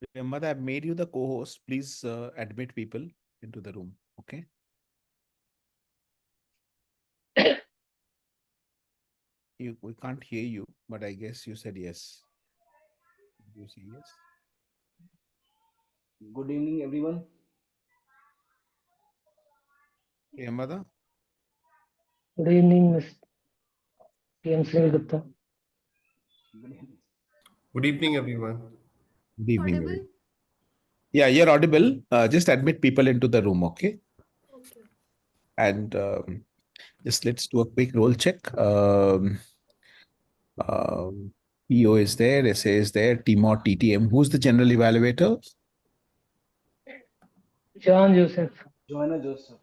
Priyamvada, I've made you the co-host. Please admit people into the room. Okay. We can't hear you, but I guess you said yes. You say yes. Good evening, everyone. Priyamvada? Good evening, Ms. Sunil Gupta. Good evening. Good evening, everyone. Good evening. Audible? Yeah, you're audible. Just admit people into the room, okay? Okay. And just let's do a quick roll check. PO is there, SA is there, TMOD, TTM. Who's the general evaluator? Joane Joseph. Joane Joseph.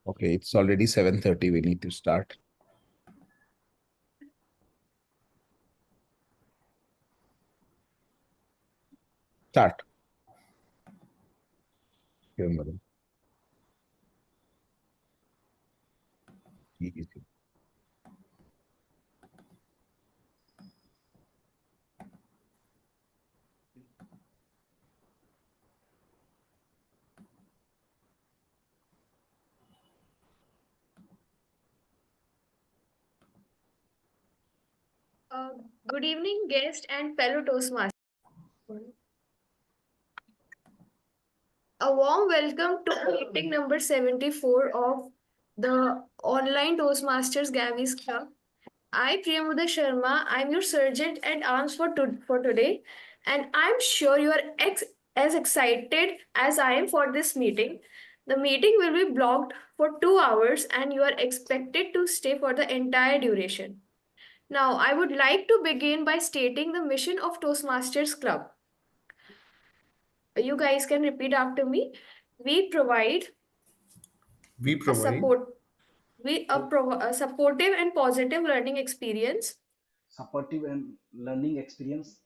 Okay, it's already 7:30. We need to start. Start. Priyamvada. Easy. Good evening, guest and fellow Toastmasters. A warm welcome to meeting number 74 of the online Toastmasters Gabbys Club. I, Priyamvada Sharma, I'm your sergeant at arms for today, and I'm sure you are as excited as I am for this meeting. The meeting will be blocked for 2 hours, and you are expected to stay for the entire duration. Now, I would like to begin by stating the mission of Toastmasters Club. You guys can repeat after me. We provide We a provide a supportive and positive learning experience Supportive and learning experience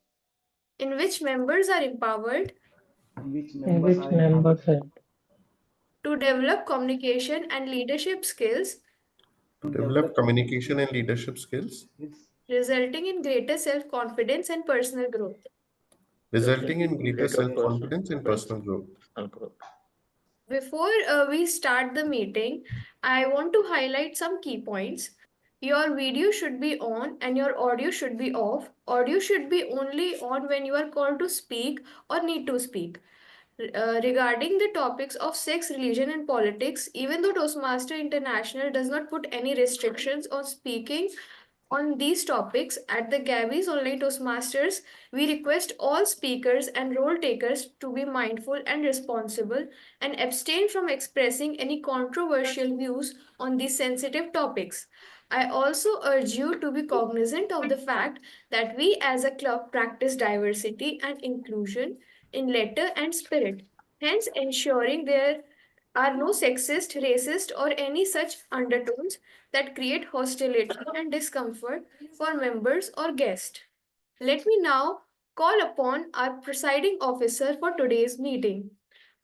in which members are empowered in which In members which are empowered members are to develop communication and leadership skills, to develop develop communication and leadership skills, skills, resulting in greater self-confidence and personal growth. resulting in greater self-confidence and personal growth. Before we start the meeting, I want to highlight some key points. Your video should be on and your audio should be off. Audio should be only on when you are called to speak or need to speak. Regarding the topics of sex, religion, and politics, even though Toastmaster International does not put any restrictions on speaking on these topics, at the Gabbys Online Toastmasters, we request all speakers and role takers to be mindful and responsible and abstain from expressing any controversial views on these sensitive topics. I also urge you to be cognizant of the fact that we as a club practice diversity and inclusion in letter and spirit, hence ensuring there are no sexist, racist, or any such undertones that create hostility and discomfort for members or guests. Let me now call upon our presiding officer for today's meeting.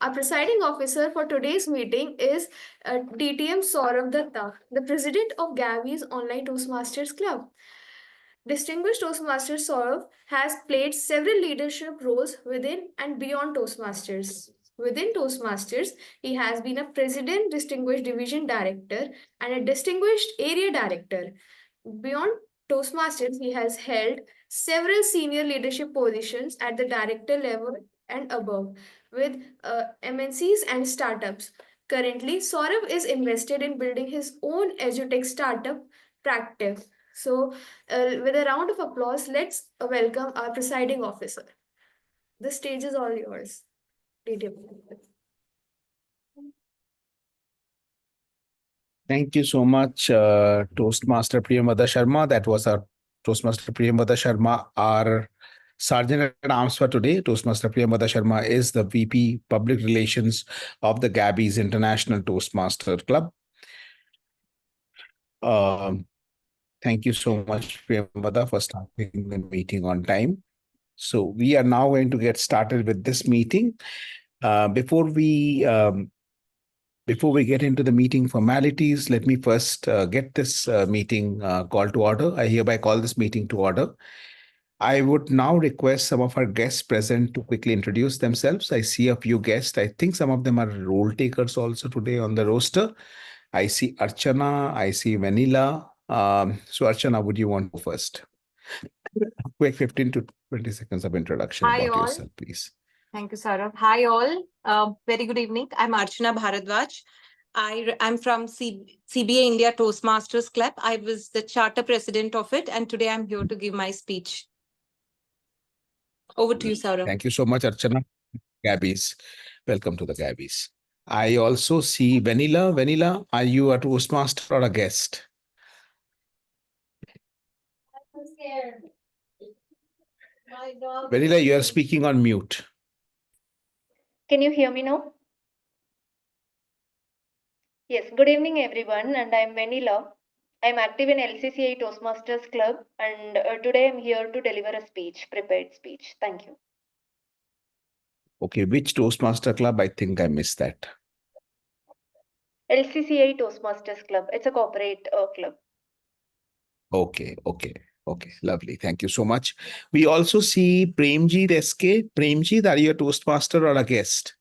Our presiding officer for today's meeting is DTM Sourav Dutta, the president of Gabbys Online Toastmasters Club. Distinguished Toastmaster Sourav has played several leadership roles within and beyond Toastmasters. Within Toastmasters, he has been a president, distinguished division director, and a distinguished area director. Beyond Toastmasters, he has held several senior leadership positions at the director level and above with MNCs and startups. Currently, Sourav is invested in building his own edutech startup, Practive. So, with a round of applause, let's welcome our presiding officer. The stage is all yours. DD. Thank you so much, Toastmaster Priyamvada Sharma. That was our Toastmaster Priyamvada Sharma, our Sergeant at Arms for today. Toastmaster Priyamvada Sharma is the VP Public Relations of the Gabbys International Toastmaster Club. Thank you so much, Priyamvada, for starting the meeting on time. So we are now going to get started with this meeting. Before we get into the meeting formalities, let me first get this meeting call to order. I hereby call this meeting to order. I would now request some of our guests present to quickly introduce themselves. I see a few guests. I think some of them are role takers also today on the roster. I see Archana. I see Vennila. So Archana, would you want to go first? Quick 15 to 20 seconds of introduction Hi, about all. yourself, please. Thank you, Sourav. Hi, all. Very good evening. I'm Archana Bharadwaj. I'm from CBA India Toastmasters Club. I was the charter president of it, and today I'm here to give my speech. Over to you, Sourav. Thank you so much, Archana. Gabbys. Welcome to the Gabbys. I also see Vennila. Vennila, are you a Toastmaster or a guest? I'm scared. My dog. Vennila, you are speaking on mute. Can you hear me now? Yes, good evening everyone, and I'm Vennila. I'm active in LCCI Toastmasters Club, and today I'm here to deliver a speech, prepared speech. Thank you. Okay, which Toastmaster club? I think I missed that. LCCI Toastmasters Club. It's a corporate club. Okay. Lovely. Thank you so much. We also see Premjeet SK. Premjeet, are you a Toastmaster or a guest?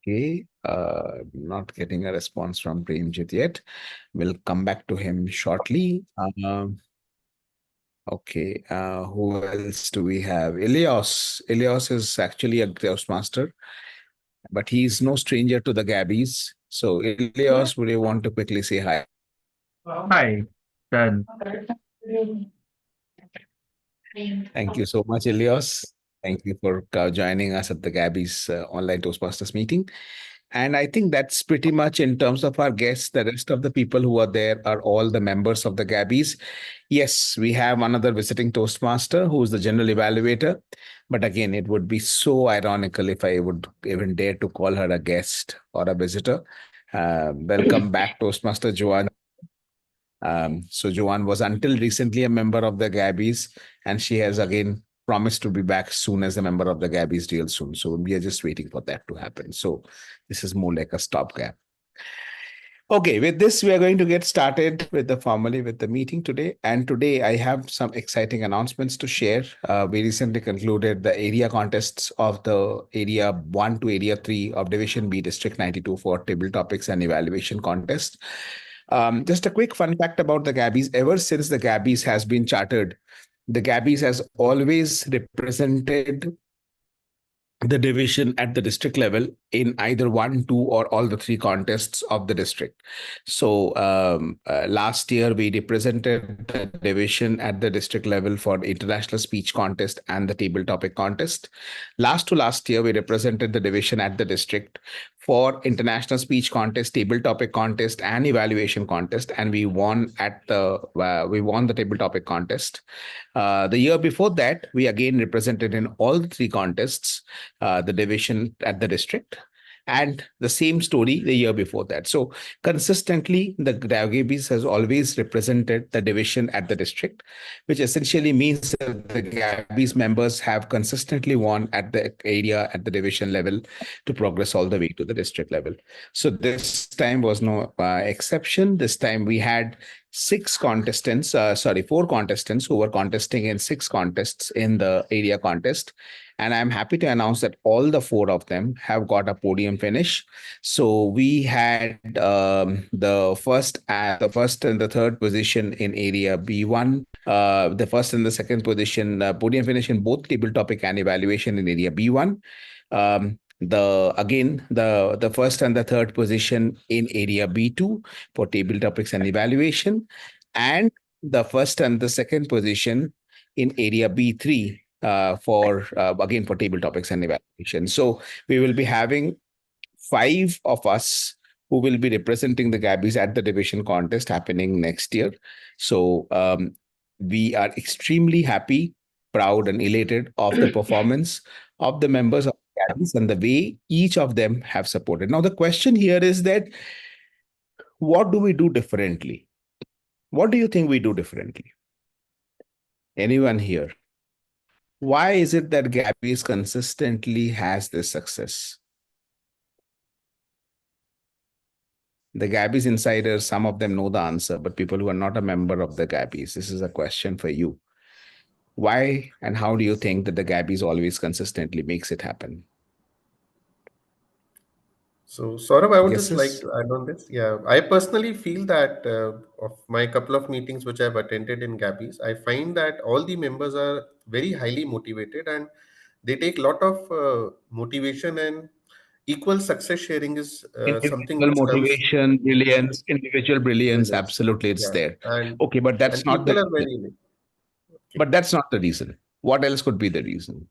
Okay, not getting a response from Premjeet yet. We'll come back to him shortly. Okay, who else do we have? Ilias. Ilias is actually a Toastmaster, but he's no stranger to the Gabbys. So, Ilias, would you want to quickly say hi? Hi, done. Thank you so much, Ilias. Thank you for joining us at the Gabbys online Toastmasters meeting. And I think that's pretty much in terms of our guests. The rest of the people who are there are all the members of the Gabbys. Yes, we have another visiting Toastmaster who is the general evaluator. But again, it would be so ironical if I would even dare to call her a guest or a visitor. Welcome back, Toastmaster Joane. So Joane was until recently a member of the Gabbys, and she has again promised to be back soon as a member of the Gabbys real soon. So we are just waiting for that to happen. So this is more like a stopgap. Okay, with this, we are going to get started with the meeting today. And today I have some exciting announcements to share. We recently concluded the area contests of the Area 1 to Area 3 of Division B District 92 for table topics and evaluation contest. Just a quick fun fact about the Gabbys. Ever since the Gabbys has been chartered, the Gabbys has always represented the division at the district level in either 1, 2, or all the 3 contests of the district. So last year we represented the division at the district level for international speech contest and the table topic contest. Last year we represented the division at the district for international speech contest, table topic contest, and evaluation contest, and we won the table topic contest. The year before that, we again represented in all the 3 contests the division at the district, and the same story the year before that. So consistently, the Gabbys has always represented the division at the district, which essentially means that the Gabbys members have consistently won at the area at the division level to progress all the way to the district level. So this time was no exception. This time we had four contestants who were contesting in 6 contests in the area contest. And I'm happy to announce that all the 4 of them have got a podium finish. So we had the first and the third position in area B1, the first and the second position podium finish in both table topic and evaluation in area B1. The first and the third position in area B2 for table topics and evaluation, and the first and the second position in area B3 for table topics and evaluation. So we will be having 5 of us who will be representing the Gabbys at the division contest happening next year. So we are extremely happy, proud, and elated of the performance of the members of Gabbys and the way each of them have supported. Now, the question here is that what do we do differently? What do you think we do differently? Anyone here? Why is it that Gabbys consistently has this success? The Gabbys insiders, some of them know the answer, but people who are not a member of the Gabbys, this is a question for you. Why and how do you think that the Gabbys always consistently makes it happen? So, Sourav, I would just Guesses? like to add on this. Yeah, I personally feel that of my couple of meetings which I've attended in Gabbys, I find that all the members are very highly motivated and they take a lot of motivation, and equal success sharing is something Individual which comes. motivation, brilliance, individual brilliance, Brilliance. absolutely, it's Yeah, there. and Okay, but that's not people the are very. but that's not the reason. What else could be the reason?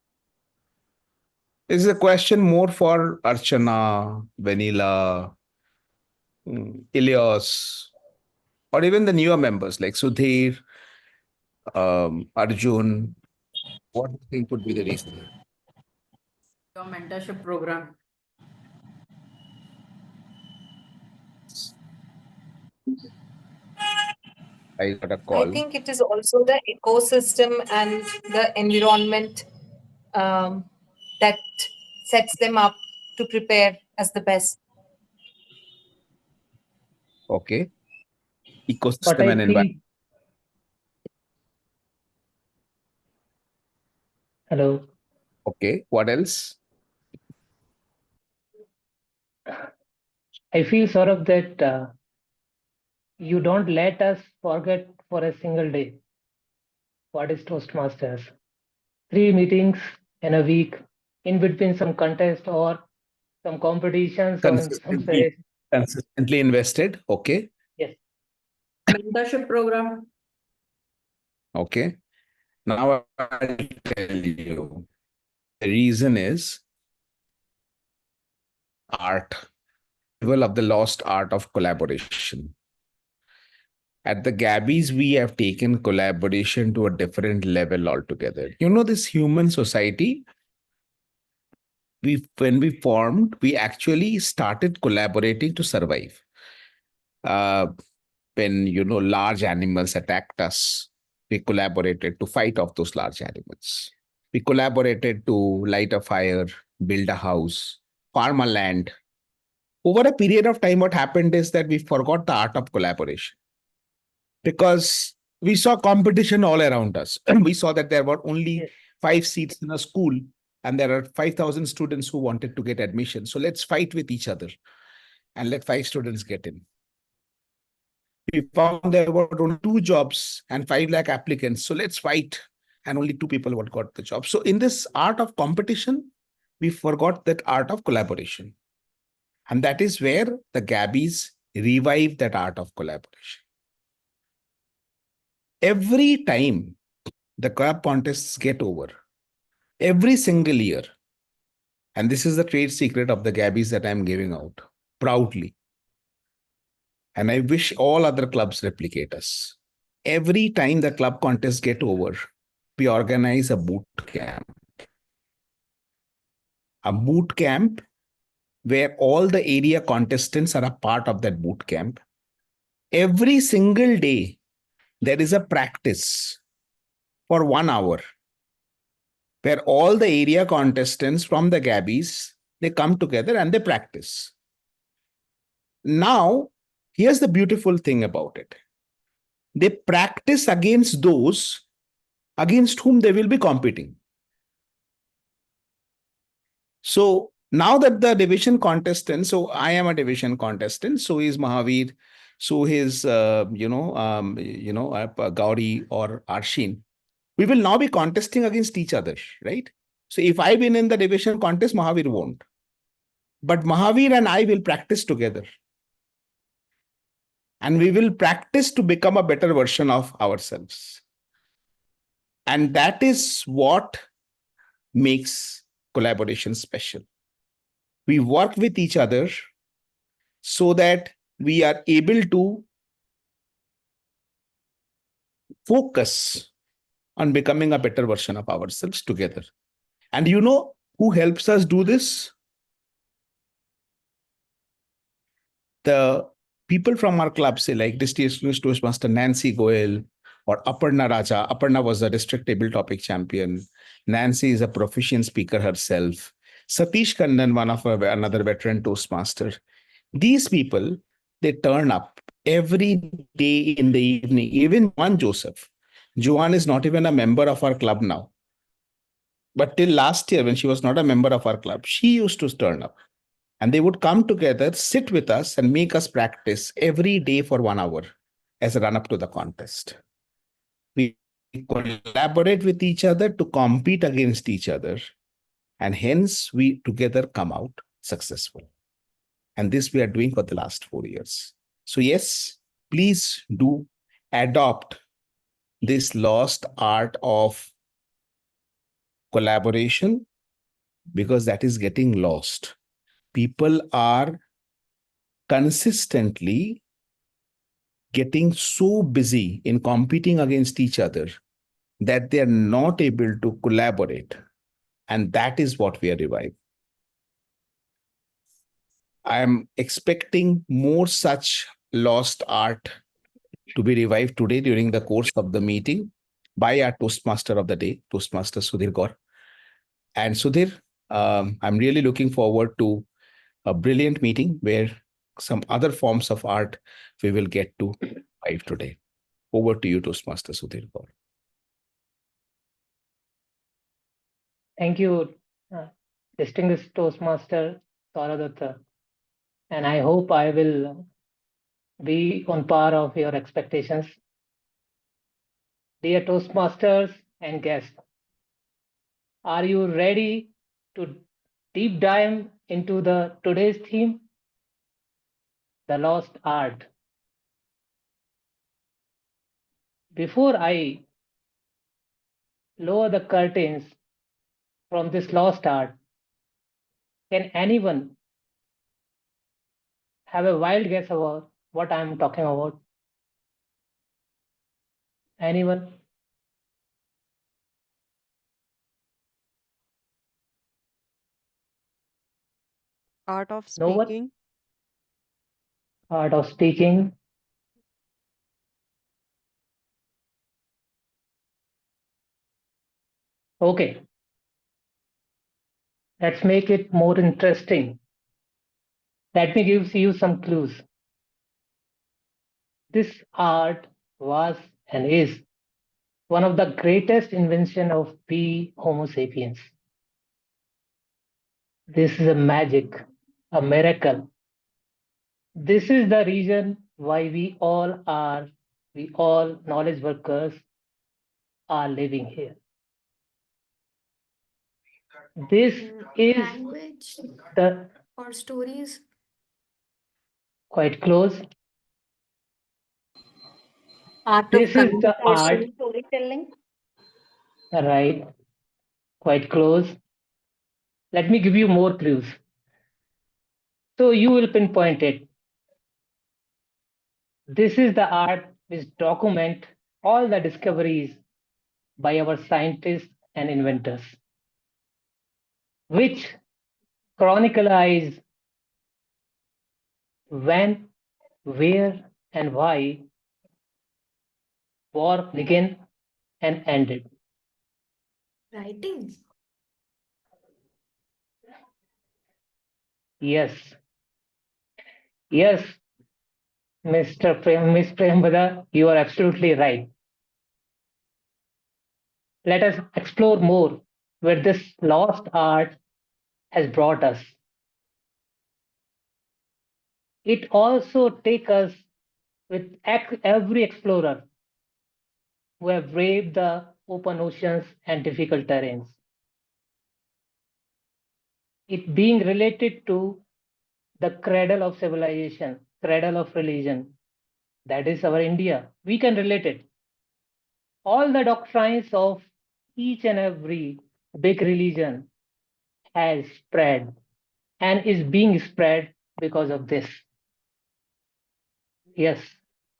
This is a question more for Archana, Vennila, Ilios, or even the newer members like Sudir, Arjun. What do you think would be the reason? Your mentorship program. I got a call. I think it is also the ecosystem and the environment that sets them up to prepare as the best. Okay. But Ecosystem I and feel, environment. hello, Okay. What else? I feel sort of that you don't let us forget for a single day what is Toastmasters. 3 meetings in a week, in between some contest or some competitions on some say. Consistently invested. Okay. Yes. Mentorship program. Okay. Now I'll tell you. The reason is art. Of the lost art of collaboration. At the Gabbys, we have taken collaboration to a different level altogether. You know, this human society, when we formed, we actually started collaborating to survive. When, large animals attacked us, we collaborated to fight off those large animals. We collaborated to light a fire, build a house, farm a land. Over a period of time, what happened is that we forgot the art of collaboration because we saw competition all around us. We saw that there were only 5 seats in a school and there are 5,000 students who wanted to get admission. So let's fight with each other and let 5 students get in. We found there were only 2 jobs and 5 lakh applicants. So let's fight. And only 2 people got the job. So in this art of competition, we forgot that art of collaboration. And that is where the Gabbys revived that art of collaboration. Every time the club contests get over, every single year, and this is the trade secret of the Gabbys that I'm giving out proudly, and I wish all other clubs replicate us. Every time the club contests get over, we organize a boot camp. A boot camp where all the area contestants are a part of that boot camp. Every single day, there is a practice for 1 hour where all the area contestants from the Gabbys, they come together and they practice. Now, here's the beautiful thing about it. they practice against those against whom they will be competing. So now that the division contestant, so I am a division contestant, so is Mahavir, so is Gauri or Arshin. We will now be contesting against each other, right? So if I win in the division contest, Mahavir won't. But Mahavir and I will practice together. And we will practice to become a better version of ourselves. And that is what makes collaboration special. We work with each other so that we are able to focus on becoming a better version of ourselves together. And you know who helps us do this? The people from our club, say like distinguished Toastmaster Nancy Goel or Aparna Raja. Aparna was a district table topic champion. Nancy is a proficient speaker herself. Satish Kannan, another veteran Toastmaster. These people, they turn up every day in the evening. Even Joane Joseph. Joane is not even a member of our club now. But till last year, when she was not a member of our club, she used to turn up. And they would come together, sit with us, and make us practice every day for 1 hour as a run-up to the contest. We collaborate with each other to compete against each other. And hence, we together come out successful. And this we are doing for the last 4 years. So yes, please do adopt this lost art of collaboration, because that is getting lost. People are consistently getting so busy in competing against each other that they are not able to collaborate. And that is what we are reviving. I am expecting more such lost art to be revived today during the course of the meeting by our Toastmaster of the day, Toastmaster Sudir Gaur. And Sudir, I'm really looking forward to a brilliant meeting where some other forms of art we will get to revive today. Over to you, Toastmaster Sudir Gaur. Thank you, distinguished Toastmaster Sourav Dutta. And I hope I will be on par of your expectations. Dear Toastmasters and guests, are you ready to deep dive into the today's theme, the lost art? Before I lower the curtains from this lost art, can anyone have a wild guess about what I'm talking about? Anyone? Art of No one? speaking. Art of speaking. Okay. Let's make it more interesting. Let me give you some clues. This art was and is one of the greatest invention of we Homo sapiens. This is a magic, a miracle. This is the reason why we all knowledge workers are living here. This is Language the or stories. quite close. Art This of is the art, communication. Storytelling. right? Quite close. Let me give you more clues. So you will pinpoint it. This is the art which document all the discoveries by our scientists and inventors, which chronicleize when, where, and why war began and ended. Writing. Yes. Yes. Miss Priyamvada, you are absolutely right. Let us explore more where this lost art has brought us. It also takes us with every explorer who have braved the open oceans and difficult terrains. It being related to the cradle of civilization, cradle of religion. That is our India. We can relate it. All the doctrines of each and every big religion has spread and is being spread because of this. Yes,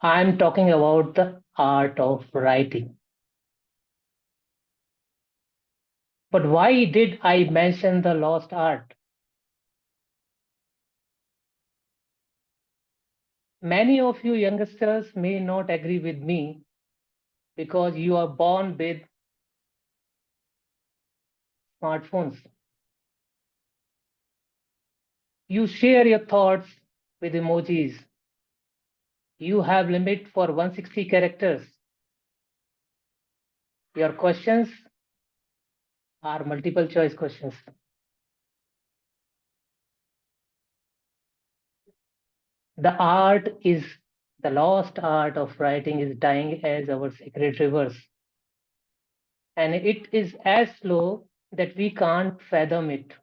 I'm talking about the art of writing. But why did I mention the lost art? Many of you youngsters may not agree with me because you are born with smartphones. You share your thoughts with emojis. You have limit for 160 characters. Your questions are multiple choice questions. The lost art of writing is dying as our sacred rivers. And it is as slow that we can't fathom it.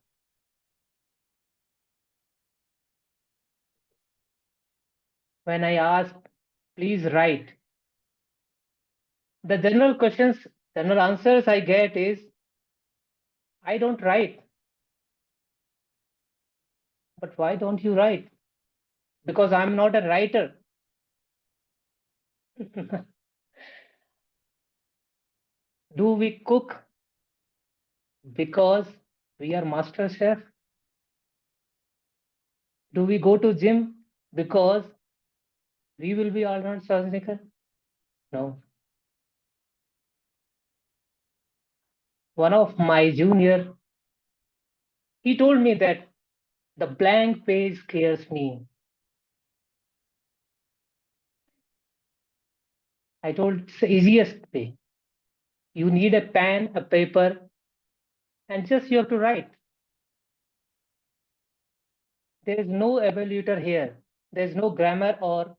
When I ask, please write, the general answers I get is, I don't write. But why don't you write? Because I'm not a writer. Do we cook because we are master chef? Do we go to gym because we will be Arnold Schwarzenegger? No. One of my junior, he told me that the blank page scares me. I told it's the easiest way. You need a pen, a paper, and just you have to write. There is no evaluator here. There is no grammar or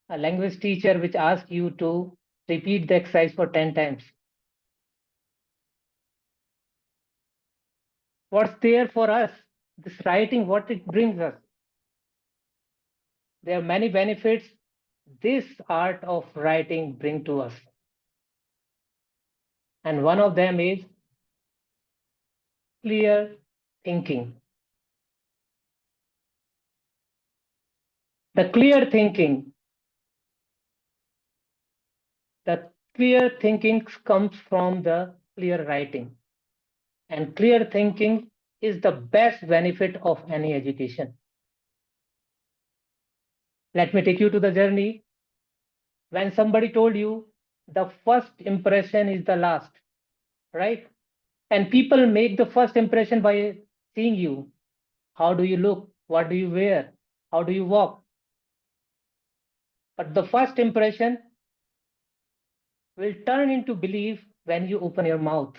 a language teacher which asks you to repeat the exercise for 10 times. What's there for us? This writing, what it brings us. There are many benefits this art of writing bring to us. And one of them is clear thinking. The clear thinking comes from the clear writing. And clear thinking is the best benefit of any education. Let me take you to the journey. When somebody told you the first impression is the last, right? And people make the first impression by seeing you. How do you look? What do you wear? How do you walk? But the first impression will turn into belief when you open your mouth.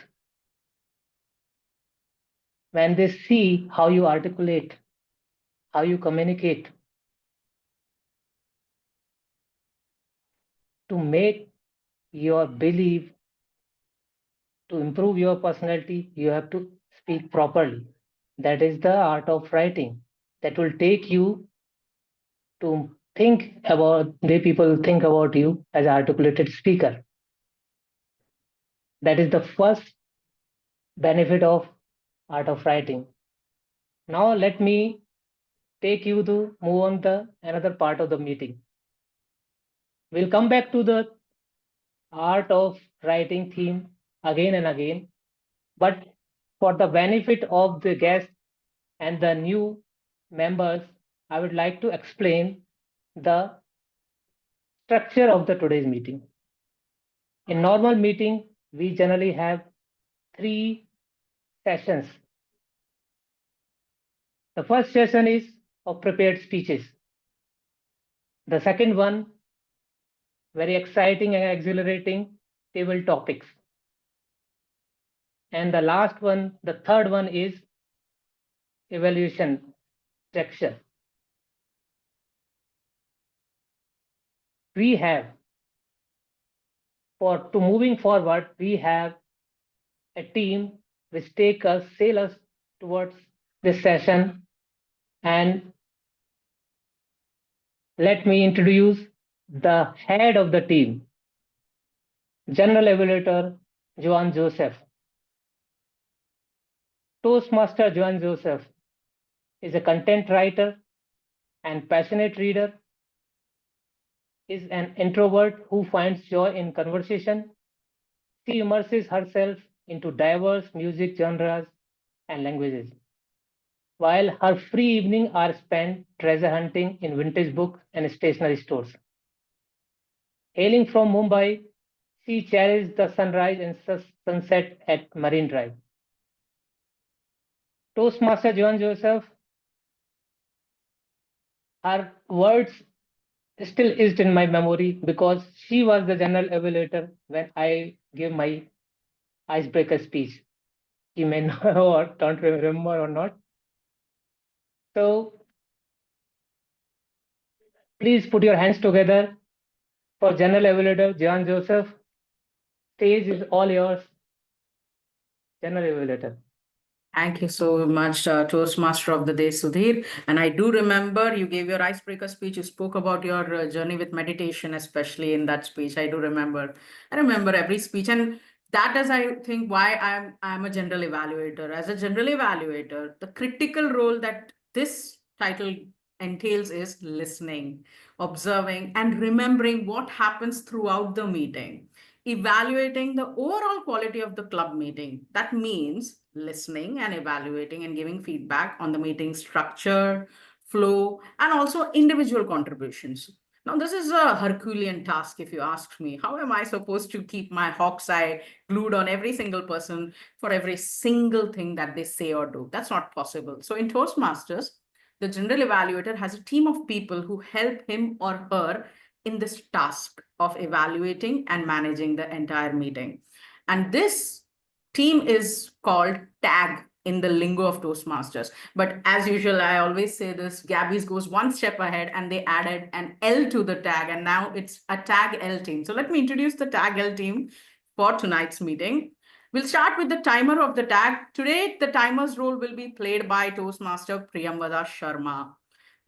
When they see how you articulate, how you communicate. To make your belief, to improve your personality, you have to speak properly. That is the art of writing. That will take you to think about the way people think about you as an articulated speaker. That is the first benefit of art of writing. Now let me take you to move on the another part of the meeting. We'll come back to the art of writing theme again and again, but for the benefit of the guests and the new members, I would like to explain the structure of the today's meeting. In normal meeting, we generally have 3 sessions. The first session is of prepared speeches. The second one, very exciting and exhilarating, table topics. And the last one, the third one is evaluation section. We have, to moving forward, we have a team which sail us towards this session. And let me introduce the head of the team, General Evaluator Joane Joseph. Toastmaster Joane Joseph is a content writer and passionate reader, is an introvert who finds joy in conversation. She immerses herself into diverse music genres and languages, while her free evenings are spent treasure hunting in vintage books and stationery stores. Hailing from Mumbai, she cherishes the sunrise and sunset at Marine Drive. Toastmaster Joane Joseph, her words still is in my memory because she was the general evaluator when I gave my icebreaker speech. You may know or don't remember or not. So please put your hands together for General Evaluator Joane Joseph. Stage is all yours, General Evaluator. Thank you so much, Toastmaster of the Day, Sudir. And I do remember you gave your icebreaker speech. You spoke about your journey with meditation, especially in that speech. I do remember. I remember every speech. And that is, I think, why I'm a general evaluator. As a general evaluator, the critical role that this title entails is listening, observing, and remembering what happens throughout the meeting, evaluating the overall quality of the club meeting. That means listening and evaluating and giving feedback on the meeting structure, flow, and also individual contributions. Now, this is a Herculean task, if you ask me. How am I supposed to keep my hawk's eye glued on every single person for every single thing that they say or do? That's not possible. So in Toastmasters, the general evaluator has a team of people who help him or her in this task of evaluating and managing the entire meeting. And this team is called TAG in the lingo of Toastmasters. But as usual, I always say this, Gabbys goes one step ahead and they added an L to the tag, and now it's a TAGL team. So let me introduce the TAGL team for tonight's meeting. We'll start with the timer of the tag. Today, the timer's role will be played by Toastmaster Priyamvada Sharma.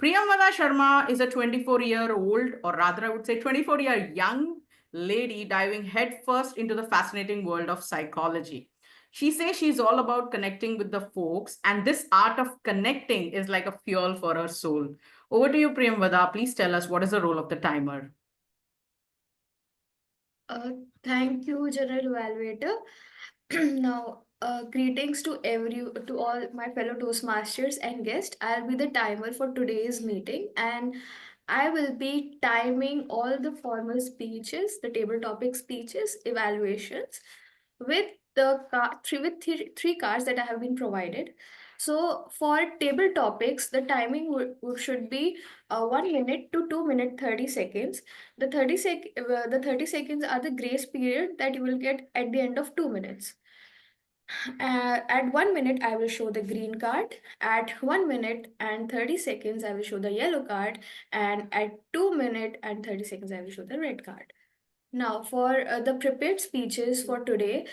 Priyamvada Sharma is a 24-year-old, or rather I would say 24-year young lady diving headfirst into the fascinating world of psychology. She says she's all about connecting with the folks, and this art of connecting is like a fuel for her soul. Over to you, Priyamvada. Please tell us what is the role of the timer. Thank you, General Evaluator. Now, greetings to all my fellow Toastmasters and guests. I'll be the timer for today's meeting, and I will be timing all the formal speeches, the table topic speeches, evaluations, with three cards that I have been provided. So for table topics, the timing should be 1 minute to 2 minute 30 seconds. The 30 seconds are the grace period that you will get at the end of 2 minutes. At 1 minute, I will show the green card. At 1 minute and 30 seconds, I will show the yellow card. And at 2 minutes and 30 seconds, I will show the red card. Now, for the prepared speeches for today,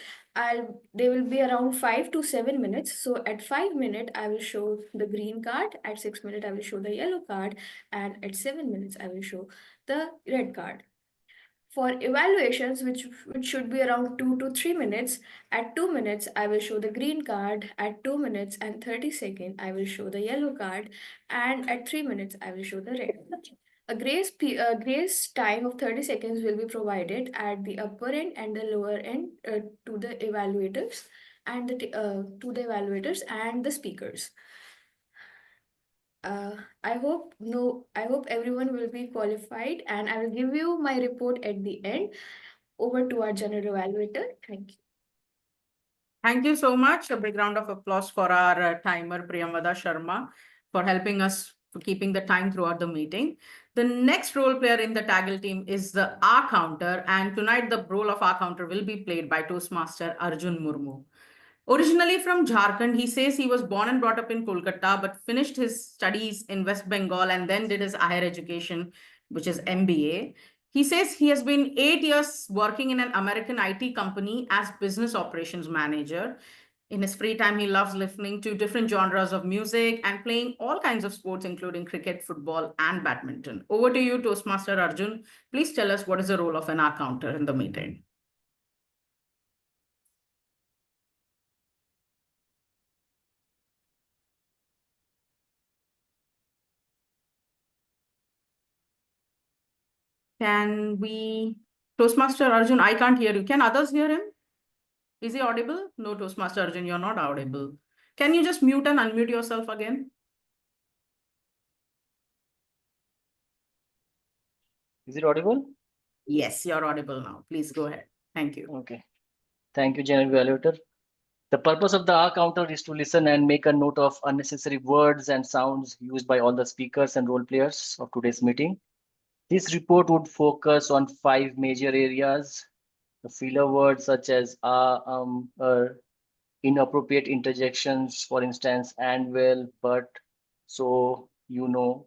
they will be around 5 to 7 minutes. So at 5 minutes, I will show the green card. At 6 minutes, I will show the yellow card. And at 7 minutes, I will show the red card. For evaluations, which should be around 2 to 3 minutes, at 2 minutes, I will show the green card. At 2 minutes and 30 seconds, I will show the yellow card. And at 3 minutes, I will show the red card. A grace time of 30 seconds will be provided at the upper end and the lower end to the evaluators and the speakers. I hope everyone will be qualified, and I will give you my report at the end. Over to our general evaluator. Thank you. Thank you so much. A big round of applause for our timer, Priyamvada Sharma, for helping us for keeping the time throughout the meeting. The next role player in the TAGL team is the R counter, and tonight the role of R counter will be played by Toastmaster Arjun Murmu. Originally from Jharkhand, he says he was born and brought up in Kolkata, but finished his studies in West Bengal and then did his higher education, which is MBA. He says he has been 8 years working in an American IT company as business operations manager. In his free time, he loves listening to different genres of music and playing all kinds of sports, including cricket, football, and badminton. Over to you, Toastmaster Arjun. Please tell us what is the role of an R counter in the meeting. Can we, Toastmaster Arjun, I can't hear you. Can others hear him? Is he audible? No, Toastmaster Arjun, you're not audible. Can you just mute and unmute yourself again? Is it audible? Yes, you're audible now. Please go ahead. Thank you. Okay. Thank you, General Evaluator. The purpose of the R counter is to listen and make a note of unnecessary words and sounds used by all the speakers and role players of today's meeting. This report would focus on 5 major areas: the filler words such as inappropriate interjections, for instance, and, well, but, so, you know,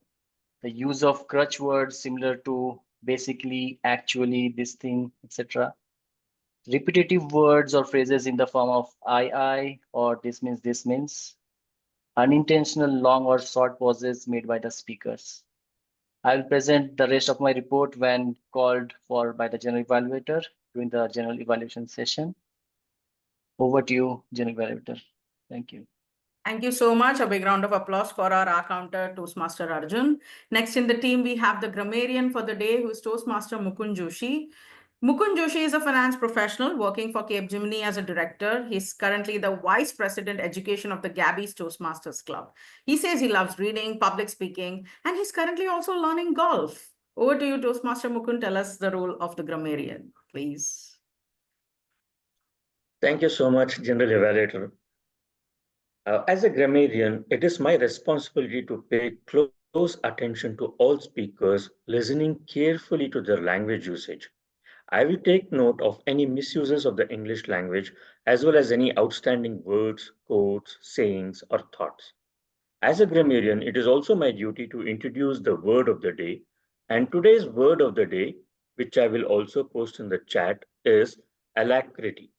the use of crutch words similar to basically, actually, this thing, etc. Repetitive words or phrases in the form of I, or this means, unintentional long or short pauses made by the speakers. I will present the rest of my report when called for by the General Evaluator during the General Evaluation session. Over to you, General Evaluator. Thank you. Thank you so much. A big round of applause for our R counter, Toastmaster Arjun. Next in the team, we have the grammarian for the day, who is Toastmaster Mukund Joshi. Mukund Joshi is a finance professional working for Capgemini as a director. He's currently the Vice President Education of the Gabbys Toastmasters Club. He says he loves reading, public speaking, and he's currently also learning golf. Over to you, Toastmaster Mukund. Tell us the role of the grammarian, please. Thank you so much, General Evaluator. As a grammarian, it is my responsibility to pay close attention to all speakers, listening carefully to their language usage. I will take note of any misuses of the English language, as well as any outstanding words, quotes, sayings, or thoughts. As a grammarian, it is also my duty to introduce the word of the day. And today's word of the day, which I will also post in the chat, is alacrity.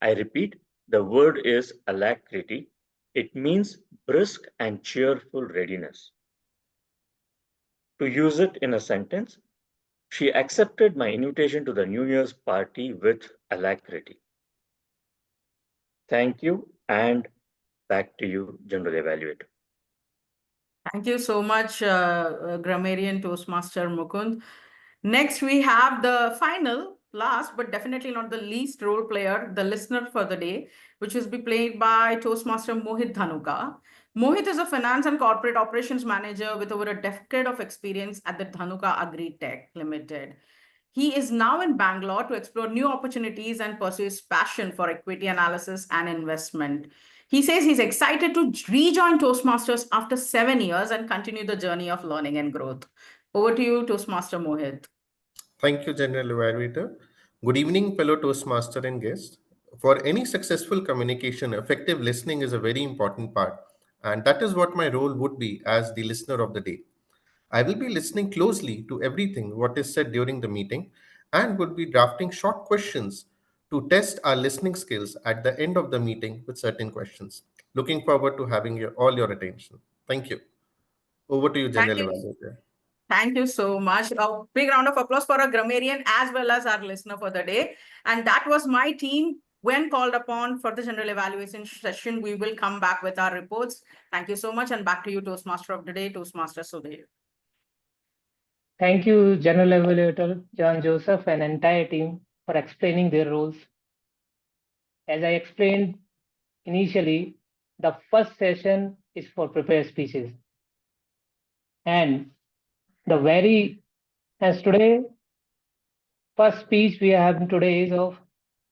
I repeat, the word is alacrity. It means brisk and cheerful readiness. To use it in a sentence, she accepted my invitation to the New Year's party with alacrity. Thank you, and back to you, General Evaluator. Thank you so much, grammarian Toastmaster Mukund. Next, we have the final, last, but definitely not the least role player, the listener for the day, which will be played by Toastmaster Mohit Dhanuka. Mohit is a finance and corporate operations manager with over a decade of experience at the Dhanuka Agri-Tech Limited. He is now in Bangalore to explore new opportunities and pursue his passion for equity analysis and investment. He says he's excited to rejoin Toastmasters after 7 years and continue the journey of learning and growth. Over to you, Toastmaster Mohit. Thank you, General Evaluator. Good evening, fellow Toastmaster and guests. For any successful communication, effective listening is a very important part, and that is what my role would be as the listener of the day. I will be listening closely to everything what is said during the meeting and would be drafting short questions to test our listening skills at the end of the meeting with certain questions. Looking forward to having all your attention. Thank you. Over to you, General Evaluator. Thank you so much. A big round of applause for our grammarian as well as our listener for the day. And that was my team. When called upon for the general evaluation session, we will come back with our reports. Thank you so much. And back to you, Toastmaster of the day, Toastmaster Sudir. Thank you, General Evaluator Joane Joseph and entire team for explaining their roles. As I explained initially, the first session is for prepared speeches. And as today, first speech we have today is of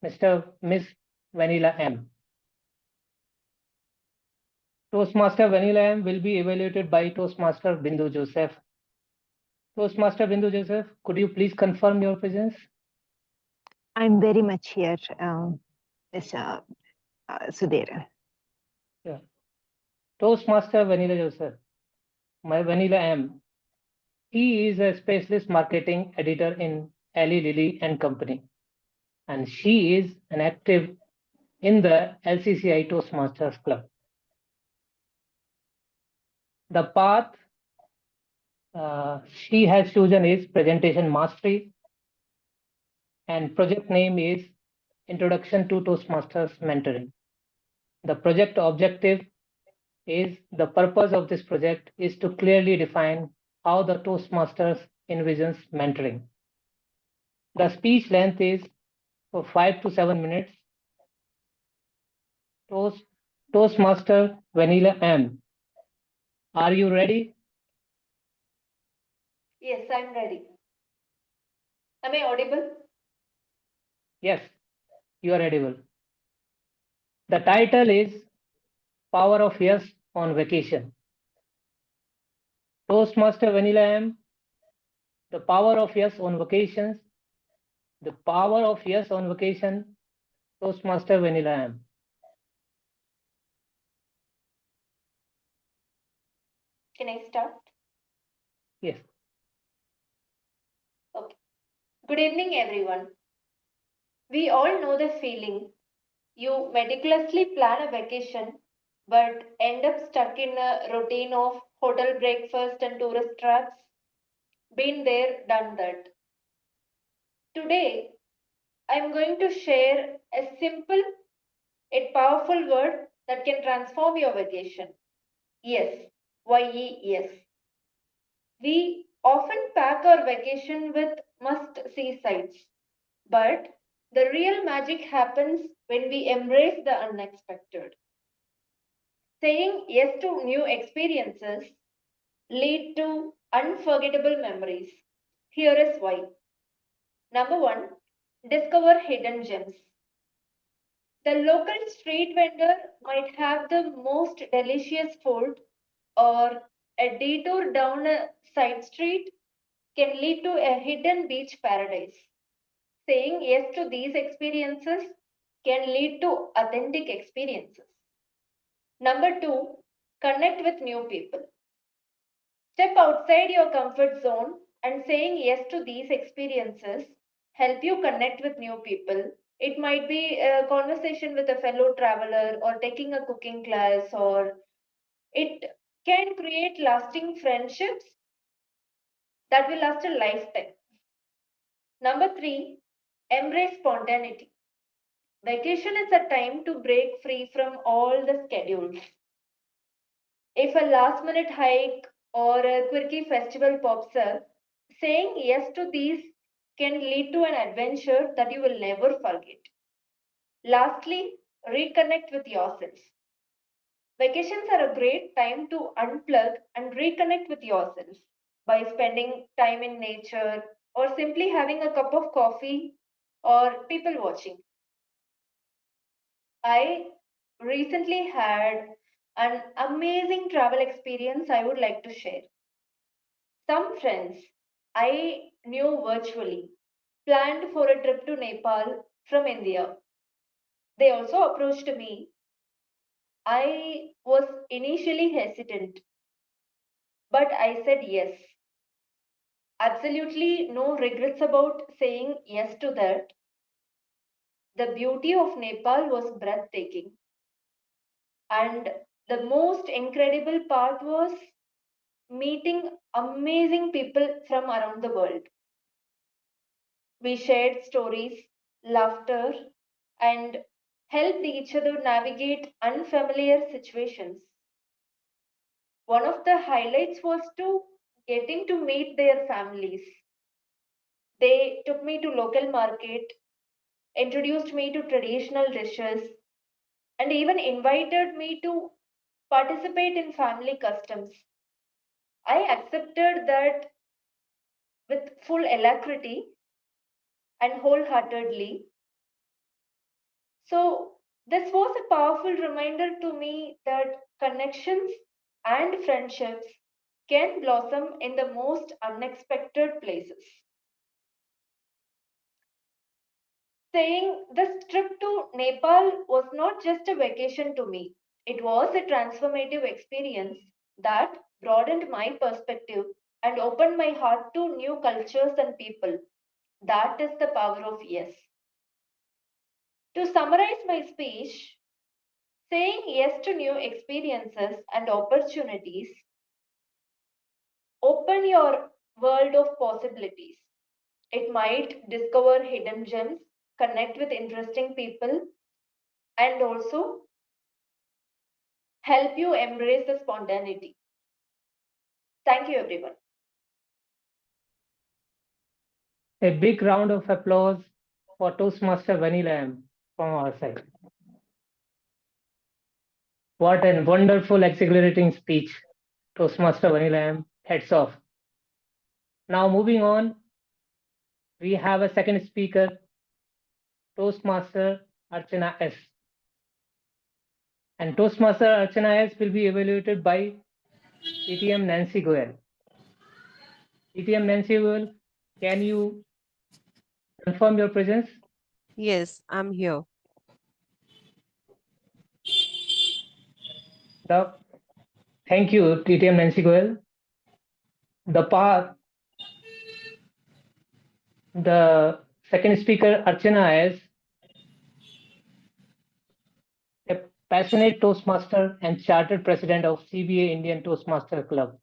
Miss Vennila M. Toastmaster Vennila M will be evaluated by Toastmaster Bindhu Joseph. Toastmaster Bindhu Joseph, could you please confirm your presence? I'm very much here, Mr. Sudir. Yeah. Toastmaster Vennila Joseph, my Vennila M. He is a specialist marketing editor in Ali Lilly and Company, and she is an active in the LCCI Toastmasters Club. The path she has chosen is presentation mastery, and project name is Introduction to Toastmasters Mentoring. The project objective is the purpose of this project is to clearly define how the Toastmasters envisions mentoring. The speech length is for 5 to 7 minutes. Toastmaster Vennila M. Are you ready? Yes, I'm ready. Am I audible? Yes, you are audible. The title is Power of Yes on Vacation. Toastmaster Vennila M. The power of yes on vacations. The power of yes on vacation. Toastmaster Vennila M. Can I start? Yes. Okay. Good evening, everyone. We all know the feeling. You meticulously plan a vacation, but end up stuck in a routine of hotel breakfast and tourist traps. Been there, done that. Today, I'm going to share a simple yet powerful word that can transform your vacation. Yes. Y-E, yes. We often pack our vacation with must-see sites, but the real magic happens when we embrace the unexpected. Saying yes to new experiences lead to unforgettable memories. Here is why. Number one, discover hidden gems. The local street vendor might have the most delicious food, or a detour down a side street can lead to a hidden beach paradise. Saying yes to these experiences can lead to authentic experiences. Number two, connect with new people. Step outside your comfort zone, and saying yes to these experiences help you connect with new people. It might be a conversation with a fellow traveler, or taking a cooking class, or it can create lasting friendships that will last a lifetime. Number three, embrace spontaneity. Vacation is a time to break free from all the schedules. If a last minute hike or a quirky festival pops up, saying yes to these can lead to an adventure that you will never forget. Lastly, reconnect with yourself. Vacations are a great time to unplug and reconnect with yourself by spending time in nature, or simply having a cup of coffee, or people watching. I recently had an amazing travel experience I would like to share. Some friends I knew virtually planned for a trip to Nepal from India. They also approached me. I was initially hesitant, but I said yes. Absolutely no regrets about saying yes to that. The beauty of Nepal was breathtaking. And the most incredible part was meeting amazing people from around the world. We shared stories, laughter, and helped each other navigate unfamiliar situations. One of the highlights was to getting to meet their families. They took me to local market, introduced me to traditional dishes, and even invited me to participate in family customs. I accepted that with full alacrity and wholeheartedly. So, this was a powerful reminder to me that connections and friendships can blossom in the most unexpected places. Saying this trip to Nepal was not just a vacation to me, it was a transformative experience that broadened my perspective and opened my heart to new cultures and people. That is the power of yes. To summarize my speech, saying yes to new experiences and opportunities open your world of possibilities. It might discover hidden gems, connect with interesting people, and also help you embrace the spontaneity. Thank you, everyone. A big round of applause for Toastmaster Vennila M from our side. What a wonderful, exhilarating speech, Toastmaster Vennila M. Heads off. Now, moving on, we have a second speaker, Toastmaster Archana S. And Toastmaster Archana S will be evaluated by TTM Nancy Goel. TTM Nancy Goel, can you confirm your presence? Yes, I'm here. Thank you, TTM Nancy Goel. The second speaker, Archana S, a passionate Toastmaster and chartered president of CBA Indian Toastmaster Club,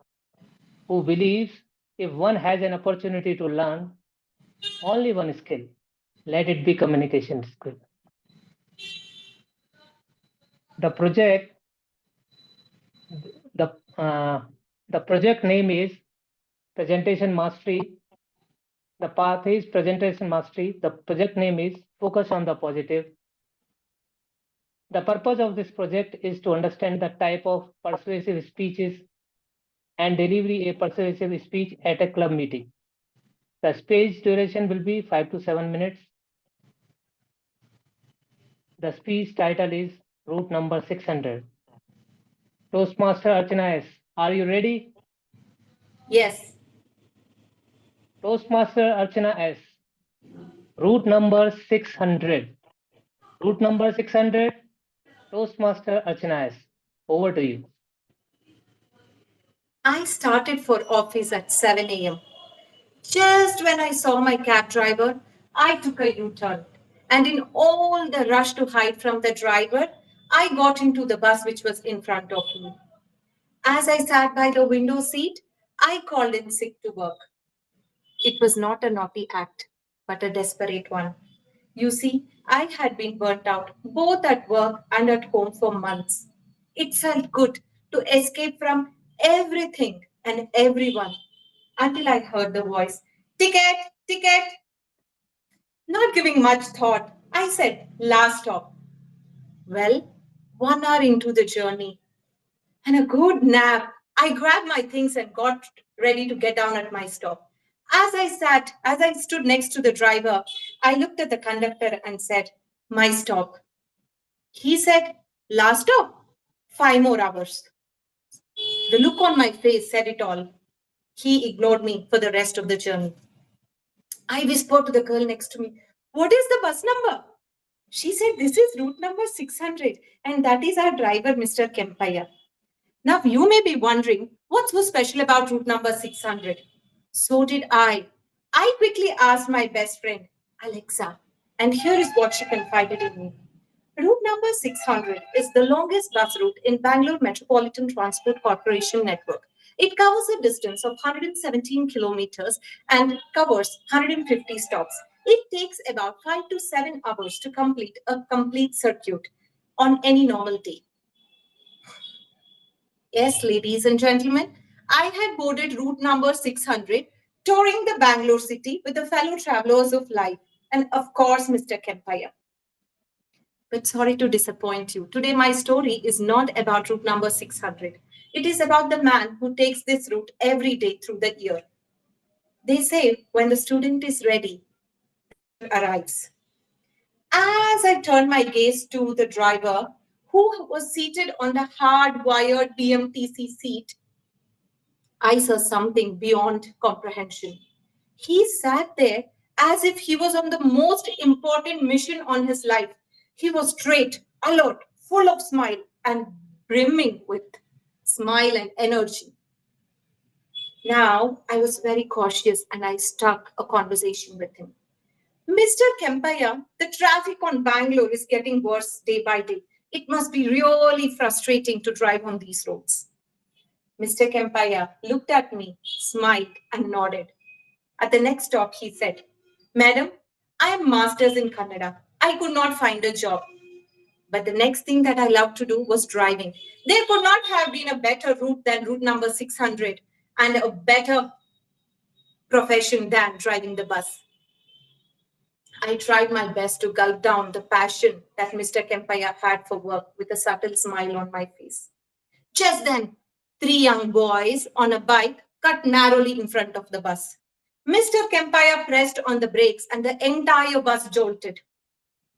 who believes if one has an opportunity to learn only one skill, let it be communication skill. The project name is Presentation Mastery. The path is Presentation Mastery. The project name is Focus on the Positive. The purpose of this project is to understand the type of persuasive speeches and delivery a persuasive speech at a club meeting. The speech duration will be 5 to 7 minutes. The speech title is Route Number 600. Toastmaster Archana S, are you ready? Yes. Toastmaster Archana S, route number 600. Route number 600, Toastmaster Archana S. Over to you. I started for office at 7 a.m. Just when I saw my cab driver, I took a U-turn. And in all the rush to hide from the driver, I got into the bus which was in front of me. As I sat by the window seat, I called in sick to work. It was not a naughty act, but a desperate one. You see, I had been burnt out both at work and at home for months. It felt good to escape from everything and everyone until I heard the voice, "Ticket, ticket." Not giving much thought, I said, "Last stop." Well, 1 hour into the journey and a good nap, I grabbed my things and got ready to get down at my stop. As I stood next to the driver, I looked at the conductor and said, "My stop." He said, "Last stop, 5 more hours." The look on my face said it all. He ignored me for the rest of the journey. I whispered to the girl next to me, "What is the bus number?" She said, "This is route number 600, and that is our driver, Mr. Kempaya." Now, you may be wondering, what's so special about route number 600? So did I. I quickly asked my best friend, Alexa, and here is what she confided in me. Route number 600 is the longest bus route in Bangalore Metropolitan Transport Corporation network. It covers a distance of 117 kilometers and covers 150 stops. It takes about 5 to 7 hours to complete a complete circuit on any normal day. Yes, ladies and gentlemen, I had boarded route number 600, touring the Bangalore city with the fellow travelers of life, and of course, Mr. Kempaya. But sorry to disappoint you. Today, my story is not about route number 600. It is about the man who takes this route every day through the year. They say when the student is ready, arrives. As I turned my gaze to the driver, who was seated on the hard-wired BMTC seat, I saw something beyond comprehension. He sat there as if he was on the most important mission on his life. He was straight, alert, full of smile, and brimming with smile and energy. Now, I was very cautious and I struck a conversation with him. Mr. Kempaya, the traffic on Bangalore is getting worse day by day. It must be really frustrating to drive on these roads. Mr. Kempaya looked at me, smiled, and nodded. At the next stop, he said, Madam, I am masters in Kannada. I could not find a job. But the next thing that I loved to do was driving. There could not have been a better route than route number 600 and a better profession than driving the bus. I tried my best to gulp down the passion that Mr. Kempaya had for work with a subtle smile on my face. Just then, 3 young boys on a bike cut narrowly in front of the bus. Mr. Kempaya pressed on the brakes and the entire bus jolted.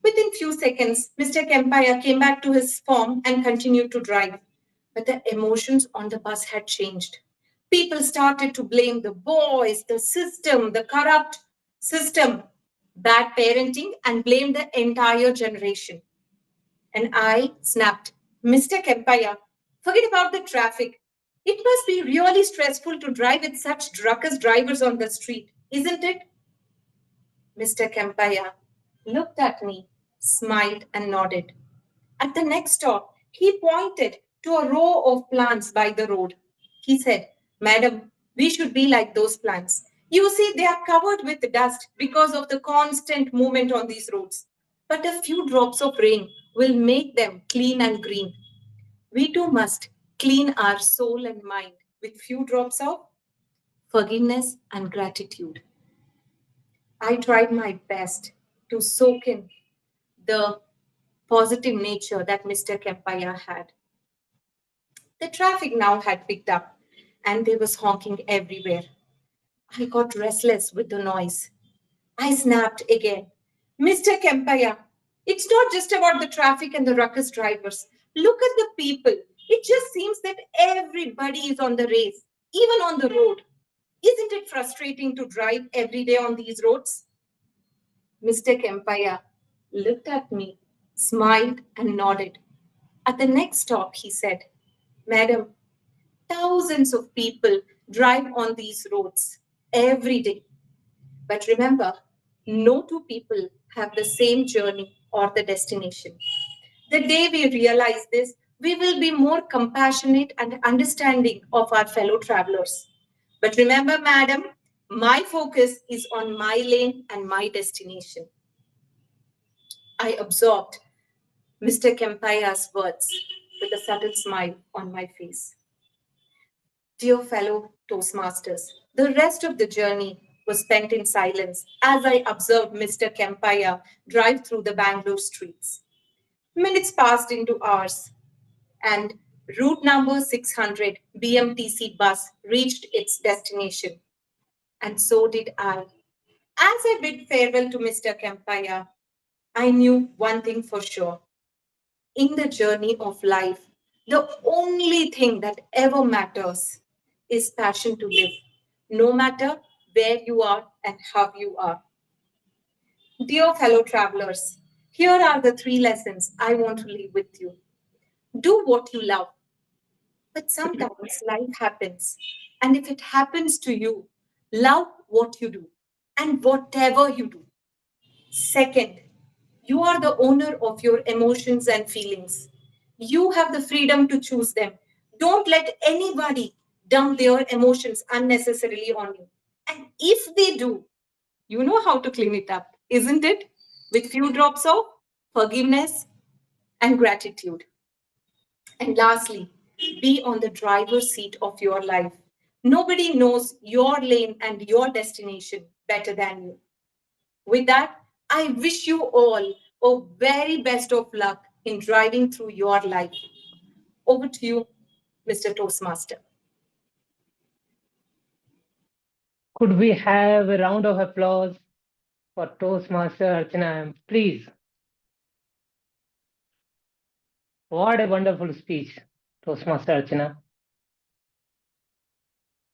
Within few seconds, Mr. Kempaya came back to his form and continued to drive. But the emotions on the bus had changed. People started to blame the boys, the system, the corrupt system, bad parenting, and blame the entire generation. And I snapped, Mr. Kempaya, forget about the traffic. It must be really stressful to drive with such drunkard drivers on the street, isn't it? Mr. Kempaya looked at me, smiled, and nodded. At the next stop, he pointed to a row of plants by the road. He said, Madam, we should be like those plants. You see, they are covered with dust because of the constant movement on these roads. But a few drops of rain will make them clean and green. We too must clean our soul and mind with few drops of forgiveness and gratitude. I tried my best to soak in the positive nature that Mr. Kempaya had. The traffic now had picked up and there was honking everywhere. I got restless with the noise. I snapped again. Mr. Kempaya, it's not just about the traffic and the ruckus drivers. Look at the people. It just seems that everybody is on the race, even on the road. Isn't it frustrating to drive every day on these roads? Mr. Kempaya looked at me, smiled, and nodded. At the next stop, he said, Madam, thousands of people drive on these roads every day. But remember, no two people have the same journey or the destination. The day we realize this, we will be more compassionate and understanding of our fellow travelers. But remember, madam, my focus is on my lane and my destination. I absorbed Mr. Kempaya's words with a subtle smile on my face. Dear fellow Toastmasters, the rest of the journey was spent in silence as I observed Mr. Kempaya drive through the Bangalore streets. Minutes passed into hours, and route number 600 BMTC bus reached its destination. And so did I. As I bid farewell to Mr. Kempaya, I knew one thing for sure. In the journey of life, the only thing that ever matters is passion to live, no matter where you are and how you are. Dear fellow travelers, here are the 3 lessons I want to leave with you. Do what you love. But sometimes life happens. And if it happens to you, love what you do and whatever you do. Second, you are the owner of your emotions and feelings. You have the freedom to choose them. Don't let anybody dump their emotions unnecessarily on you. And if they do, you know how to clean it up, isn't it? With few drops of forgiveness and gratitude. And lastly, be on the driver's seat of your life. Nobody knows your lane and your destination better than you. With that, I wish you all a very best of luck in driving through your life. Over to you, Mr. Toastmaster. Could we have a round of applause for Toastmaster Archana M, please? What a wonderful speech, Toastmaster Archana.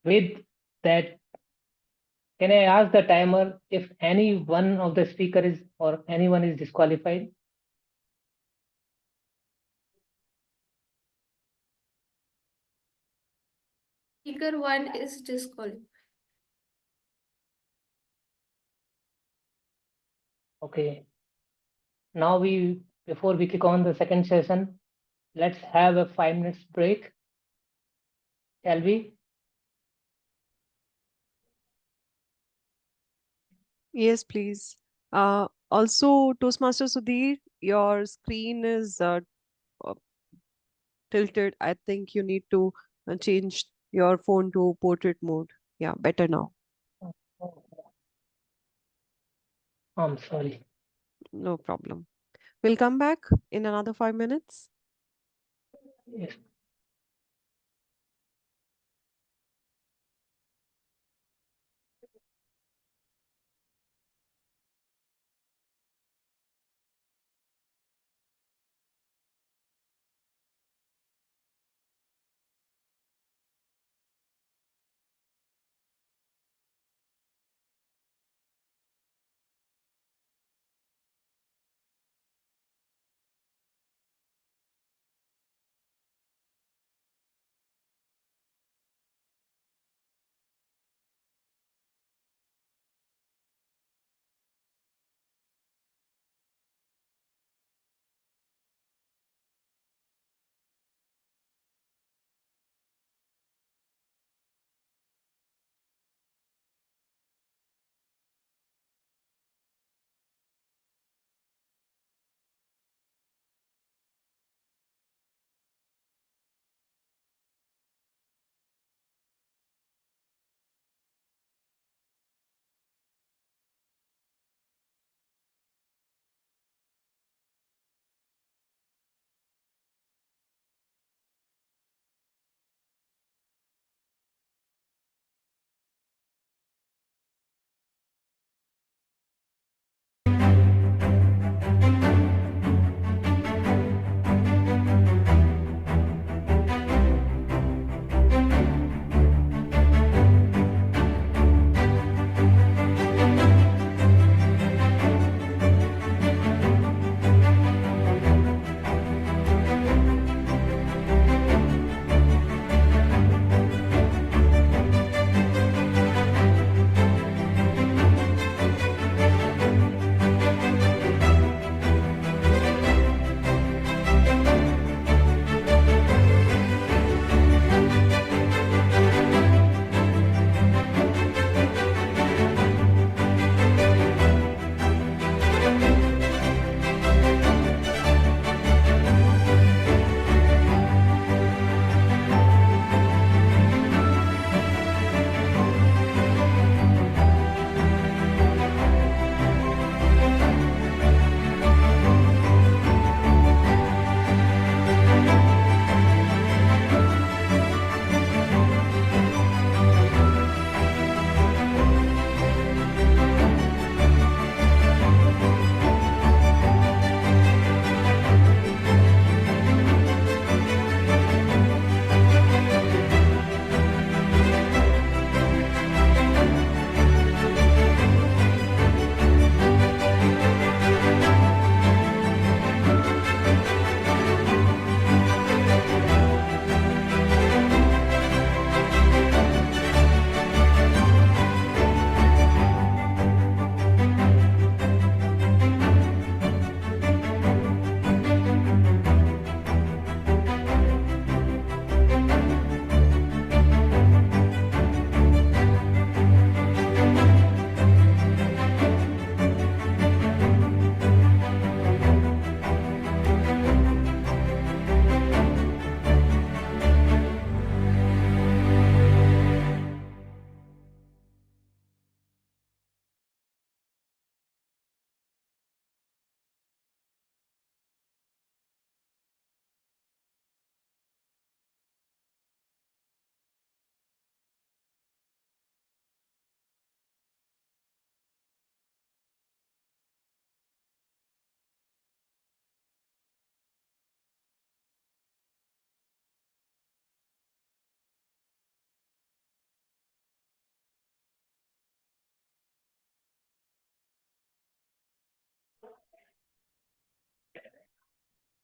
With that, can I ask the timer if any one of the speaker is or anyone is disqualified? Speaker 1 is disqualified. Okay. Now before we kick on the second session, let's have a 5 minutes break. Shall we? Yes, please. Also, Toastmaster Sudir, your screen is uh, tilted. I think you need to change your phone to portrait mode. Yeah, better now. I'm sorry. No problem. We'll come back in another 5 minutes. Yes.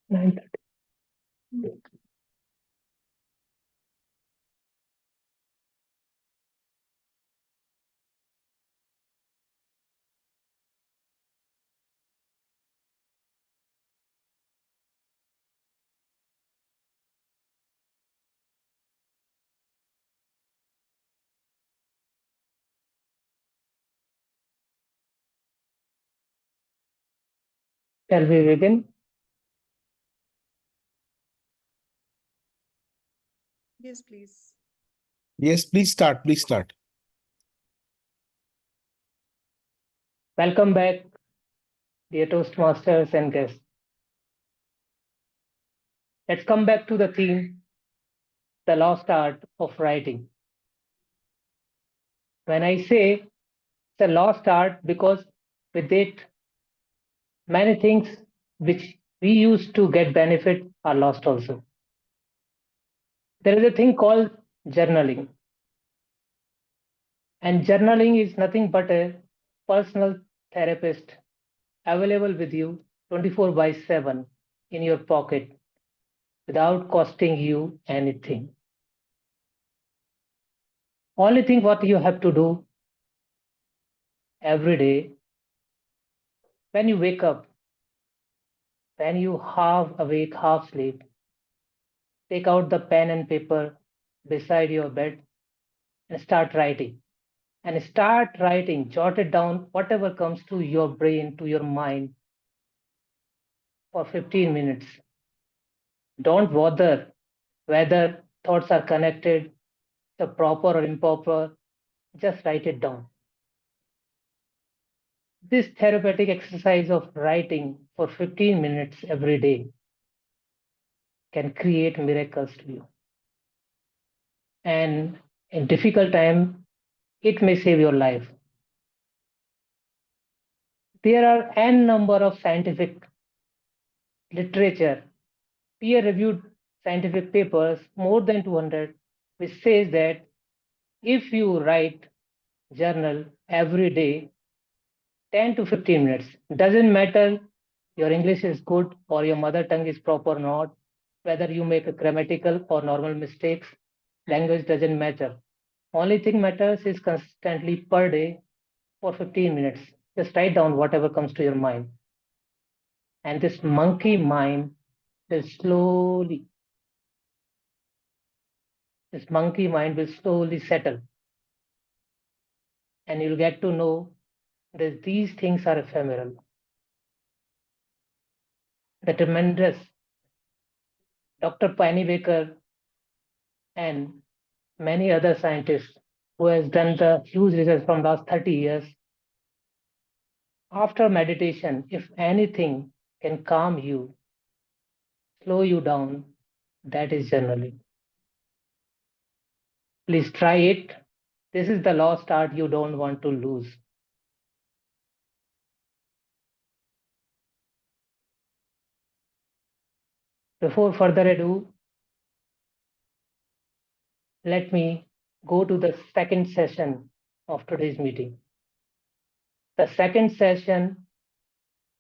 9:30. Shall we begin? Yes, please. Yes, please start. Please start. Welcome back, dear Toastmasters and guests. Let's come back to the theme, the lost art of writing. When I say it's a lost art, because with it, many things which we used to get benefit are lost also. There is a thing called journaling. And journaling is nothing but a personal therapist available with you 24/7 in your pocket without costing you anything. Only thing what you have to do every day when you wake up, when you half awake, half sleep, take out the pen and paper beside your bed and start writing. And start writing, jot it down, whatever comes to your brain, to your mind for 15 minutes. Don't bother whether thoughts are connected, the proper or improper, just write it down. This therapeutic exercise of writing for 15 minutes every day can create miracles to you. And in difficult time, it may save your life. There are n number of scientific literature, peer-reviewed scientific papers, more than 200, which says that if you write journal every day, 10 to 15 minutes, doesn't matter your English is good or your mother tongue is proper or not, whether you make a grammatical or normal mistakes, language doesn't matter. Only thing matters is constantly per day for 15 minutes. Just write down whatever comes to your mind. And this monkey mind will slowly settle. And you'll get to know that these things are ephemeral. The tremendous Dr. Pennybaker and many other scientists who has done the huge research from last 30 years. After meditation, if anything can calm you, slow you down, that is journaling. Please try it. This is the lost art you don't want to lose. Before further ado, let me go to the second session of today's meeting. The second session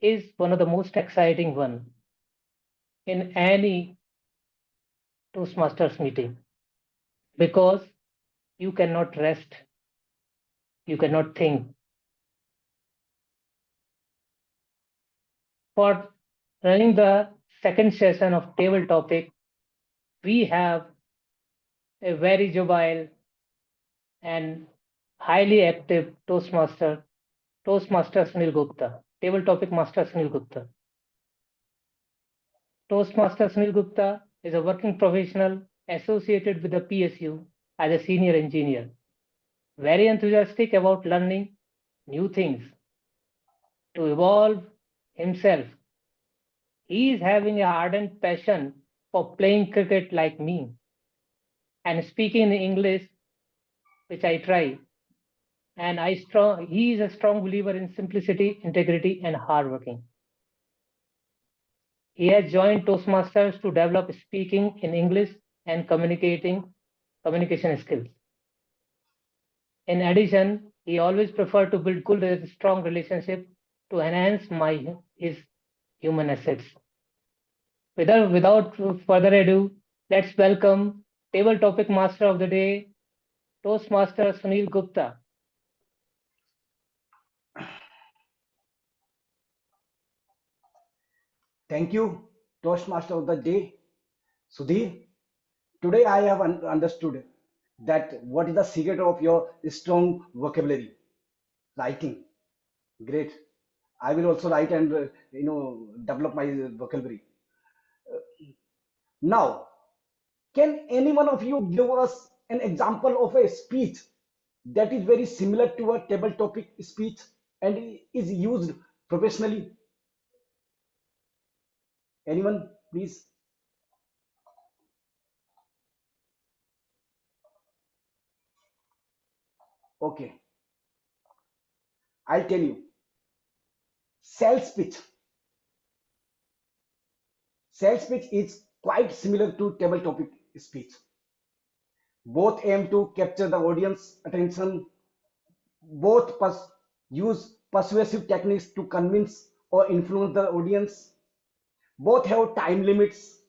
is one of the most exciting one in any Toastmasters meeting because you cannot rest, you cannot think. For running the second session of table topic, we have a very jovial and highly active Toastmaster Sunil Gupta, table topic master Sunil Gupta. Toastmaster Sunil Gupta is a working professional associated with the PSU as a senior engineer, very enthusiastic about learning new things to evolve himself. He is having a ardent passion for playing cricket like me and speaking in English, which I try. And he is a strong believer in simplicity, integrity, and hard working. He has joined Toastmasters to develop speaking in English and communication skills. In addition, he always preferred to build good, strong relationships to enhance his human assets. Without further ado, let's welcome table topic master of the day, Toastmaster Sunil Gupta. Thank you, Toastmaster of the day, Sudhir. Today I have understood that what is the secret of your strong vocabulary. Writing. Great. I will also write and develop my vocabulary. Now, can any one of you give us an example of a speech that is very similar to a table topic speech and is used professionally? Anyone, please? Okay, I'll tell you. Sales pitch. Sales pitch is quite similar to table topic speech. Both aim to capture the audience attention. Both use persuasive techniques to convince or influence the audience. Both have time limits.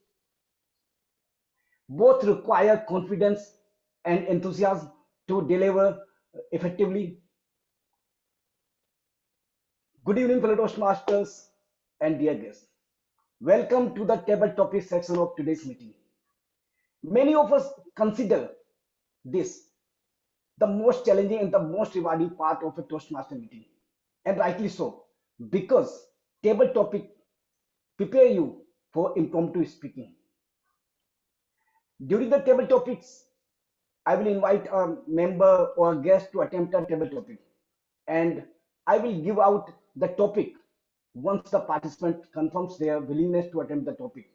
Both require confidence and enthusiasm to deliver effectively. Good evening, fellow Toastmasters and dear guests. Welcome to the table topic section of today's meeting. Many of us consider this the most challenging and the most rewarding part of a Toastmaster meeting, and rightly so, because table topic prepare you for impromptu speaking. During the table topics, I will invite a member or a guest to attempt a table topic, and I will give out the topic once the participant confirms their willingness to attempt the topic.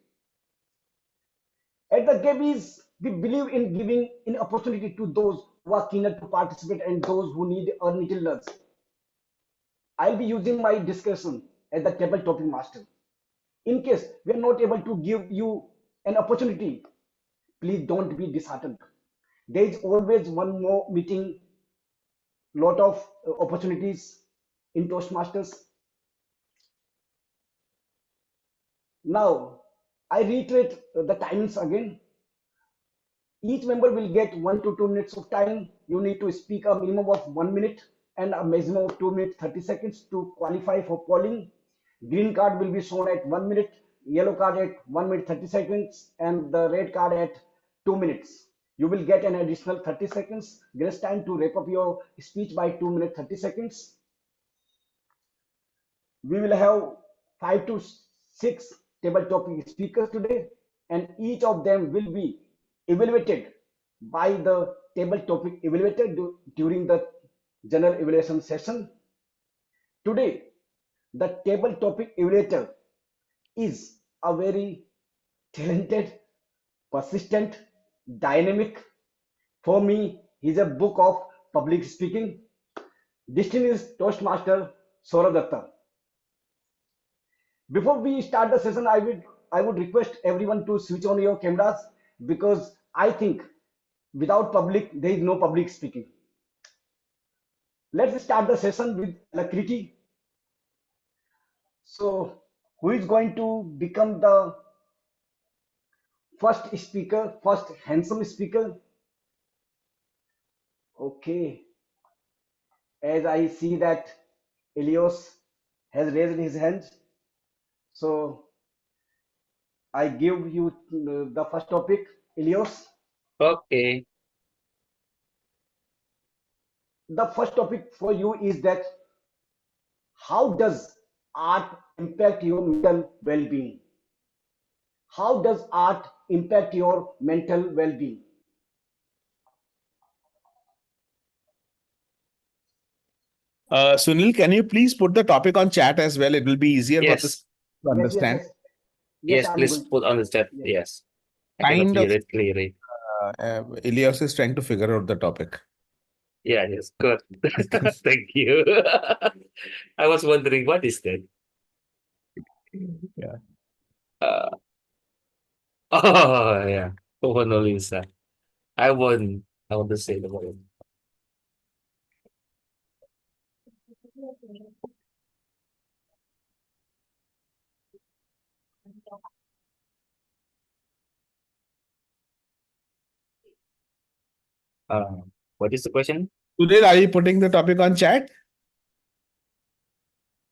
At the Gabbys, we believe in giving an opportunity to those who are keener to participate and those who need a little nudge. I'll be using my discretion as the table topic master. In case we are not able to give you an opportunity, please don't be disheartened. There is always one more meeting, lot of opportunities in Toastmasters. Now, I reiterate the timings again. Each member will get 1 to 2 minutes of time. You need to speak a minimum of 1 minute and a maximum of 2 minutes 30 seconds to qualify for polling. Green card will be shown at 1 minute, yellow card at 1 minute 30 seconds, and the red card at 2 minutes. You will get an additional 30 seconds grace time to wrap up your speech by 2 minutes 30 seconds. We will have 5 to 6 table topic speakers today, and each of them will be evaluated by the table topic evaluator during the general evaluation session. Today, the table topic evaluator is a very talented, persistent, dynamic. For me, he's a book of public speaking. Distinguished Toastmaster Sourav Dutta. Before we start the session, I would request everyone to switch on your cameras, because I think without public, there is no public speaking. Let's start the session with alacrity. So, who is going to become the first speaker, first handsome speaker? Okay. As I see that Elios has raised his hand, so I give you the first topic, Elios. Okay. The first topic for you is that how does art impact your mental well-being? How does art impact your mental well-being? Sunil, can you please put the topic on chat as well? It will be easier for Yes. us to understand. Yes, I'm Please going to. put on the chat. Yes. Yes. I cannot Kind of, hear it clearly. Elias is trying to figure out the topic. Yeah, yes. Good. Thank you. I was wondering what is that? Yeah. Oh, yeah. Lisa. I want to say the word. What is the question? Today, are you putting the topic on chat?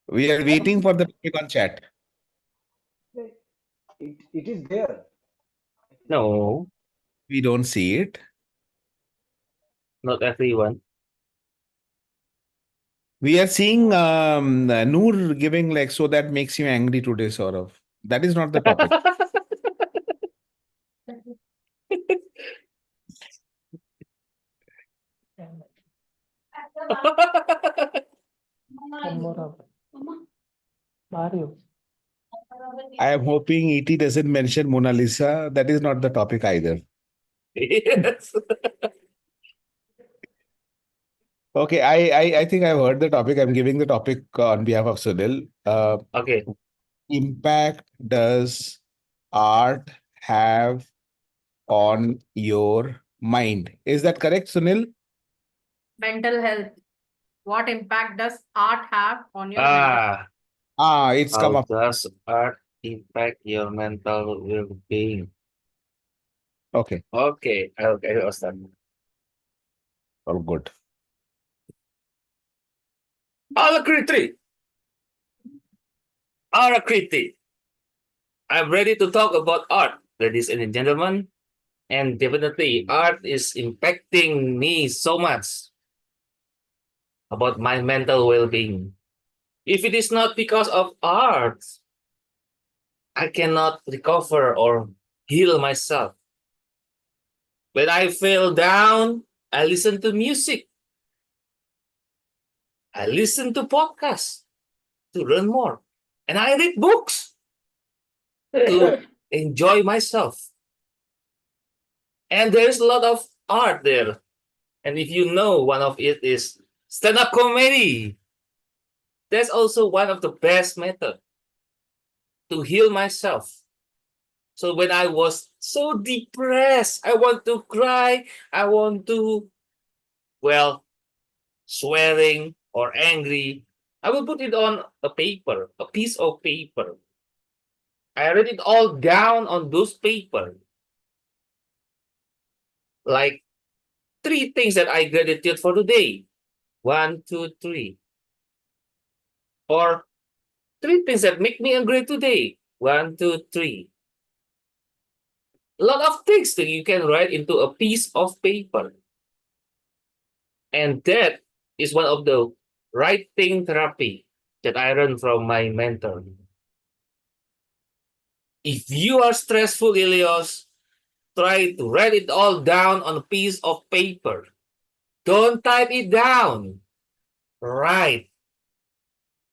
We are waiting for the topic on chat. It is there. No, We don't see it. not everyone. We are seeing Noor giving like, so that makes you angry today, Sourav. That is not the topic. One more of Mario. I am hoping ET doesn't mention Mona Lisa. That is not the topic either. Yes. Okay, I think I've heard the topic. I'm giving the topic on behalf of Sunil. Okay. Impact does art have on your mind? Is that correct, Sunil? Mental health. What impact does art have on your mental Ah, It's how come up. does art impact your mental well-being? Okay, Okay, okay, I understand. all good. Alakriti. Alakriti. I'm ready to talk about art, ladies and gentlemen. And definitely, art is impacting me so much about my mental well-being. If it is not because of art, I cannot recover or heal myself. When I feel down, I listen to music. I listen to podcasts to learn more. And I read books to enjoy myself. And there's a lot of art there. And if you know, one of it is stand-up comedy. That's also one of the best methods to heal myself. So when I was so depressed, I want to cry, I want to, well, swearing or angry, I will put it on a paper, a piece of paper. I write it all down on those paper. Like 3 things that I gratitude for today. 1, 2, 3. Or 3 things that make me angry today. 1, 2, 3. A lot of things that you can write into a piece of paper. And that is one of the writing therapy that I learned from my mentor. If you are stressful, Ilios, try to write it all down on a piece of paper. Don't type it down. Write.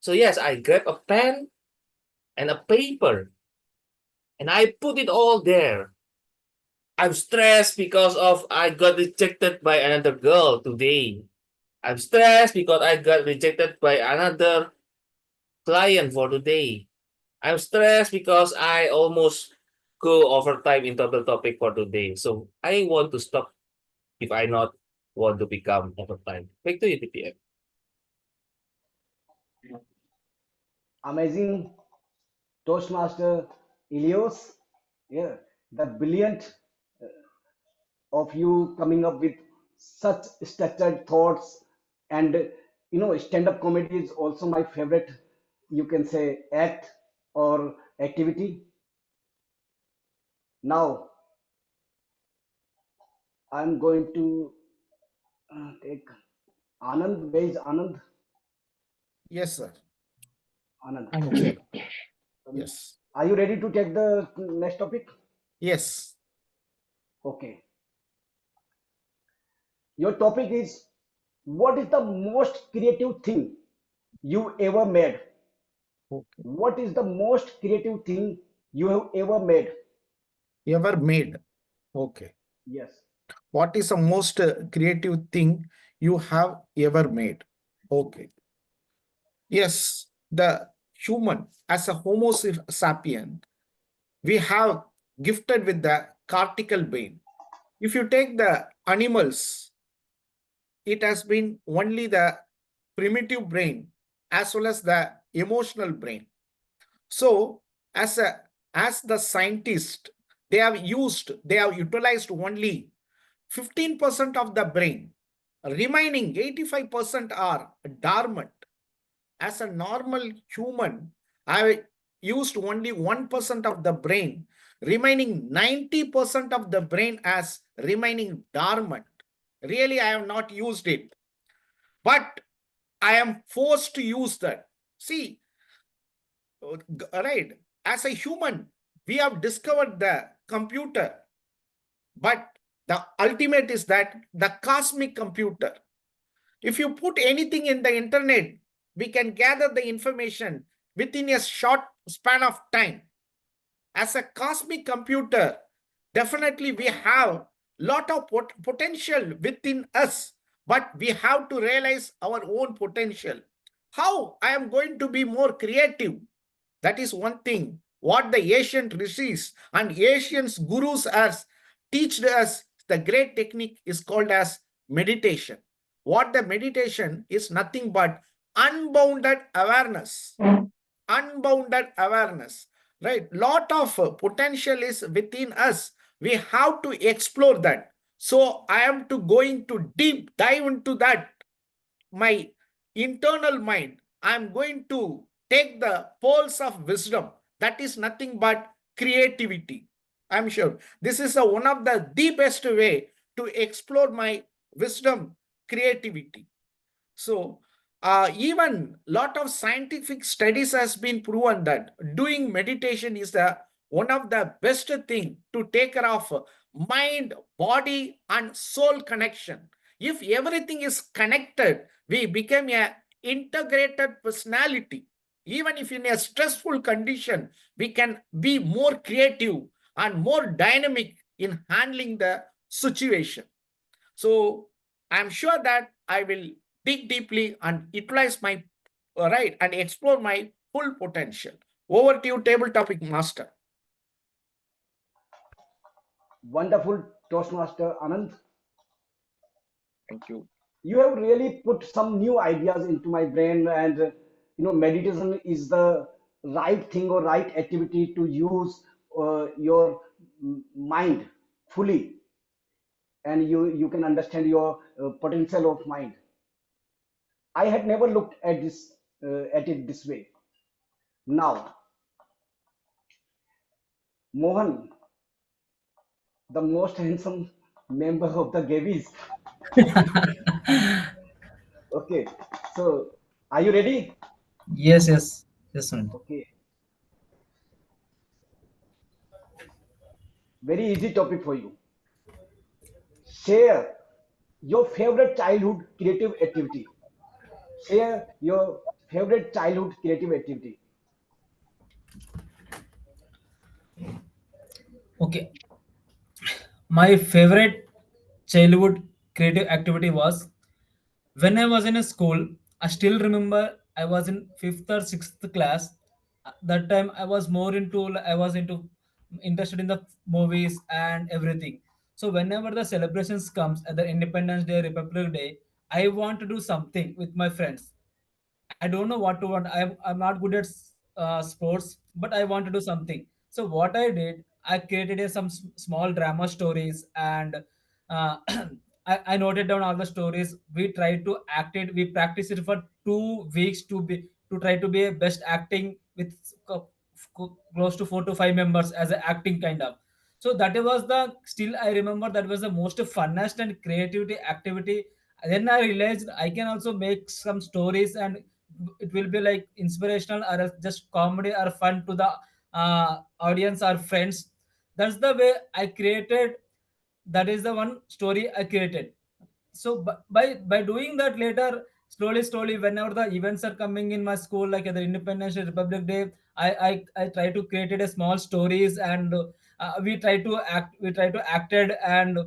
So yes, I grab a pen and a paper and I put it all there. I'm stressed because of I got rejected by another girl today. I'm stressed because I got rejected by another client for today. I'm stressed because I almost go overtime in total topic for today. So I want to stop if I not want to become overtime. Back to you, TPM. Amazing Toastmaster Ilios. Yeah, the brilliant of you coming up with such structured thoughts. And stand-up comedy is also my favorite, you can say, act or activity. Now I'm going to take Anand. Where is Anand? Yes, sir. Anand. I'm Okay. here. Yes. Are you ready to take the next topic? Yes. Okay. Your topic is, what is the most creative thing you ever made? Okay. What is the most creative thing you have ever made? Ever made? Okay. Yes. What is the most creative thing you have ever made? Okay. Yes, the human as a Homo sapien, we have gifted with the cortical brain. If you take the animals, it has been only the primitive brain as well as the emotional brain. So as the scientist, they have utilized only 15% of the brain. Remaining 85% are dormant. As a normal human, I used only 1% of the brain, remaining 90% of the brain as remaining dormant. Really, I have not used it, but I am forced to use that. See, right, as a human, we have discovered the computer, but the ultimate is that the cosmic computer. If you put anything in the internet, we can gather the information within a short span of time. As a cosmic computer, definitely we have lot of potential within us, but we have to realize our own potential. How I am going to be more creative? That is one thing. What the ancient rishis and ancient gurus has teached us, the great technique is called as meditation. What the meditation is nothing but unbounded awareness. Unbounded awareness, right? Lot of potential is within us. We have to explore that. So I am going to deep dive into that. My internal mind, I am going to take the pulse of wisdom. That is nothing but creativity. I'm sure this is one of the best way to explore my wisdom, creativity. So even lot of scientific studies has been proven that doing meditation is one of the best thing to take care of mind, body, and soul connection. If everything is connected, we become a integrated personality. Even if in a stressful condition, we can be more creative and more dynamic in handling the situation. So I'm sure that I will dig deeply and utilize my right and explore my full potential. Over to you, table topic master. Wonderful Toastmaster Anand. Thank you. You have really put some new ideas into my brain, and meditation is the right thing or right activity to use your mind fully, and you can understand your potential of mind. I had never looked at it this way. Now, Mohan, the most handsome member of the Gabbys. Okay, so are you ready? Yes, yes, yes, Sunil. Okay. Very easy topic for you. Share your favorite childhood creative activity. Share your favorite childhood creative activity. Okay, my favorite childhood creative activity was when I was in a school. I still remember I was in fifth or sixth class. That time I was into interested in the movies and everything. So whenever the celebrations comes at the Independence Day, Republic Day, I want to do something with my friends. I don't know what to want. I'm not good at sports, but I want to do something. So what I did, I created some small drama stories, and uh, I noted down all the stories. We tried to act it. We practiced it for 2 weeks to try to be a best acting with close to 4 to 5 members as an acting kind of. So that was the still I remember that was the most funnest and creativity activity. Then I realized I can also make some stories, and it will be like inspirational or just comedy or fun to the audience or friends. That's the way I created. That is the one story I created. So by doing that later, slowly whenever the events are coming in my school, like at the Independence Day, Republic Day, I try to create a small stories, and we try to acted, and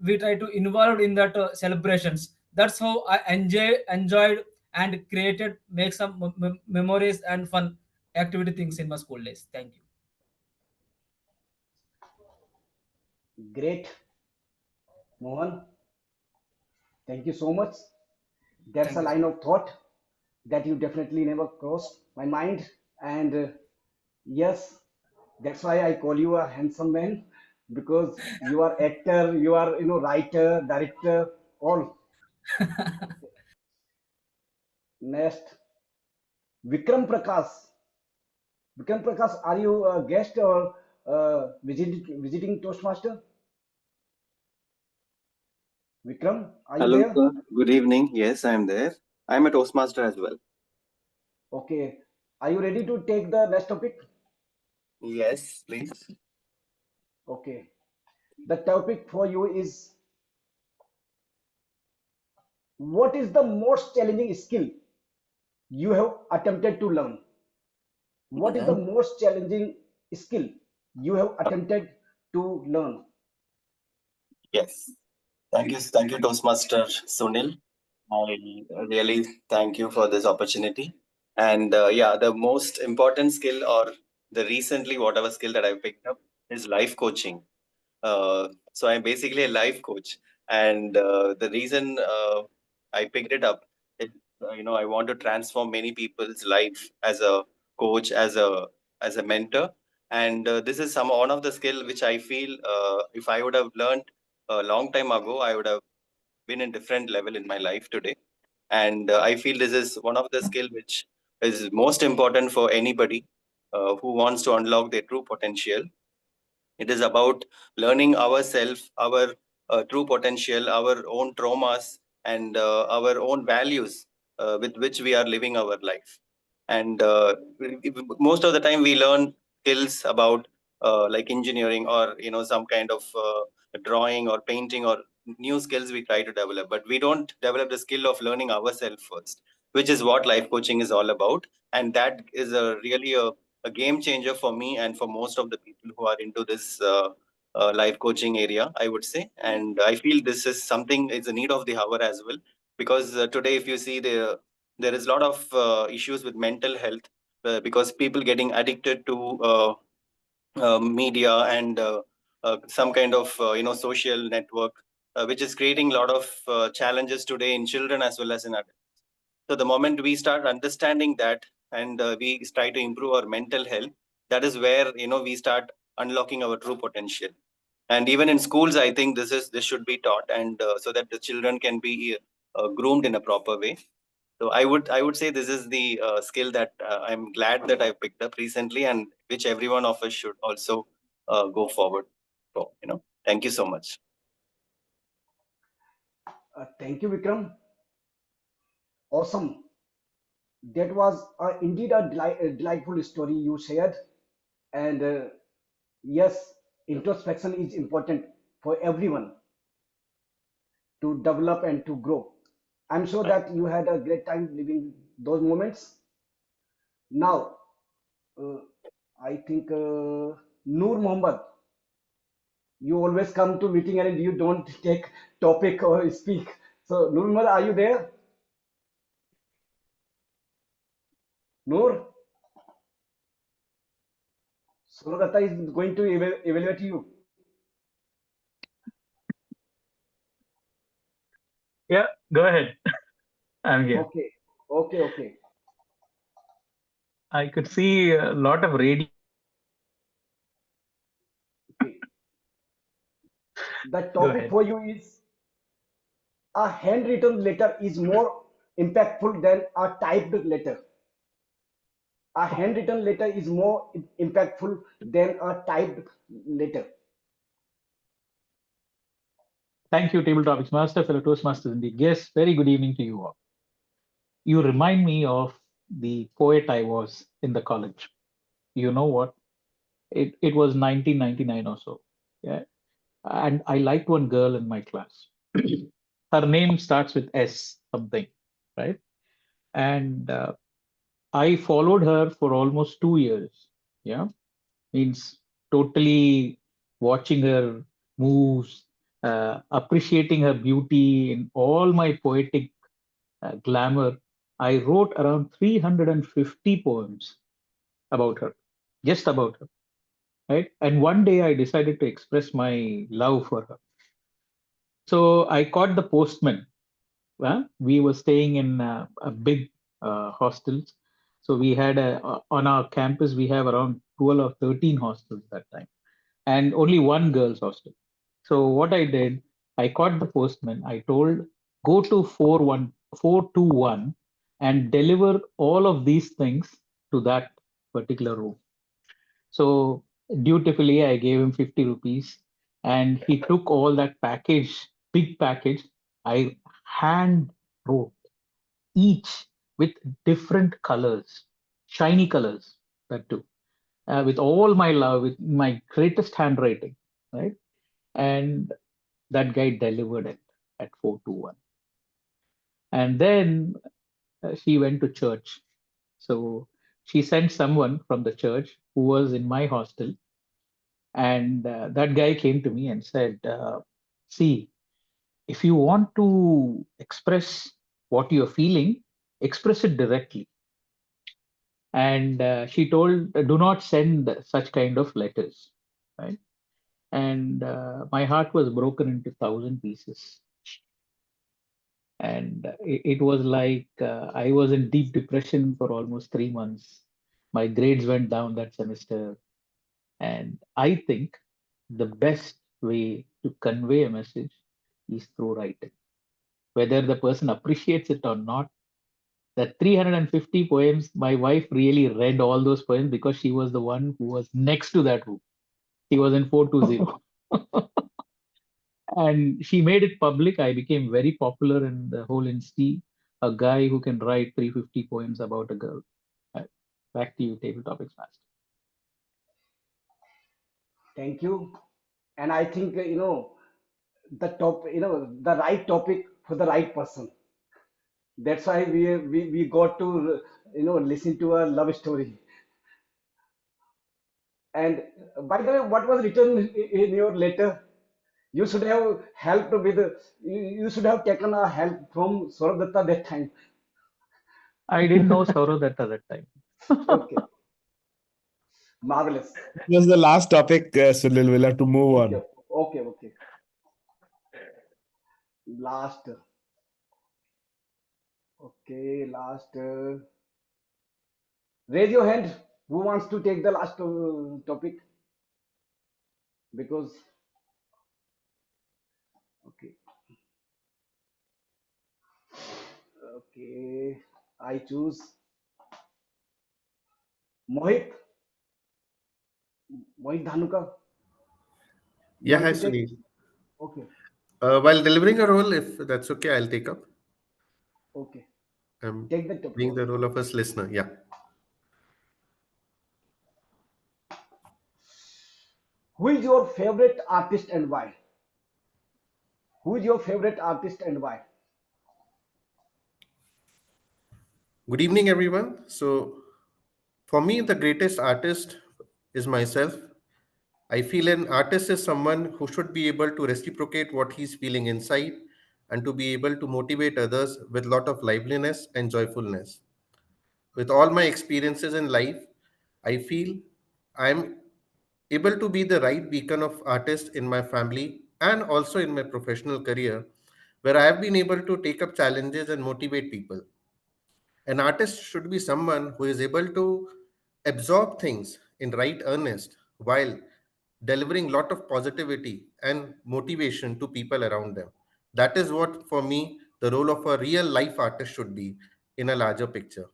we try to involve in that celebrations. That's how I enjoyed and created, make some memories and fun activity things in my school days. Thank you. Great, Mohan. Thank you so much. That's Thank a you, line sir. of thought that you definitely never crossed my mind. And yes, that's why I call you a handsome man. because you are actor, you are writer, director, all. Next, Vikram Prakash. Vikram Prakash, are you a guest or visiting Toastmaster? Vikram, are you Hello, there? sir. Good evening. Yes, I am there. I'm a Toastmaster as well. Okay. Are you ready to take the next topic? Yes, please. Okay. The topic for you is, what is the most challenging skill you have attempted to learn? What is the most challenging skill you have attempted to learn? Yes. Thank you, Toastmaster Sunil. I really thank you for this opportunity. And yeah, the most important skill or the recently whatever skill that I picked up is life coaching. So I'm basically a life coach, and the reason I picked it up is I want to transform many people's life as a coach, as a mentor, and this is some one of the skill which I feel if I would have learned a long time ago, I would have been in different level in my life today. And I feel this is one of the skill which is most important for anybody who wants to unlock their true potential. It is about learning ourselves, our true potential, our own traumas, and our own values with which we are living our life. And most of the time, we learn skills about like engineering or some kind of drawing or painting or new skills we try to develop, but we don't develop the skill of learning ourselves first, which is what life coaching is all about. And that is a really a game changer for me and for most of the people who are into this life coaching area, I would say. And I feel this is something, it's a need of the hour as well, because today if you see there is a lot of issues with mental health because people getting addicted to media and some kind of social network which is creating a lot of challenges today in children as well as in adults. So the moment we start understanding that and we try to improve our mental health, that is where we start unlocking our true potential. And even in schools, I think this should be taught, and so that the children can be groomed in a proper way. So I would say this is the skill that I'm glad that I picked up recently, and which every one of us should also go forward for. Thank you so much. Thank you, Vikram. Awesome. That was indeed a delightful story you shared. And yes, introspection is important for everyone to develop and to grow. I'm sure that you had a great time living those moments. Now, uh, I think Noor Mohammed, you always come to meeting and you don't take topic or speak. So Noor Mohammed, are you there? Noor, Suragata is going to evaluate you. Yeah, go ahead. I'm here. Okay, okay, okay. I could see a lot of radio. Okay. The Go topic ahead. for you is, a handwritten letter is more impactful than a typed letter. A handwritten letter is more impactful than a typed letter. Thank you, Table Topics Master, fellow Toastmasters indeed. Yes, very good evening to you all. You remind me of the poet I was in the college. You know what? It was 1999 or so. Yeah. And I liked one girl in my class. Her name starts with S something, right? And I followed her for almost 2 years. Yeah. Means totally watching her moves, appreciating her beauty in all my poetic glamour. I wrote around 350 poems about her, just about her, right? And one day I decided to express my love for her. So I caught the postman. We were staying in a big hostels. So we had on our campus, we have around 12 or 13 hostels that time. and only one girls' hostel. So what I did, I caught the postman. I told, go to 421 and deliver all of these things to that particular room. So dutifully, I gave him 50 rupees, and he took all that package, big package. I hand wrote each with different colors, shiny colors, that too, with all my love, with my greatest handwriting, right? And that guy delivered it at 421. And then she went to church. So she sent someone from the church who was in my hostel. And that guy came to me and said, see, if you want to express what you're feeling, express it directly. And she told, do not send such kind of letters, right? And my heart was broken into 1,000 pieces. And it was like I was in deep depression for almost 3 months. My grades went down that semester. And I think the best way to convey a message is through writing. Whether the person appreciates it or not, that 350 poems, my wife really read all those poems because she was the one who was next to that room. She was in 420. And she made it public. I became very popular in the whole insti, a guy who can write 350 poems about a girl. Back to you, Table Topics Master. Thank you. And I think, the right topic for the right person. That's why we got to, listen to a love story. And by the way, what was written in your letter? You should have helped with, you should have taken a help from Sourav Dutta that time. I didn't know Sourav Dutta at that time. Okay. Marvelous. That was the last topic, Sunil. We'll have to move on. Okay. Last. Okay, last. Raise your hand. Who wants to take the last topic? Because, okay, I choose Mohit. Mohit Dhanuka. Yeah, hi, Sunil. Okay. While delivering a role, if that's okay, I'll take up. Okay. I'm Take the topic. playing the role of a listener. Yeah. Who is your favorite artist and why? Who is your favorite artist and why? Good evening, everyone. So, for me, the greatest artist is myself. I feel an artist is someone who should be able to reciprocate what he's feeling inside and to be able to motivate others with a lot of liveliness and joyfulness. With all my experiences in life, I feel I'm able to be the right beacon of artist in my family and also in my professional career, where I have been able to take up challenges and motivate people. An artist should be someone who is able to absorb things in right earnest while delivering lot of positivity and motivation to people around them. That is what, for me, the role of a real life artist should be in a larger picture.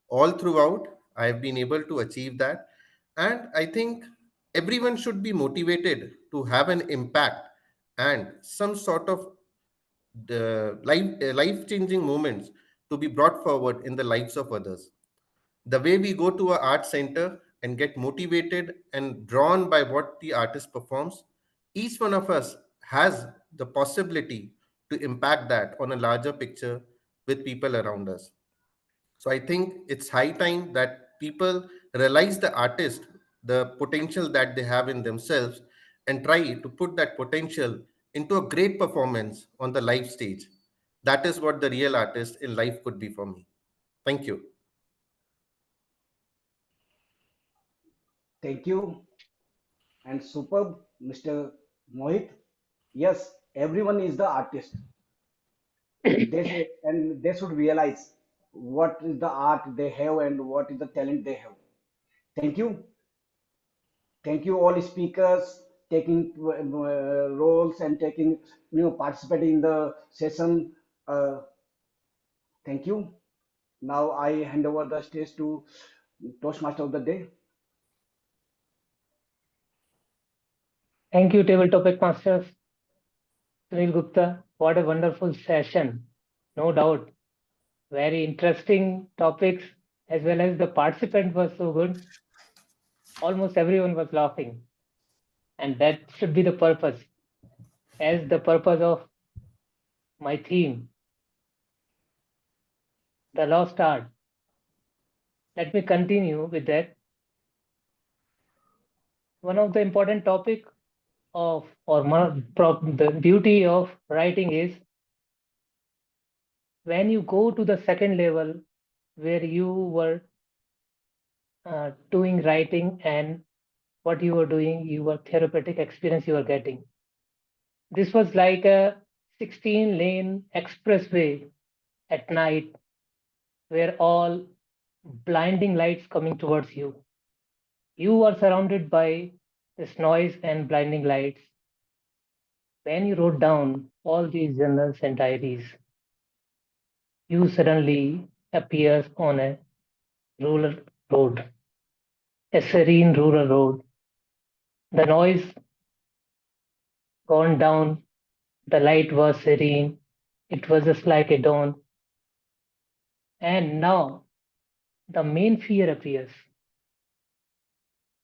All throughout, I have been able to achieve that. And I think everyone should be motivated to have an impact and some sort of the life changing moments to be brought forward in the lives of others. The way we go to a art center and get motivated and drawn by what the artist performs, each one of us has the possibility to impact that on a larger picture with people around us. So I think it's high time that people realize the artist, the potential that they have in themselves, and try to put that potential into a great performance on the live stage. That is what the real artist in life could be for me. Thank you. Thank you. And superb, Mr. Mohit. Yes, everyone is the artist. And they should realize what is the art they have and what is the talent they have. Thank you. Thank you all speakers taking roles and taking participating in the session. Thank you. Now I hand over the stage to Toastmaster of the day. Thank you, Table Topic Masters. Sunil Gupta, what a wonderful session. No doubt. Very interesting topics, as well as the participant was so good. Almost everyone was laughing. And that should be the purpose. As the purpose of my theme, the lost art. Let me continue with that. One of the important topic of, or the beauty of writing is when you go to the second level where you were doing writing and what you were doing, your therapeutic experience you were getting. This was like a 16-lane expressway at night where all blinding lights coming towards you. You are surrounded by this noise and blinding lights. When you wrote down all these journals and diaries, you suddenly appears on a rural road, a serene rural road. The noise gone down, the light was serene, it was just like a dawn. And now the main fear appears.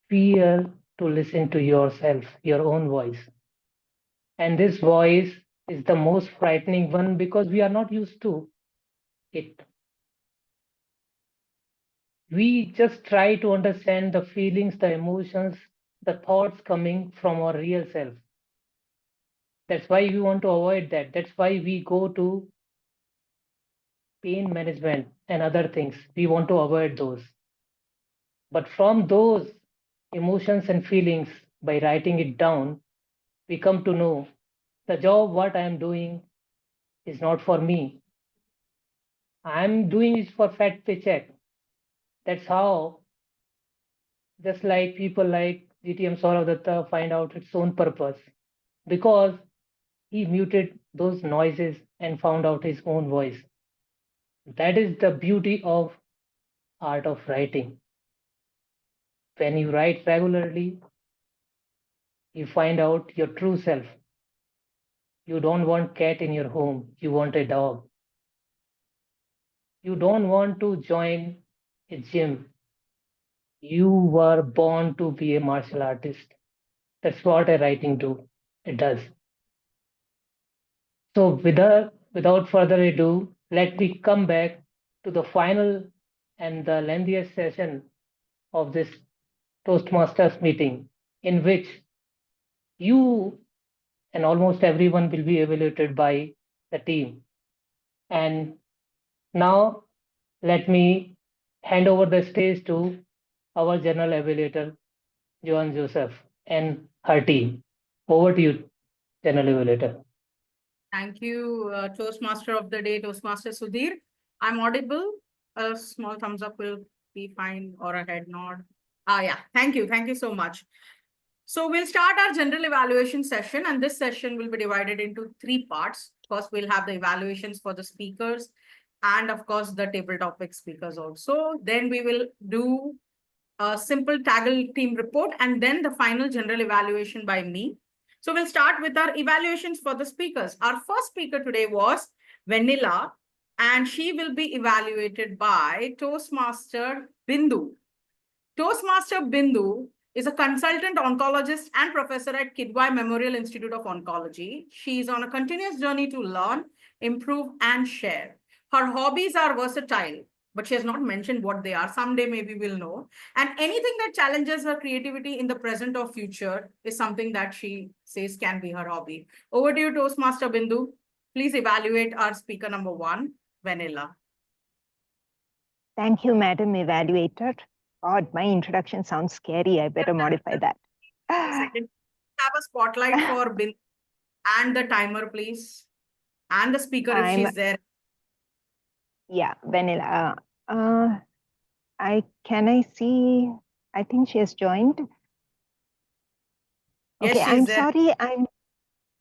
Fear to listen to yourself, your own voice. And this voice is the most frightening one because we are not used to it. We just try to understand the feelings, the emotions, the thoughts coming from our real self. That's why we want to avoid that. That's why we go to pain management and other things. We want to avoid those. But from those emotions and feelings, by writing it down, we come to know the job what I am doing is not for me. I am doing it for fat paycheck. That's how, just like people like GTM Sourav Dutta find out its own purpose, because he muted those noises and found out his own voice. That is the beauty of art of writing. When you write regularly, you find out your true self. You don't want cat in your home, you want a dog. You don't want to join a gym. You were born to be a martial artist. That's what a writing do. It does. So without further ado, let me come back to the final and the lengthiest session of this Toastmasters meeting, in which you and almost everyone will be evaluated by the team. And now let me hand over the stage to our general evaluator, Joane Joseph, and her team. Over to you, general evaluator. Thank you, Toastmaster of the day, Toastmaster Sudir. I'm audible. A small thumbs up will be fine, or a head nod. Yeah, thank you. Thank you so much. So we'll start our general evaluation session, and this session will be divided into 3 parts. First, we'll have the evaluations for the speakers and, of course, the table topic speakers also. Then we will do a simple TAGL team report, and then the final general evaluation by me. So we'll start with our evaluations for the speakers. Our first speaker today was Vennila, and she will be evaluated by Toastmaster Bindhu. Toastmaster Bindhu is a consultant oncologist and professor at Kidwai Memorial Institute of Oncology. She is on a continuous journey to learn, improve, and share. Her hobbies are versatile, but she has not mentioned what they are. Someday maybe we'll know. And anything that challenges her creativity in the present or future is something that she says can be her hobby. Over to you, Toastmaster Bindhu. Please evaluate our speaker number 1, Vennila. Thank you, Madam Evaluator. God, my introduction sounds scary. I better modify that. Second, have a spotlight for Bindhu and the timer, please. And the speaker, if she's there. Yeah, Vennila. Can I see? I think she has joined. Yes, Okay, I'm she's there. sorry,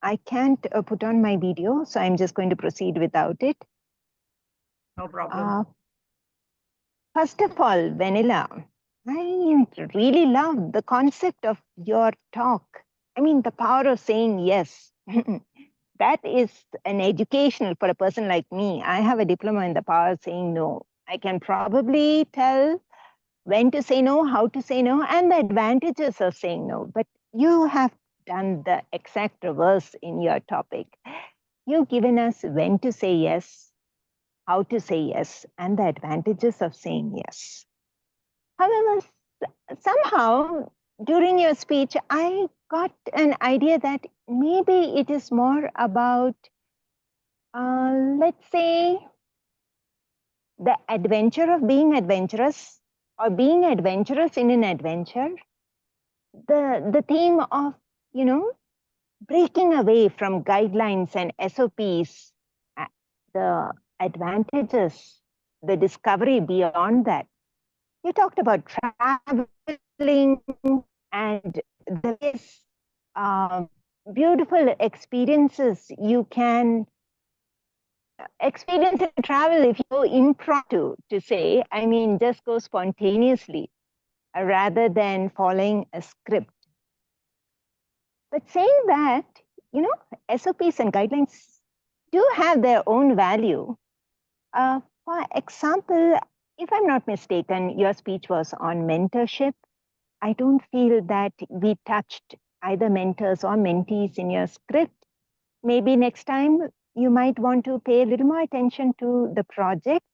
I can't put on my video, so I'm just going to proceed without it. No problem. First of all, Vennila, I really love the concept of your talk. I mean, the power of saying yes. That is an educational for a person like me. I have a diploma in the power of saying no. I can probably tell when to say no, how to say no, and the advantages of saying no. But you have done the exact reverse in your topic. You've given us when to say yes, how to say yes, and the advantages of saying yes. However, somehow during your speech, I got an idea that maybe it is more about, let's say, the adventure of being adventurous or being adventurous in an adventure. The theme of, breaking away from guidelines and SOPs, the advantages, the discovery beyond that. You talked about traveling and the beautiful experiences you can experience in travel if you go impromptu to say, I mean, just go spontaneously rather than following a script. But saying that, SOPs and guidelines do have their own value. For example, if I'm not mistaken, your speech was on mentorship. I don't feel that we touched either mentors or mentees in your script. Maybe next time you might want to pay a little more attention to the project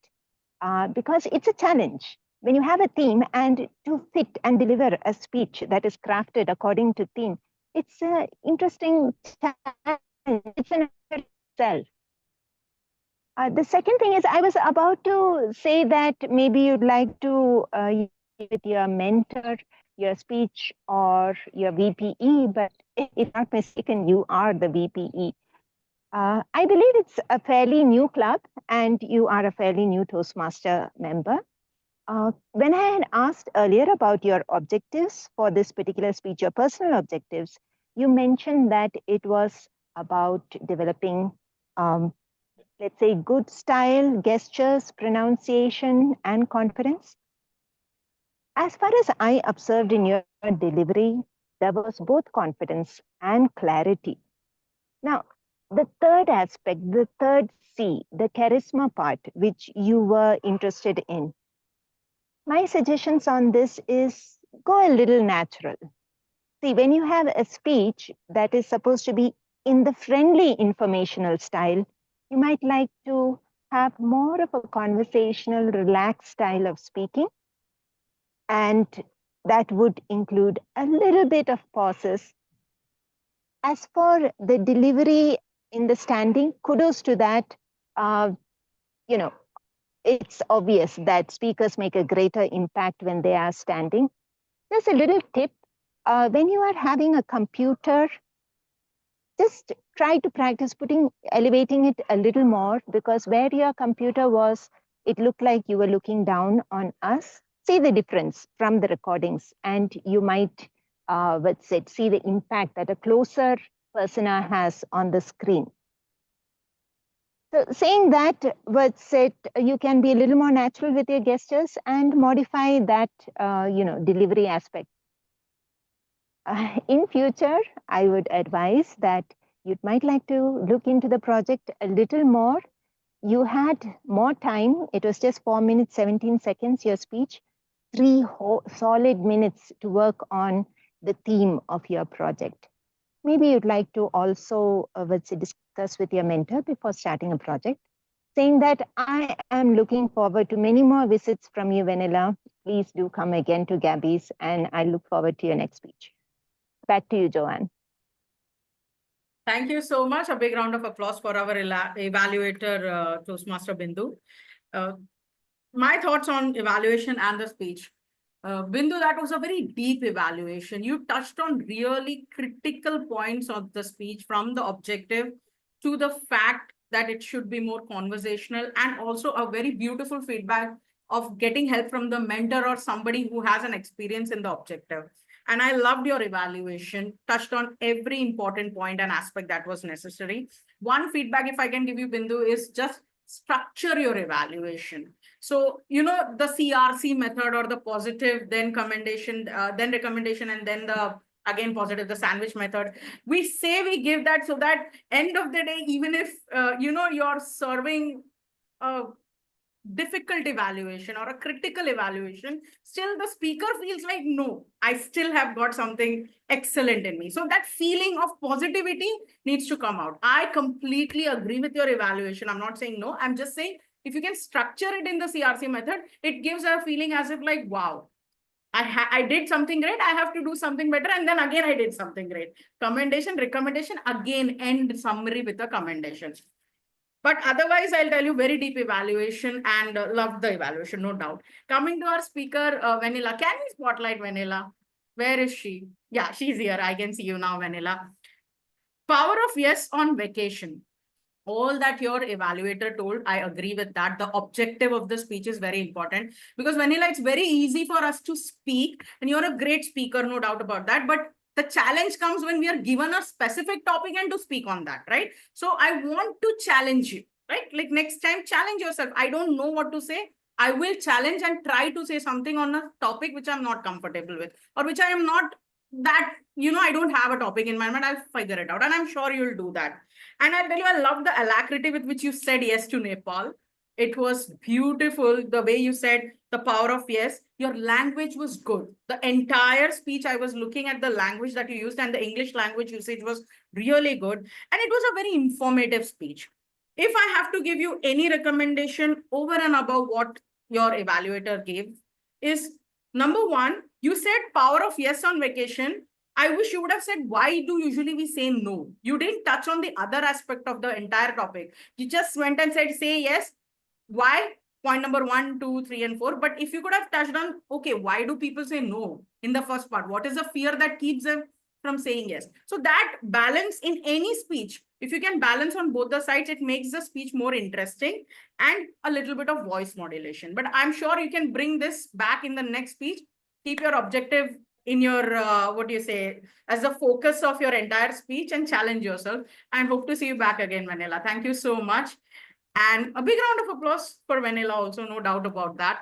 because it's a challenge. When you have a theme and to fit and deliver a speech that is crafted according to theme, it's an interesting challenge. It's an itself. The second thing is I was about to say that maybe you'd like to with your mentor, your speech or your VPE, but if not mistaken, you are the VPE. I believe it's a fairly new club and you are a fairly new Toastmaster member. When I had asked earlier about your objectives for this particular speech, your personal objectives, you mentioned that it was about developing, let's say, good style, gestures, pronunciation, and confidence. As far as I observed in your delivery, there was both confidence and clarity. Now, the third aspect, the third C, the charisma part, which you were interested in. My suggestions on this is go a little natural. See, when you have a speech that is supposed to be in the friendly informational style, you might like to have more of a conversational, relaxed style of speaking. And that would include a little bit of pauses. As for the delivery in the standing, kudos to that. It's obvious that speakers make a greater impact when they are standing. There's a little tip. When you are having a computer, just try to practice elevating it a little more, because where your computer was, it looked like you were looking down on us. See the difference from the recordings, and you might see the impact that a closer persona has on the screen. So saying that, you can be a little more natural with your gestures and modify that, delivery aspect. In future, I would advise that you might like to look into the project a little more. You had more time. It was just 4 minutes, 17 seconds, your speech, 3 solid minutes to work on the theme of your project. Maybe you'd like to also discuss with your mentor before starting a project, saying that I am looking forward to many more visits from you, Vennila. Please do come again to Gabbys, and I look forward to your next speech. Back to you, Joanne. Thank you so much. A big round of applause for our evaluator, Toastmaster Bindhu. My thoughts on evaluation and the speech. Bindhu, that was a very deep evaluation. You touched on really critical points of the speech, from the objective to the fact that it should be more conversational, and also a very beautiful feedback of getting help from the mentor or somebody who has an experience in the objective. And I loved your evaluation, touched on every important point and aspect that was necessary. One feedback, if I can give you, Bindhu, is just structure your evaluation. So, you know, the CRC method or the positive, then commendation, then recommendation, and then the again positive, the sandwich method. We say we give that so that end of the day, even if, you know, you're serving a difficult evaluation or a critical evaluation, still the speaker feels like, no, I still have got something excellent in me. So that feeling of positivity needs to come out. I completely agree with your evaluation. I'm not saying no. I'm just saying if you can structure it in the CRC method, it gives a feeling as if like, wow, I did something great. I have to do something better. And then again, I did something great. Commendation, recommendation, again, end summary with a commendation. But otherwise, I'll tell you very deep evaluation and loved the evaluation, no doubt. Coming to our speaker, Vennila. Can we spotlight Vennila? Where is she? Yeah, she's here. I can see you now, Vennila. Power of yes on vacation. All that your evaluator told, I agree with that. The objective of the speech is very important because Vennila, it's very easy for us to speak and you're a great speaker, no doubt about that. But the challenge comes when we are given a specific topic and to speak on that, right? So I want to challenge you, right? Like next time, challenge yourself. I don't know what to say. I will challenge and try to say something on a topic which I'm not comfortable with or which I am not that, you know, I don't have a topic in my mind. I'll figure it out. And I'm sure you'll do that. And I'll tell you, I love the alacrity with which you said yes to Nepal. It was beautiful. The way you said the power of yes, your language was good. The entire speech, I was looking at the language that you used and the English language usage was really good. And it was a very informative speech. If I have to give you any recommendation over and above what your evaluator gave is number one, you said power of yes on vacation. I wish you would have said, why do usually we say no? You didn't touch on the other aspect of the entire topic. You just went and said, say yes. Why? Point number 1, 2, 3, and 4. But if you could have touched on, okay, why do people say no in the first part? What is the fear that keeps them from saying yes? So that balance in any speech, if you can balance on both the sides, it makes the speech more interesting and a little bit of voice modulation. But I'm sure you can bring this back in the next speech. Keep your objective in your, what do you say, as the focus of your entire speech and challenge yourself. And hope to see you back again, Vennila. Thank you so much. And a big round of applause for Vennila also, no doubt about that.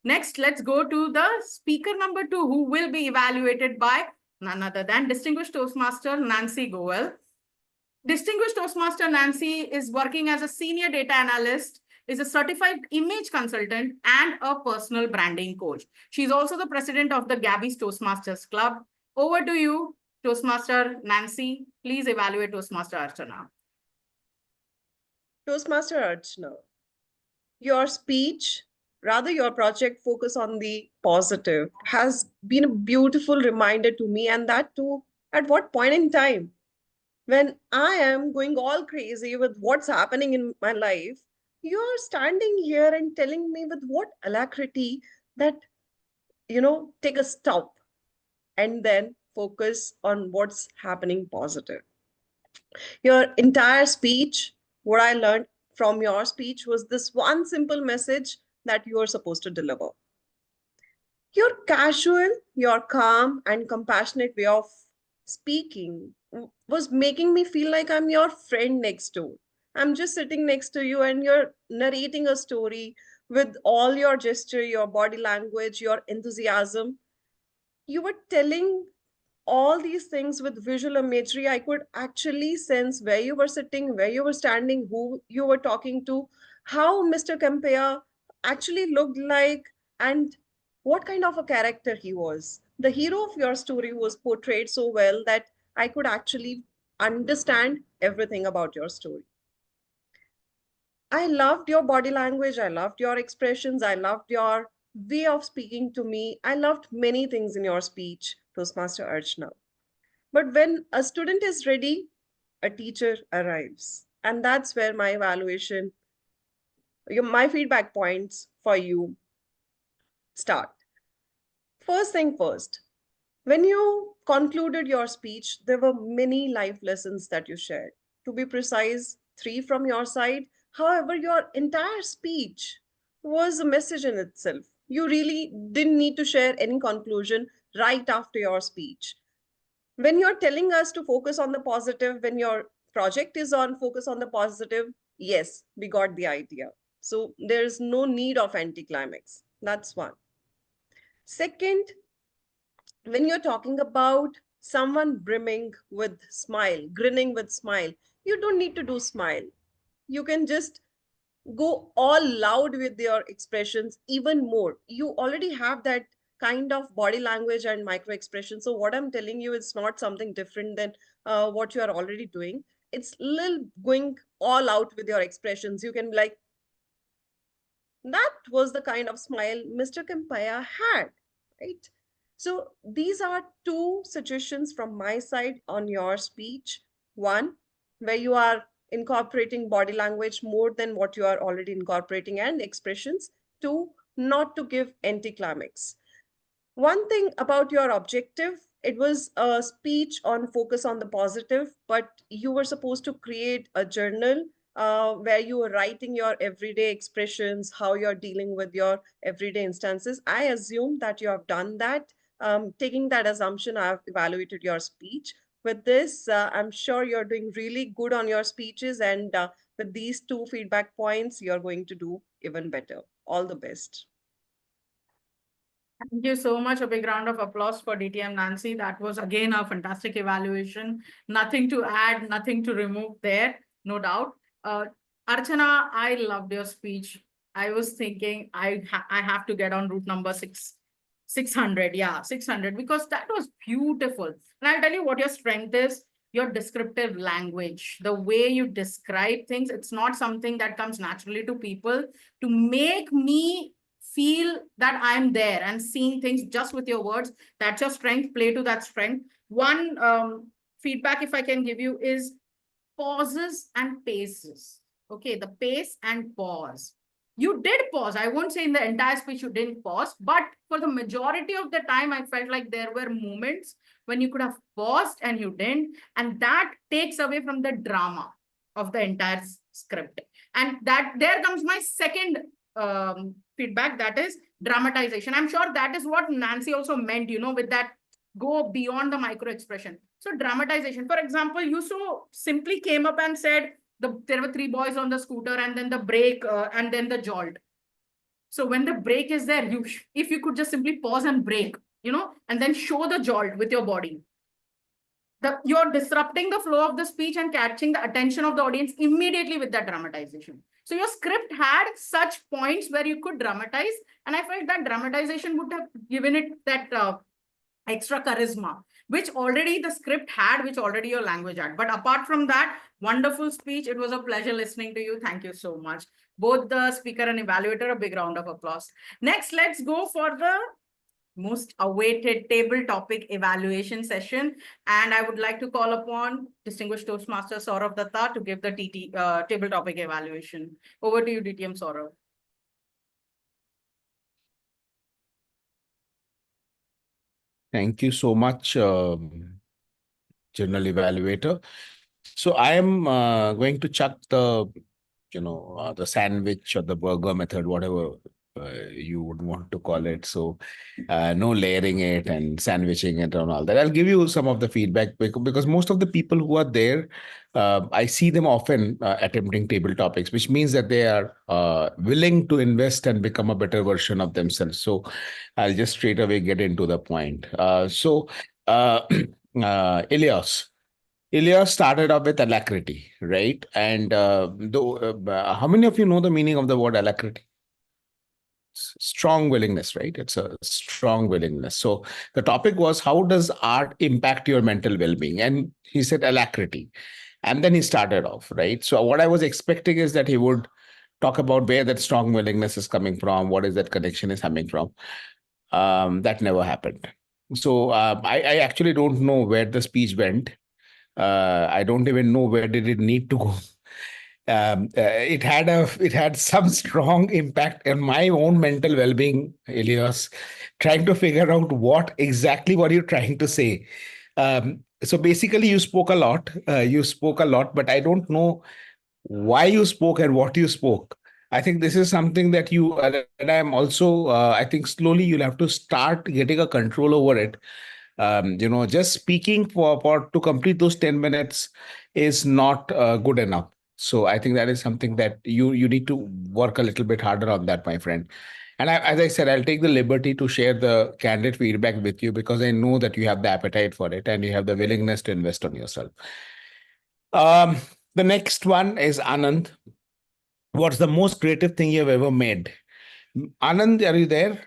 Next, let's go to the speaker number 2, who will be evaluated by none other than Distinguished Toastmaster Nancy Goel. Distinguished Toastmaster Nancy is working as a senior data analyst, is a certified image consultant, and a personal branding coach. She's also the president of the Gabbys Toastmasters Club. Over to you, Toastmaster Nancy. Please evaluate Toastmaster Archana. Toastmaster Archana, your speech, rather your project focus on the positive, has been a beautiful reminder to me, and that too at what point in time when I am going all crazy with what's happening in my life, you're standing here and telling me with what alacrity that, you know, take a stop and then focus on what's happening positive. Your entire speech, what I learned from your speech was this one simple message that you are supposed to deliver. Your casual, your calm and compassionate way of speaking was making me feel like I'm your friend next door. I'm just sitting next to you and you're narrating a story with all your gesture, your body language, your enthusiasm. You were telling all these things with visual imagery. I could actually sense where you were sitting, where you were standing, who you were talking to, how Mr. Kempea actually looked like, and what kind of a character he was. The hero of your story was portrayed so well that I could actually understand everything about your story. I loved your body language. I loved your expressions. I loved your way of speaking to me. I loved many things in your speech, Toastmaster Archana. But when a student is ready, a teacher arrives. And that's where my evaluation, my feedback points for you start. First thing first, when you concluded your speech, there were many life lessons that you shared. To be precise, 3 from your side. However, your entire speech was a message in itself. You really didn't need to share any conclusion. right after your speech. When you're telling us to focus on the positive, when your project is on focus on the positive, yes, we got the idea. So there's no need of anticlimax. That's one. Second, when you're talking about someone brimming with smile, grinning with smile, you don't need to do smile. You can just go all loud with your expressions even more. You already have that kind of body language and micro expression. So what I'm telling you is not something different than what you are already doing. It's little going all out with your expressions. You can be like, that was the kind of smile Mr. Kempaya had, right? So these are two suggestions from my side on your speech. One, where you are incorporating body language more than what you are already incorporating and expressions. Two, not to give anticlimax. One thing about your objective, it was a speech on focus on the positive, but you were supposed to create a journal where you were writing your everyday expressions, how you're dealing with your everyday instances. I assume that you have done that. Taking that assumption, I have evaluated your speech. With this, I'm sure you're doing really good on your speeches. And with these two feedback points, you're going to do even better. All the best. Thank you so much. A big round of applause for DTM Nancy. That was again a fantastic evaluation. Nothing to add, nothing to remove there, no doubt. Archana, I loved your speech. I was thinking I have to get on route number 600. Yeah, 600, because that was beautiful. And I'll tell you what your strength is. Your descriptive language, the way you describe things, it's not something that comes naturally to people. To make me feel that I'm there and seeing things just with your words, that's your strength. Play to that strength. One feedback, if I can give you, is pauses and paces. Okay, the pace and pause. You did pause. I won't say in the entire speech you didn't pause, but for the majority of the time, I felt like there were moments when you could have paused and you didn't. And that takes away from the drama of the entire script. And that there comes my second feedback, that is dramatization. I'm sure that is what Nancy also meant, you know, with that go beyond the micro expression. So dramatization, for example, you so simply came up and said there were 3 boys on the scooter and then the brake and then the jolt. So when the brake is there, if you could just simply pause and brake, you know, and then show the jolt with your body. You're disrupting the flow of the speech and catching the attention of the audience immediately with that dramatization. So your script had such points where you could dramatize, and I felt that dramatization would have given it that extra charisma, which already the script had, which already your language had. But apart from that, wonderful speech. It was a pleasure listening to you. Thank you so much. Both the speaker and evaluator, a big round of applause. Next, let's go for the most awaited table topic evaluation session. And I would like to call upon distinguished Toastmaster Sourav Dutta to give the table topic evaluation. Over to you, DTM Sourav. Thank you so much, General Evaluator. So I am going to chuck the, the sandwich or the burger method, whatever you would want to call it. So no layering it and sandwiching it and all that. I'll give you some of the feedback because most of the people who are there, I see them often attempting table topics, which means that they are willing to invest and become a better version of themselves. So I'll just straight away get into the point. Ilyas started off with alacrity, right? And how many of you know the meaning of the word alacrity? Strong willingness, right? It's a strong willingness. So the topic was, how does art impact your mental well-being? And he said alacrity. And then he started off, right? So what I was expecting is that he would talk about where that strong willingness is coming from, what is that connection is coming from. That never happened. So I actually don't know where the speech went. I don't even know where did it need to go. It had some strong impact on my own mental well-being, Ilyas, trying to figure out what exactly what you're trying to say. So basically, you spoke a lot. But I don't know why you spoke and what you spoke. I think this is something that you and I'm also, I think slowly you'll have to start getting a control over it. Just speaking for to complete those 10 minutes is not good enough. So I think that is something that you need to work a little bit harder on that, my friend. And as I said, I'll take the liberty to share the candid feedback with you because I know that you have the appetite for it and you have the willingness to invest on yourself. The next one is Anand. What's the most creative thing you've ever made? Anand, are you there?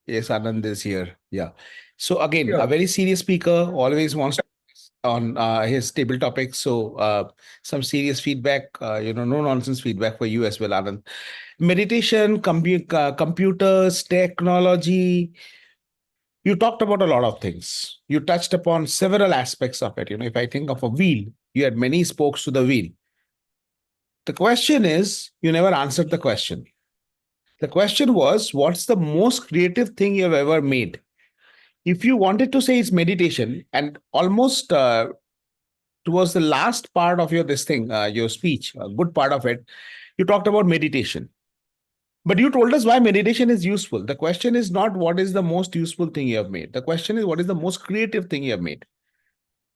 Yes, Anand is here. Yeah. So again, a very serious speaker, always wants to on his table topics. So some serious feedback, no nonsense feedback for you as well, Anand. Meditation, computers, technology. You talked about a lot of things. You touched upon several aspects of it. If I think of a wheel, you had many spokes to the wheel. The question is, you never answered the question. The question was, what's the most creative thing you've ever made? If you wanted to say it's meditation, and almost towards the last part of your speech, a good part of it, you talked about meditation. But you told us why meditation is useful. The question is not what is the most useful thing you have made. The question is what is the most creative thing you have made.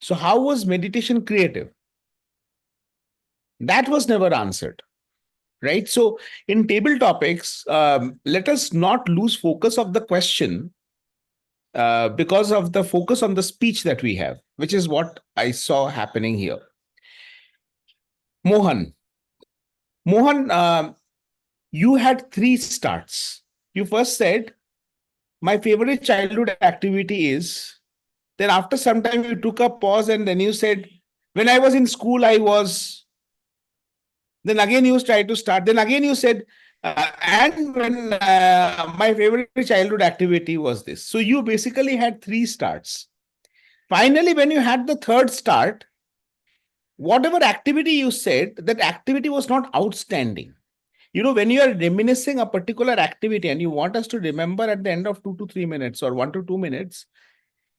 So how was meditation creative? That was never answered. Right? So in table topics, let us not lose focus of the question because of the focus on the speech that we have, which is what I saw happening here. Mohan, you had 3 starts. You first said, my favorite childhood activity is, then after some time you took a pause and then you said, when I was in school, I was, then again you tried to start, then again you said, and when my favorite childhood activity was this. So you basically had 3 starts. Finally, when you had the 3rd start, whatever activity you said, that activity was not outstanding. When you are reminiscing a particular activity and you want us to remember at the end of 2 to 3 minutes or 1 to 2 minutes,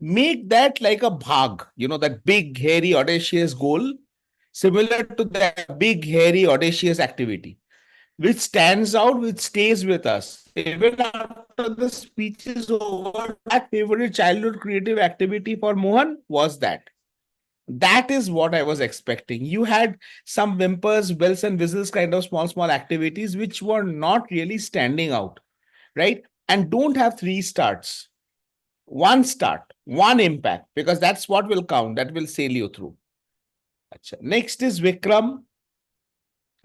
make that like a bhag, that big, hairy, audacious goal, similar to that big, hairy, audacious activity, which stands out, which stays with us. Even after the speech is over, that favorite childhood creative activity for Mohan was that. That is what I was expecting. You had some whimpers, bells and whistles kind of small activities which were not really standing out, right? And don't have 3 starts. 1 start, 1 impact, because that's what will count. That will sail you through. Achha. Next is Vikram.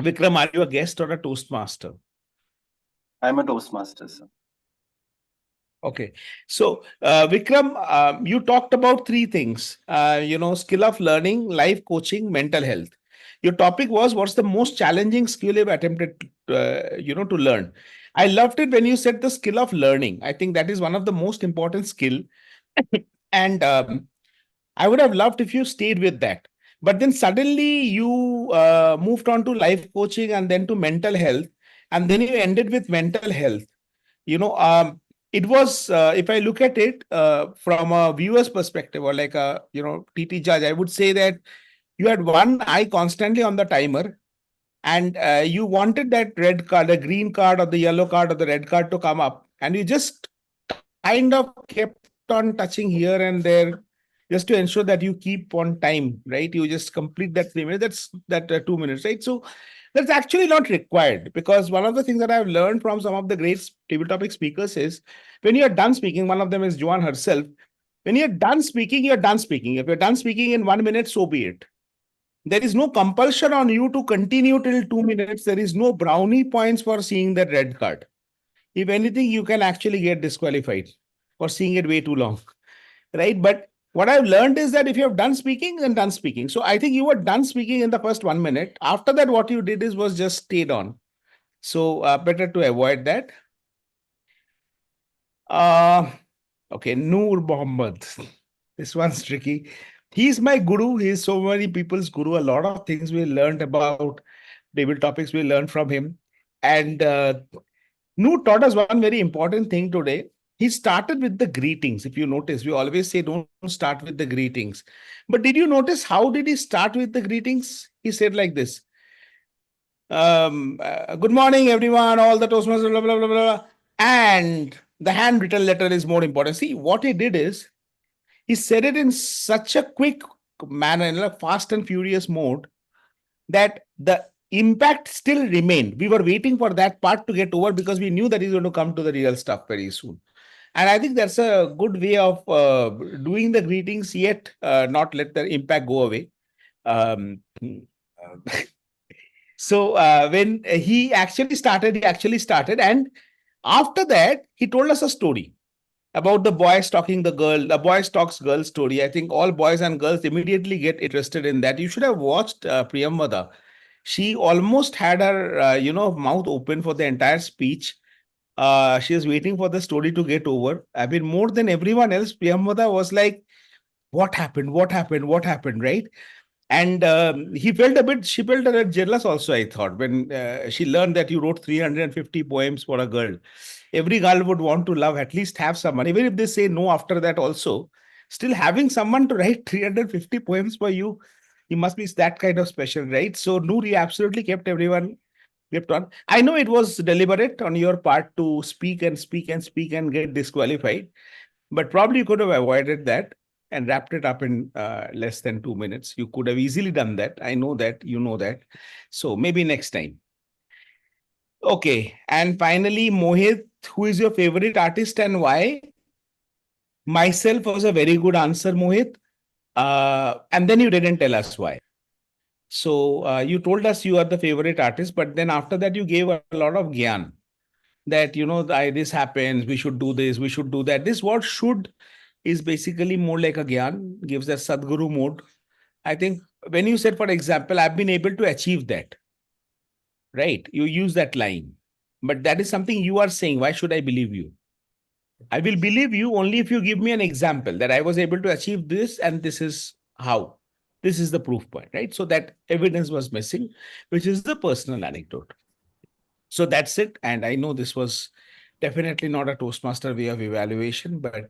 Vikram, are you a guest or a Toastmaster? I'm a Toastmaster, sir. Okay. So, Vikram, you talked about 3 things, skill of learning, life coaching, mental health. Your topic was, what's the most challenging skill you've attempted, to learn? I loved it when you said the skill of learning. I think that is one of the most important skill. And I would have loved if you stayed with that. But then suddenly you moved on to life coaching and then to mental health. And then you ended with mental health. It was, if I look at it from a viewer's perspective or like a, TT judge, I would say that you had one eye constantly on the timer and you wanted that red card, the green card or the yellow card or the red card to come up. And you just kind of kept on touching here and there just to ensure that you keep on time, right? You just complete that 3 minutes, that 2 minutes, right? So that's actually not required because one of the things that I've learned from some of the great table topic speakers is when you're done speaking, one of them is Joane herself. When you're done speaking, you're done speaking. If you're done speaking in 1 minute, so be it. There is no compulsion on you to continue till 2 minutes. There is no brownie points for seeing that red card. If anything, you can actually get disqualified for seeing it way too long, right? But what I've learned is that if you have done speaking, then done speaking. So I think you were done speaking in the first 1 minute. After that, what you did was just stayed on. So better to avoid that. Okay, Noor Mohammed. This one's tricky. He's my guru. He's so many people's guru. A lot of things we learned about table topics we learned from him. And Noor taught us one very important thing today. He started with the greetings. If you notice, we always say don't start with the greetings. But did you notice how did he start with the greetings? He said like this. Good morning, everyone, all the Toastmasters, blah, blah, blah, blah. And the handwritten letter is more important. See, what he did is, he said it in such a quick manner, in a fast and furious mode, that the impact still remained. We were waiting for that part to get over because we knew that he's going to come to the real stuff very soon. And I think that's a good way of doing the greetings, yet not let the impact go away. So when he actually started. And after that, he told us a story about the boy stalking the girl, the boy stalks girl story. I think all boys and girls immediately get interested in that. You should have watched Priyamvada. She almost had her, mouth open for the entire speech. She was waiting for the story to get over. I mean, more than everyone else, Priyamvada was like, what happened? What happened? What happened? Right? And she felt a bit jealous also, I thought, when she learned that you wrote 350 poems for a girl. Every girl would want to love, at least have someone. Even if they say no after that also, still having someone to write 350 poems for you, he must be that kind of special, right? So Noori absolutely kept everyone kept on. I know it was deliberate on your part to speak and speak and speak and get disqualified, but probably you could have avoided that and wrapped it up in less than 2 minutes. You could have easily done that. I know that, you know that. So maybe next time. Okay. And finally, Mohit, who is your favorite artist and why? Myself was a very good answer, Mohit. And then you didn't tell us why. So you told us you are the favorite artist, but then after that, you gave a lot of gyan that, this happens, we should do this, we should do that. This word should is basically more like a gyan, gives that Sadguru mode. I think when you said, for example, I've been able to achieve that, right? You use that line, but that is something you are saying. Why should I believe you? I will believe you only if you give me an example that I was able to achieve this and this is how. This is the proof point, right? So that evidence was missing, which is the personal anecdote. So that's it. And I know this was definitely not a Toastmaster way of evaluation, but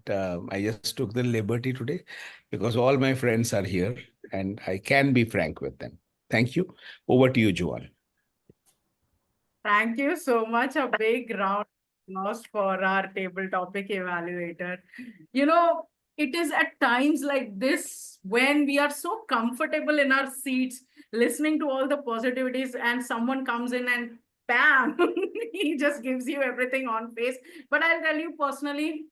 I just took the liberty today because all my friends are here and I can be frank with them. Thank you. Over to you, Joane. Thank you so much. A big round of applause for our table topic evaluator. It is at times like this when we are so comfortable in our seats, listening to all the positivities, and someone comes in and bam, he just gives you everything on face. But I'll tell you personally,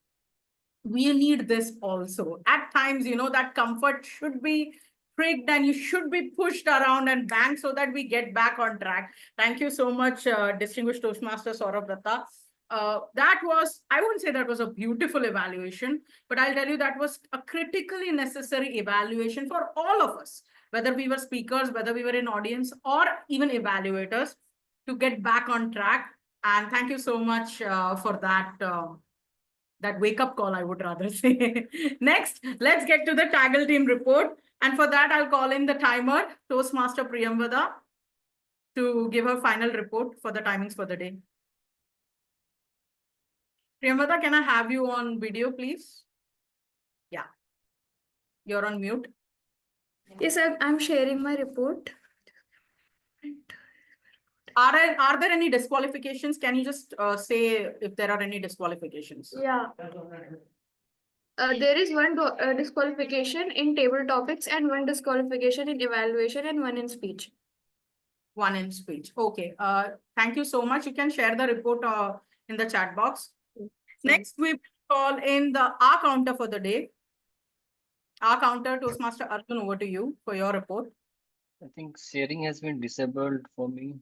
we need this also. At times, that comfort should be pricked and you should be pushed around and bang so that we get back on track. Thank you so much, distinguished Toastmaster Sourav Dutta. That was, I wouldn't say that was a beautiful evaluation, but I'll tell you that was a critically necessary evaluation for all of us, whether we were speakers, whether we were in audience, or even evaluators, to get back on track. And thank you so much for that wake-up call, I would rather say. Next, let's get to the TAGL team report. And for that, I'll call in the timer, Toastmaster Priyamvada, to give her final report for the timings for the day. Priyamvada, can I have you on video, please? Yeah. You're on mute. Yes, I'm sharing my report. Are there any disqualifications? Can you just say if there are any disqualifications? Yeah. There is one disqualification in table topics and one disqualification in evaluation and one in speech. One in speech. Okay. Thank you so much. You can share the report in the chat box. Next, we call in the R counter for the day. R counter, Toastmaster Arjun, over to you for your report. I think sharing has been disabled for me.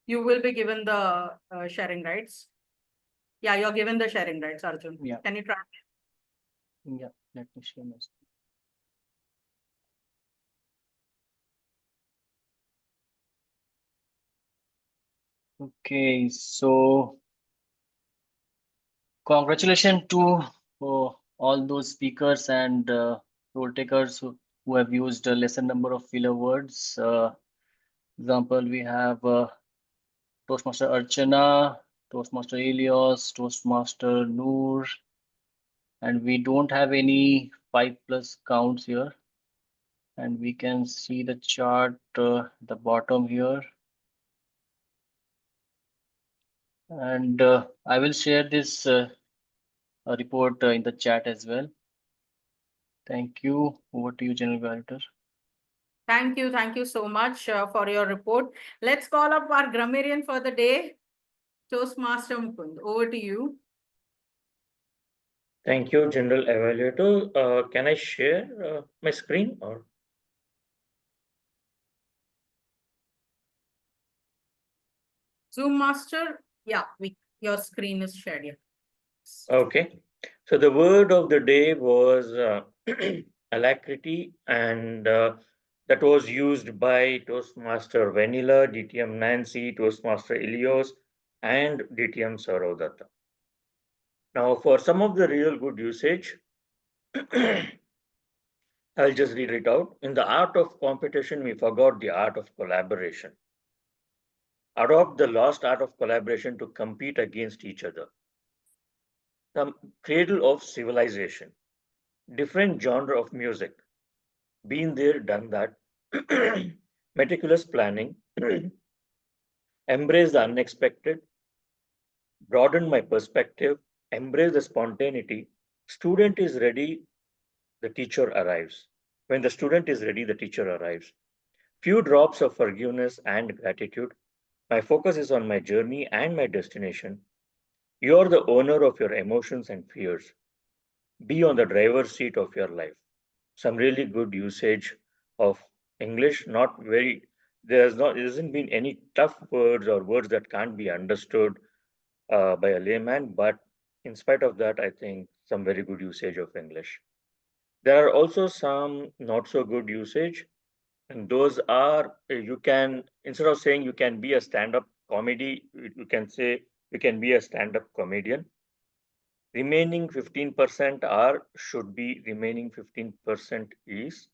You will be given the sharing rights. Yeah, you're given the sharing rights, Arjun. Yeah. Can you try? Yeah, let me share my screen. Okay, so congratulations to all those speakers and role takers who have used a lesser number of filler words. Example, we have Toastmaster Archana, Toastmaster Elios, Toastmaster Noor, and we don't have any 5+ counts here. And we can see the chart the bottom here. And I will share this report in the chat as well. Thank you. Over to you, General Evaluator. Thank you so much for your report. Let's call up our grammarian for the day, Toastmaster Mukund. Over to you. Thank you, General Evaluator. Can I share my screen or? Zoom Master, yeah, your screen is shared here. Okay. So the word of the day was alacrity, and that was used by Toastmaster Vennila, DTM Nancy, Toastmaster Ilios, and DTM Sourav Dutta. Now, for some of the real good usage, I'll just read it out. In the art of competition, we forgot the art of collaboration. Adopt the lost art of collaboration to compete against each other. The cradle of civilization. Different genre of music. Been there, done that. Meticulous planning. Embrace the unexpected. Broaden my perspective. Embrace the spontaneity. Student is ready, the teacher arrives. When the student is ready, the teacher arrives. Few drops of forgiveness and gratitude. My focus is on my journey and my destination. You are the owner of your emotions and fears. Be on the driver's seat of your life. Some really good usage of English, not very, there hasn't been any tough words or words that can't be understood by a layman, but in spite of that, I think some very good usage of English. There are also some not so good usage, and those are, you can, instead of saying you can be a stand-up comedy, you can say you can be a stand-up comedian. Remaining 15% are, should be, remaining 15% is.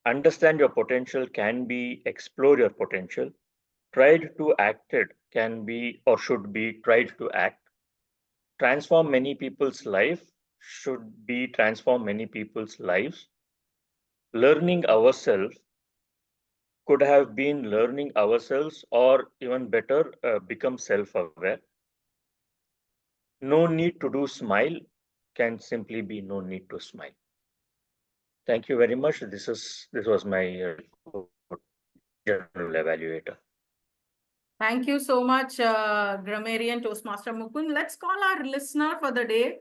Understand your potential can be, explore your potential. Tried to acted can be or should be tried to act. Transform many people's life should be transform many people's lives. Learning ourselves could have been learning ourselves, or even better, become self-aware. No need to do smile can simply be no need to smile. Thank you very much. This was my report, General Evaluator. Thank you so much, Grammarian Toastmaster Mukund. Let's call our listener for the day.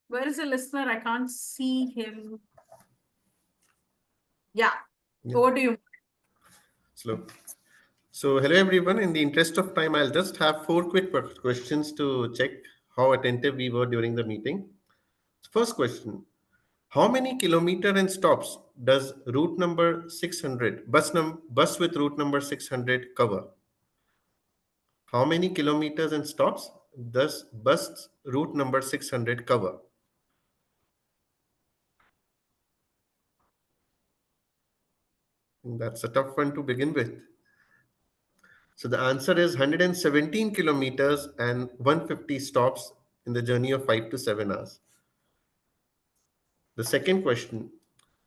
Where is the listener? I can't see him. Yeah, over to you. Slow. So hello everyone. In the interest of time, I'll just have 4 quick questions to check how attentive we were during the meeting. First question. How many kilometer and stops does route number 600, bus with route number 600 cover? How many kilometers and stops does bus route number 600 cover? That's a tough one to begin with. So the answer is 117 kilometers and 150 stops in the journey of 5 to 7 hours. The second question,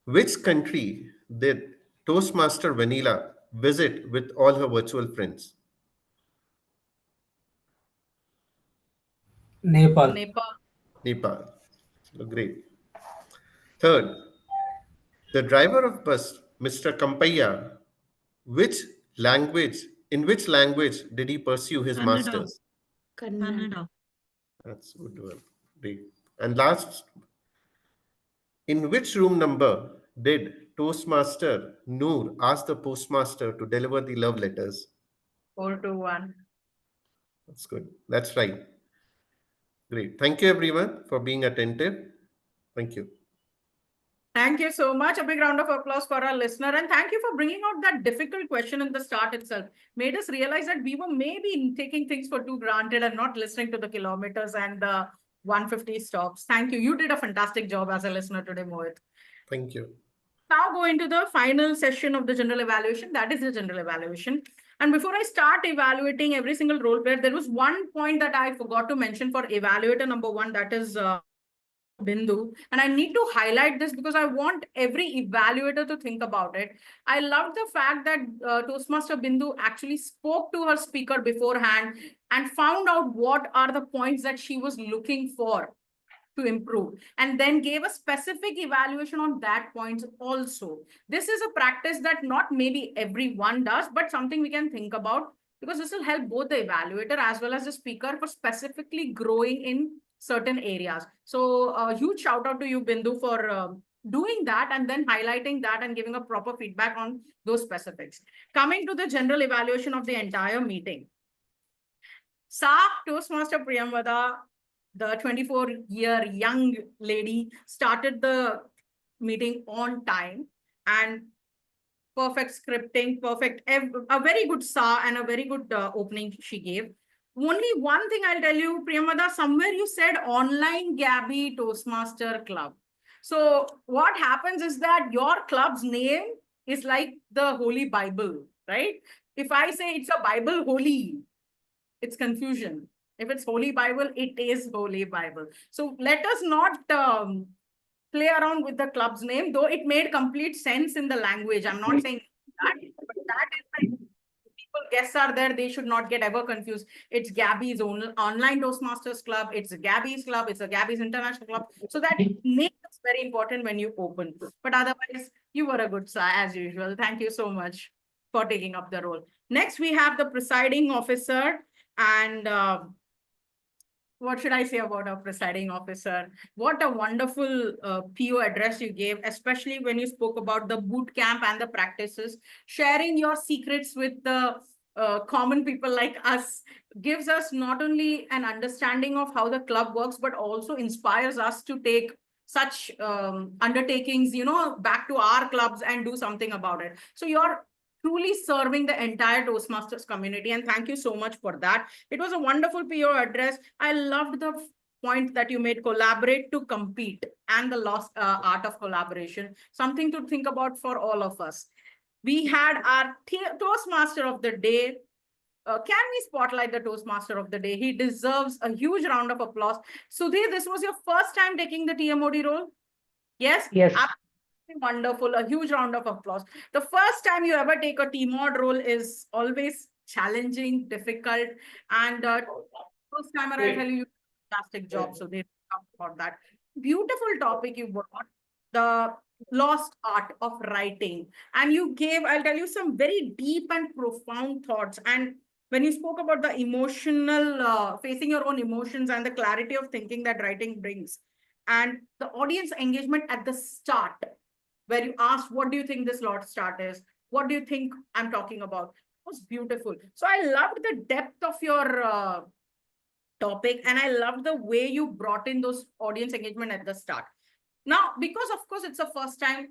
which country did Toastmaster Vennila visit with all her virtual friends? Nepal. Nepal. So great. Third, the driver of bus, Mr. Kampaiya, in which language did he pursue his master's? Kannada. That's good one. Great. And last, in which room number did Toastmaster Noor ask the postmaster to deliver the love letters? 421. That's good. That's right. Great. Thank you, everyone, for being attentive. Thank you. Thank you so much. A big round of applause for our listener. And thank you for bringing out that difficult question in the start itself. Made us realize that we were maybe taking things for too granted and not listening to the kilometers and the 150 stops. Thank you. You did a fantastic job as a listener today, Mohit. Thank you. Now go into the final session of the general evaluation. That is the general evaluation. And before I start evaluating every single role player, there was one point that I forgot to mention for evaluator number 1. That is Bindhu, and I need to highlight this because I want every evaluator to think about it. I love the fact that Toastmaster Bindhu actually spoke to her speaker beforehand and found out what are the points that she was looking for to improve, and then gave a specific evaluation on that points also. This is a practice that not maybe everyone does, but something we can think about, because this will help both the evaluator as well as the speaker for specifically growing in certain areas. So a huge shout out to you, Bindhu, for doing that and then highlighting that and giving a proper feedback on those specifics. Coming to the general evaluation of the entire meeting. Sa Toastmaster Priyamvada, the 24-year young lady, started the meeting on time and perfect scripting, a very good Sa and a very good opening she gave. Only one thing I'll tell you, Priyamvada, somewhere you said online Gabby Toastmaster Club. So what happens is that your club's name is like the Holy Bible, right? If I say it's a Bible holy, it's confusion. If it's Holy Bible, it is Holy Bible. So let us not play around with the club's name, though it made complete sense in the language. I'm not saying that, but that is like people guests are there, they should not get ever confused. It's Gabby's own online Toastmasters Club, it's a Gabby's Club, it's a Gabby's International Club. So that name is very important when you open. But otherwise, you were a good sir as usual. Thank you so much for taking up the role. Next, we have the presiding officer. And what should I say about our presiding officer? What a wonderful PO address you gave, especially when you spoke about the boot camp and the practices. Sharing your secrets with the common people like us gives us not only an understanding of how the club works, but also inspires us to take such undertakings, you know, back to our clubs and do something about it. So you're truly serving the entire Toastmasters community. And thank you so much for that. It was a wonderful PO address. I loved the point that you made, collaborate to compete, and the lost art of collaboration. Something to think about for all of us. We had our Toastmaster of the day. Can we spotlight the Toastmaster of the day? He deserves a huge round of applause. Sudir, this was your first time taking the TMOD role? Yes? Yes. Wonderful. A huge round of applause. The first time you ever take a TMOD role is always challenging, difficult, and first timer, I tell you, fantastic job. So they talked about that. Beautiful topic you brought, the lost art of writing. And you gave, I'll tell you, some very deep and profound thoughts. And when you spoke about the emotional, facing your own emotions and the clarity of thinking that writing brings, and the audience engagement at the start, where you asked, what do you think this lost start is? What do you think I'm talking about? It was beautiful. So I loved the depth of your topic, and I loved the way you brought in those audience engagement at the start. Now, because of course it's the first time,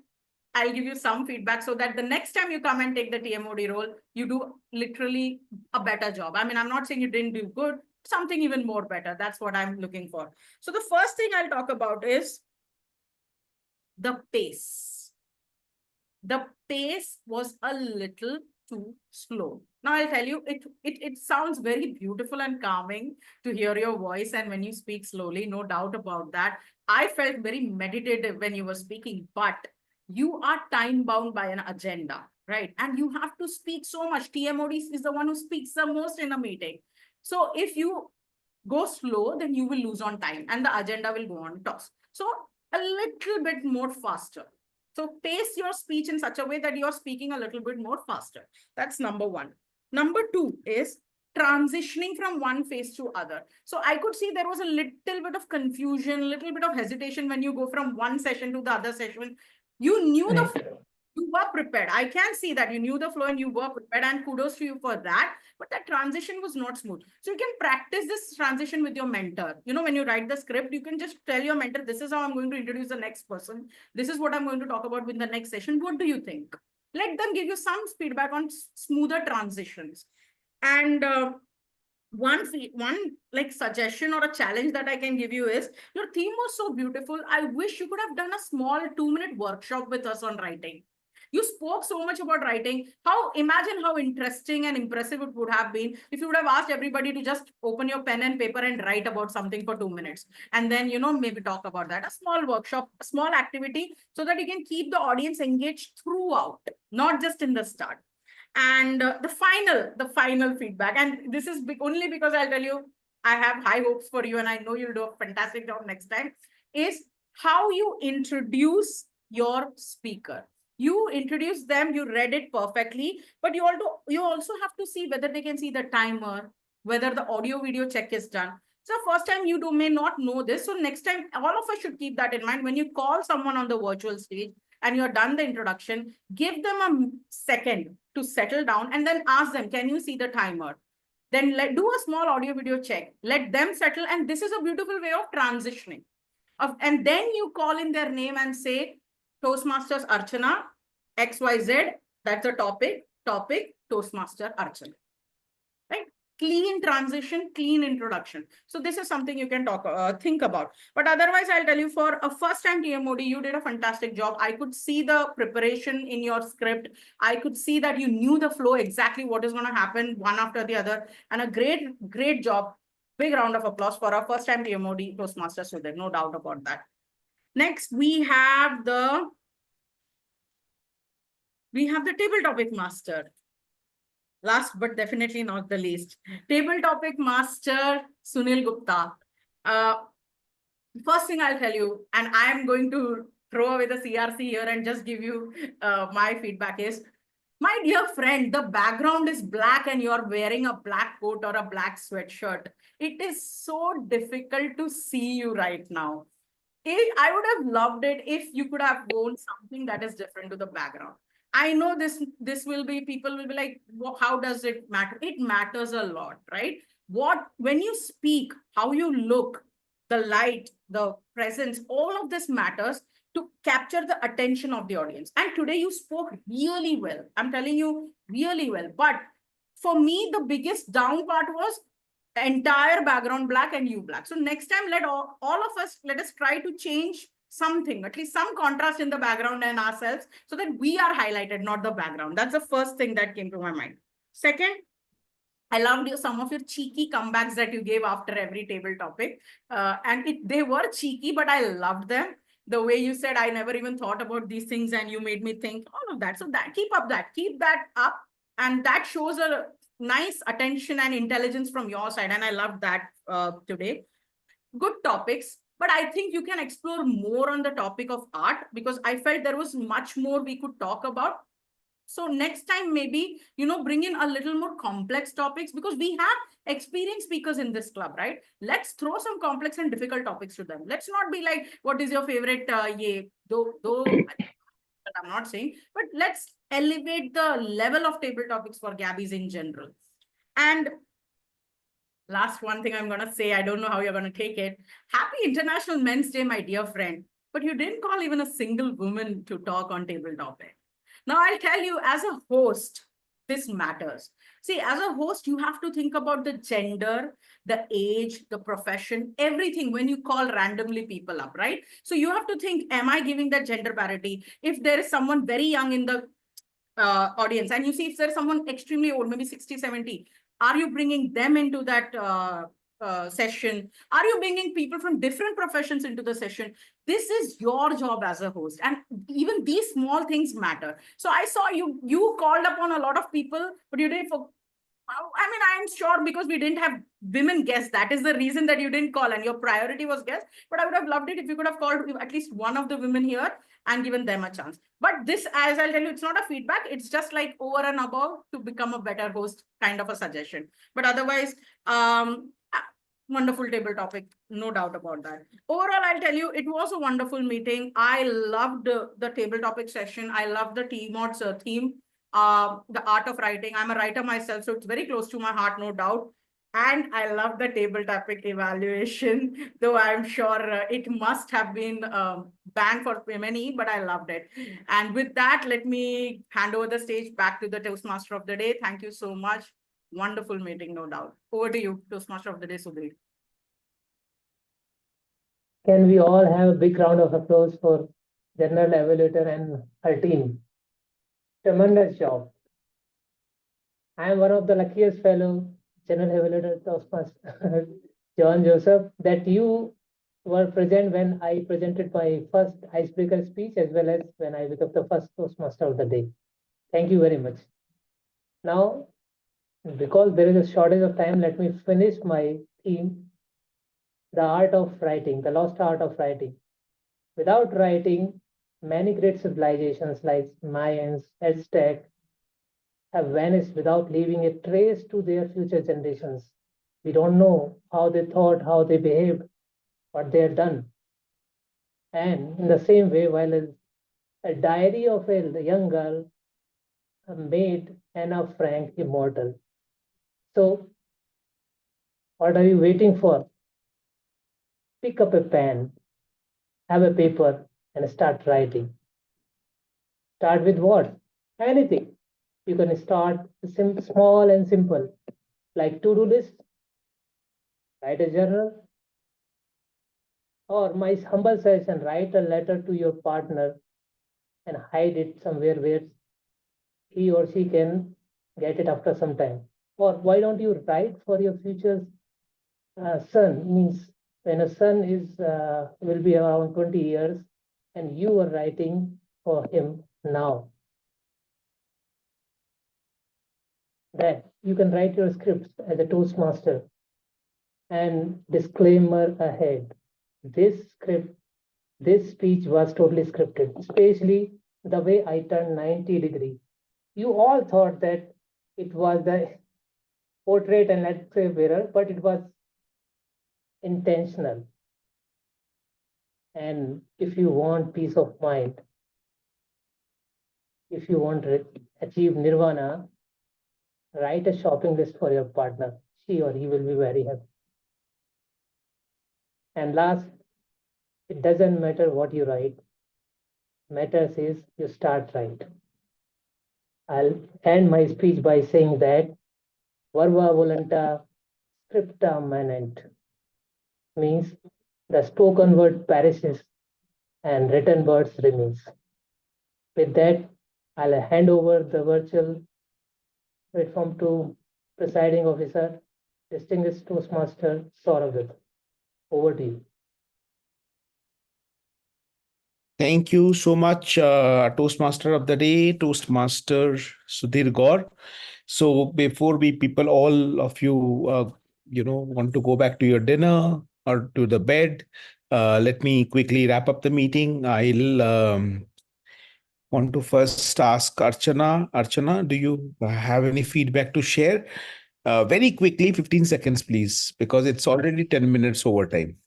I'll give you some feedback so that the next time you come and take the TMOD role, you do literally a better job. I mean, I'm not saying you didn't do good, something even more better. That's what I'm looking for. So the first thing I'll talk about is the pace. The pace was a little too slow. Now I'll tell you, it sounds very beautiful and calming to hear your voice, and when you speak slowly, no doubt about that. I felt very meditative when you were speaking, but you are time bound by an agenda, right? And you have to speak so much. TMOD is the one who speaks the most in a meeting. So if you go slow, then you will lose on time and the agenda will go on toss. So a little bit more faster. So pace your speech in such a way that you're speaking a little bit more faster. That's number one. Number two is transitioning from one phase to other. So I could see there was a little bit of confusion, a little bit of hesitation when you go from one session to the other session. You knew the flow, you were prepared. I can see that you knew the flow and you were prepared, and kudos to you for that. But that transition was not smooth. So you can practice this transition with your mentor. You know, when you write the script, you can just tell your mentor, this is how I'm going to introduce the next person. This is what I'm going to talk about with the next session. What do you think? Let them give you some feedback on smoother transitions. And one like suggestion or a challenge that I can give you is, your theme was so beautiful. I wish you could have done a small 2-minute workshop with us on writing. You spoke so much about writing. Imagine how interesting and impressive it would have been if you would have asked everybody to just open your pen and paper and write about something for 2 minutes. And then, maybe talk about that. A small workshop, a small activity, so that you can keep the audience engaged throughout, not just in the start. And the final feedback, and this is only because I'll tell you, I have high hopes for you and I know you'll do a fantastic job next time, is how you introduce your speaker. You introduce them, you read it perfectly, but you also have to see whether they can see the timer, whether the audio video check is done. So first time you may not know this. So next time, all of us should keep that in mind. When you call someone on the virtual stage and you're done the introduction, give them a second to settle down and then ask them, can you see the timer? Then do a small audio video check. Let them settle. And this is a beautiful way of transitioning. And then you call in their name and say, Toastmasters Archana, XYZ, that's the topic, Toastmaster Archana. Right? Clean transition, clean introduction. So this is something you can think about. But otherwise, I'll tell you, for a first-time TMOD, you did a fantastic job. I could see the preparation in your script. I could see that you knew the flow, exactly what is going to happen one after the other. And a great job. Big round of applause for our first-time TMOD Toastmaster Sudir, no doubt about that. Next, we have the table topic master. Last but definitely not the least, table topic master Sunil Gupta. First thing I'll tell you, and I am going to throw away the CRC here and just give you my feedback is, my dear friend, the background is black and you're wearing a black coat or a black sweatshirt. It is so difficult to see you right now. I would have loved it if you could have worn something that is different to the background. I know this will be, people will be like, how does it matter? It matters a lot, right? When you speak, how you look, the light, the presence, all of this matters to capture the attention of the audience. And today you spoke really well. I'm telling you, really well. But for me, the biggest down part was the entire background black and you black. So next time, let us try to change something, at least some contrast in the background and ourselves, so that we are highlighted, not the background. That's the first thing that came to my mind. Second, I loved some of your cheeky comebacks that you gave after every table topic. They were cheeky, but I loved them. The way you said, I never even thought about these things, and you made me think all of that. So keep that up. And that shows a nice attention and intelligence from your side. And I loved that today. Good topics. But I think you can explore more on the topic of art, because I felt there was much more we could talk about. So next time, maybe, bring in a little more complex topics, because we have experienced speakers in this club, right? Let's throw some complex and difficult topics to them. Let's not be like, what is your favorite, I'm not saying, but let's elevate the level of table topics for Gabbys in general. And last one thing I'm going to say, I don't know how you're going to take it. Happy International Men's Day, my dear friend. But you didn't call even a single woman to talk on table topic. Now, I'll tell you, as a host, this matters. See, as a host, you have to think about the gender, the age, the profession, everything when you call randomly people up, right? So you have to think, am I giving that gender parity? If there is someone very young in the audience, and you see if there's someone extremely old, maybe 60, 70, are you bringing them into that session? Are you bringing people from different professions into the session? This is your job as a host. And even these small things matter. So I saw you called upon a lot of people, but you didn't I'm sure because we didn't have women guests. That is the reason that you didn't call, and your priority was guests. But I would have loved it if you could have called at least one of the women here and given them a chance. But this, as I'll tell you, it's not a feedback. It's just like over and above to become a better host kind of a suggestion. But otherwise, wonderful table topic, no doubt about that. Overall, I'll tell you, it was a wonderful meeting. I loved the table topic session. I loved the TMOD's theme. The art of writing. I'm a writer myself, so it's very close to my heart, no doubt. And I love the table topic evaluation, though I'm sure it must have been banned for many, but I loved it. And with that, let me hand over the stage back to the Toastmaster of the day. Thank you so much. Wonderful meeting, no doubt. Over to you, Toastmaster of the day, Sudir. Can we all have a big round of applause for General Evaluator and her team? tremendous job. I am one of the luckiest fellow general evaluator Toastmasters, Joane Joseph, that you were present when I presented my first icebreaker speech as well as when I became the first Toastmaster of the day. Thank you very much. Now, because there is a shortage of time, let me finish my theme, the art of writing, the lost art of writing. Without writing, many great civilizations like Mayans, Aztec, have vanished without leaving a trace to their future generations. We don't know how they thought, how they behaved, what they had done. And in the same way, while a diary of a young girl made Anna Frank immortal. So, what are you waiting for? Pick up a pen, have a paper, and start writing. Start with what? Anything. You can start small and simple, like to-do list, write a journal, or my humble suggestion, write a letter to your partner and hide it somewhere where he or she can get it after some time. Or why don't you write for your future son? Means when a son is will be around 20 years and you are writing for him now. That you can write your scripts as a Toastmaster. And disclaimer ahead, this speech was totally scripted, especially the way I turned 90 degrees. You all thought that it was the portrait and let's say mirror, but it was intentional. And if you want peace of mind, if you want to achieve nirvana, write a shopping list for your partner. She or he will be very happy. And last, it doesn't matter what you write. Matters is you start right. I'll end my speech by saying that verba volenta scripta manent means the spoken word perishes and written words remains. With that, I'll hand over the virtual platform to presiding officer, distinguished Toastmaster Sourav. Over to you. Thank you so much, Toastmaster of the Day, Toastmaster Sudir Gaur. So before people, all of you, want to go back to your dinner or to the bed, let me quickly wrap up the meeting. I'll want to first ask Archana. Archana, do you have any feedback to share? Very quickly, 15 seconds, please, because it's already 10 minutes overtime.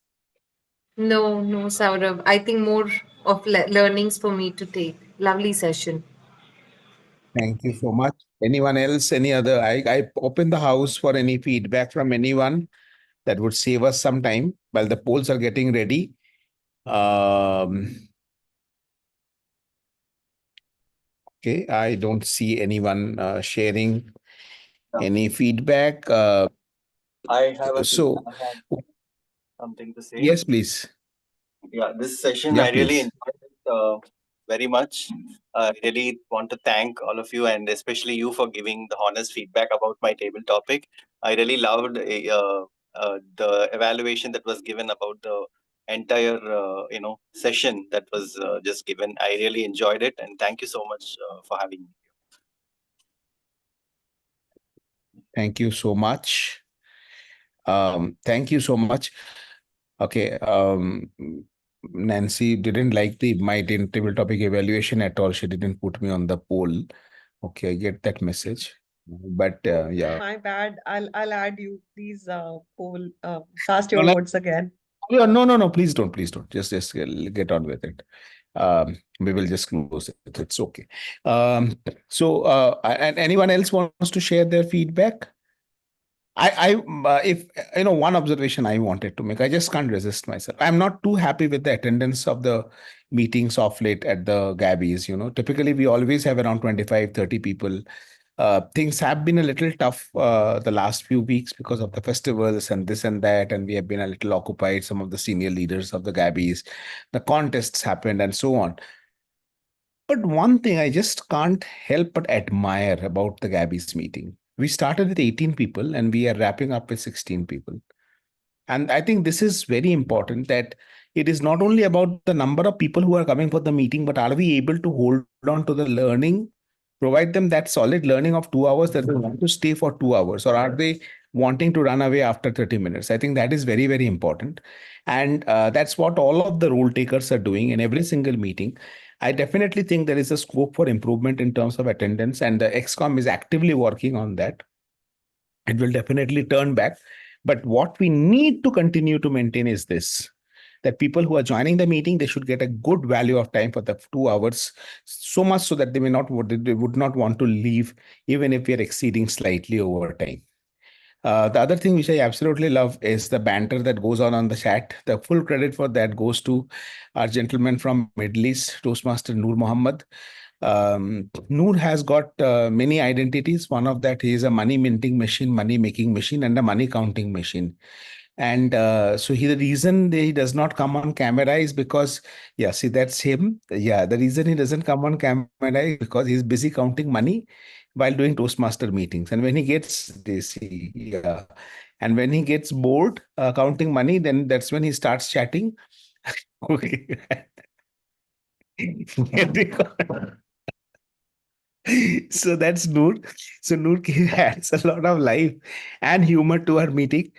No, Sourav. I think more of learnings for me to take. Lovely session. Thank you so much. Anyone else? Any other? I open the house for any feedback from anyone that would save us some time while the polls are getting ready. Okay, I don't see anyone sharing any feedback. I have something to say. Yes, please. Yeah, this session Yeah, I really please. enjoyed it very much. I really want to thank all of you and especially you for giving the honest feedback about my table topic. I really loved the evaluation that was given about the entire session that was just given. I really enjoyed it and thank you so much for having me. Thank you so much. Thank you so much. Okay. Nancy didn't like my table topic evaluation at all. She didn't put me on the poll. Okay, I get that message. But yeah. My bad. I'll add you. Please poll cast your votes again. Yeah, no. Please don't. Just get on with it. We will just close it. It's okay. So, and anyone else wants to share their feedback? If one observation I wanted to make, I just can't resist myself. I'm not too happy with the attendance of the meetings of late at the Gabbys. Typically we always have around 25, 30 people. Things have been a little tough the last few weeks because of the festivals and this and that, and we have been a little occupied. Some of the senior leaders of the Gabbys, the contests happened, and so on. But one thing I just can't help but admire about the Gabbys meeting. We started with 18 people and we are wrapping up with 16 people. And I think this is very important that it is not only about the number of people who are coming for the meeting, but are we able to hold on to the learning, provide them that solid learning of 2 hours that they want to stay for 2 hours, or are they wanting to run away after 30 minutes? I think that is very, very important. And that's what all of the role takers are doing in every single meeting. I definitely think there is a scope for improvement in terms of attendance, and the XCOM is actively working on that. It will definitely turn back. But what we need to continue to maintain is this, that people who are joining the meeting, they should get a good value of time for the 2 hours, so much so that they would not want to leave, even if we are exceeding slightly over time. The other thing which I absolutely love is the banter that goes on the chat. The full credit for that goes to our gentleman from Middle East, Toastmaster Noor Muhammad. Noor has got many identities. One of that, he is a money minting machine, money making machine, and a money counting machine. And so the reason he does not come on camera is because, yeah, see, that's him. Yeah, the reason he doesn't come on camera is because he's busy counting money while doing Toastmaster meetings. And when he gets this, and when he gets bored counting money, then that's when he starts chatting. Okay. So that's Noor. So Noor adds a lot of life and humor to our meeting.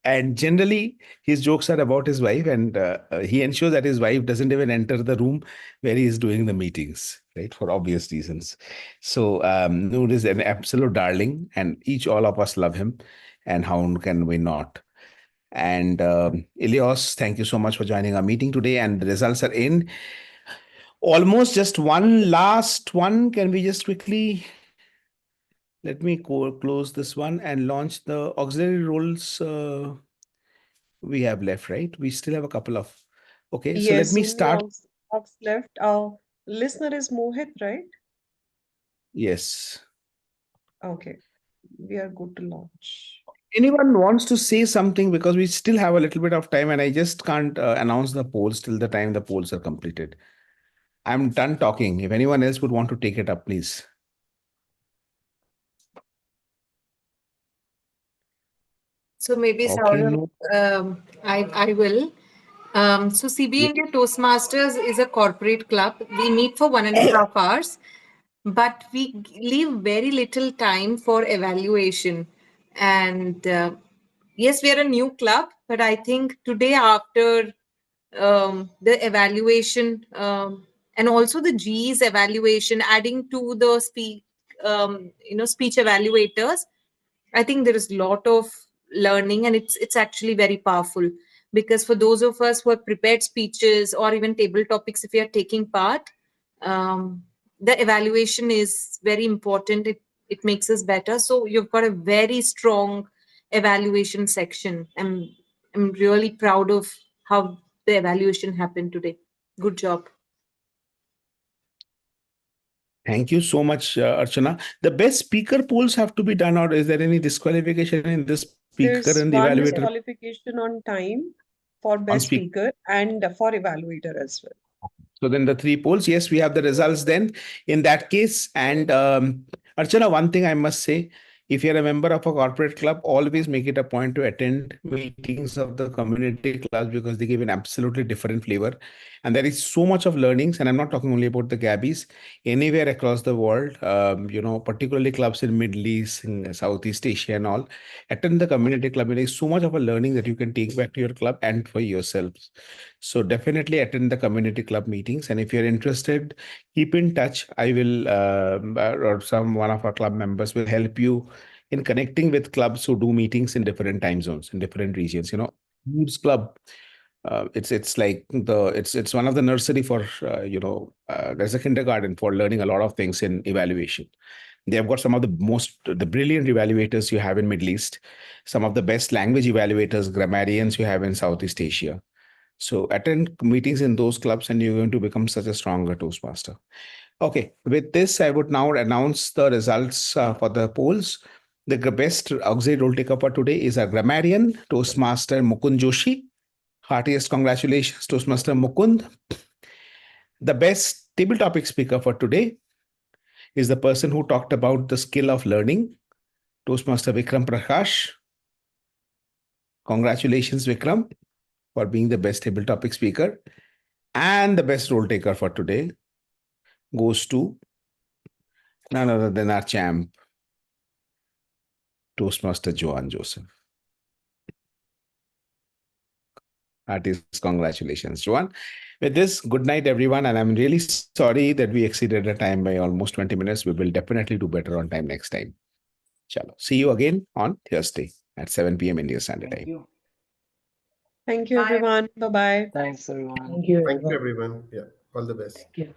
And generally, his jokes are about his wife, and he ensures that his wife doesn't even enter the room where he is doing the meetings, right? For obvious reasons. So Noor is an absolute darling, and all of us love him. And how can we not? And Ilios, thank you so much for joining our meeting today. And the results are in. Almost just one last one. Can we just quickly, let me close this one and launch the auxiliary roles we have left, right? We still have a couple of, okay. So let Yes, me only start. Ox left. Our listener is Mohit, right? Yes. Okay, we are good to launch. Anyone wants to say something, because we still have a little bit of time and I just can't announce the polls till the time the polls are completed. I'm done talking. If anyone else would want to take it up, please. So maybe Okay, Sourav, I will. So CBA India Toastmasters is a corporate club. We meet for 1.5 hours, but we leave very little time for evaluation. And yes, we are a new club, but I think today after the evaluation and also the G's evaluation, adding to the speech evaluators, I think there is a lot of learning, and it's actually very powerful, because for those of us who have prepared speeches or even table topics, if we are taking part, the evaluation is very important. It makes us better. So you've got a very strong evaluation section. I'm really proud of how the evaluation happened today. Good job. Thank you so much, Archana. The best speaker polls have to be done, or is there any disqualification in the speaker There's and the one evaluator? disqualification on time for best speaker and for evaluator as well. So then the 3 polls, yes, we have the results then in that case. And Archana, one thing I must say, if you're a member of a corporate club, always make it a point to attend meetings of the community clubs, because they give an absolutely different flavor. And there is so much of learnings, and I'm not talking only about the Gabbys, anywhere across the world, particularly clubs in Middle East, in Southeast Asia and all. Attend the community club. There is so much of a learning that you can take back to your club and for yourselves. So definitely attend the community club meetings. And if you're interested, keep in touch. I will, or one of our club members will help you in connecting with clubs who do meetings in different time zones, in different regions. Moods Club, it's like it's one of the nursery for there's a kindergarten for learning a lot of things in evaluation. They have got some of the brilliant evaluators you have in Middle East, some of the best language evaluators, grammarians you have in Southeast Asia. So attend meetings in those clubs and you're going to become such a stronger Toastmaster. Okay, with this, I would now announce the results for the polls. The best auxiliary role taker for today is a grammarian, Toastmaster Mukund Joshi. Heartiest congratulations, Toastmaster Mukund. The best table topic speaker for today is the person who talked about the skill of learning, Toastmaster Vikram Prakash. Congratulations, Vikram, for being the best table topic speaker. And the best role taker for today goes to none other than our champ, Toastmaster Joane Joseph. Artist, congratulations, Joane. With this, good night, everyone. And I'm really sorry that we exceeded the time by almost 20 minutes. We will definitely do better on time next time. Chalo. See you again on Thursday at 7 p.m. India Standard Time. Thank you, everyone. Bye-bye. Thanks, everyone. Thank you, Thank you, everyone. everyone. Yeah, all the best. Thank you.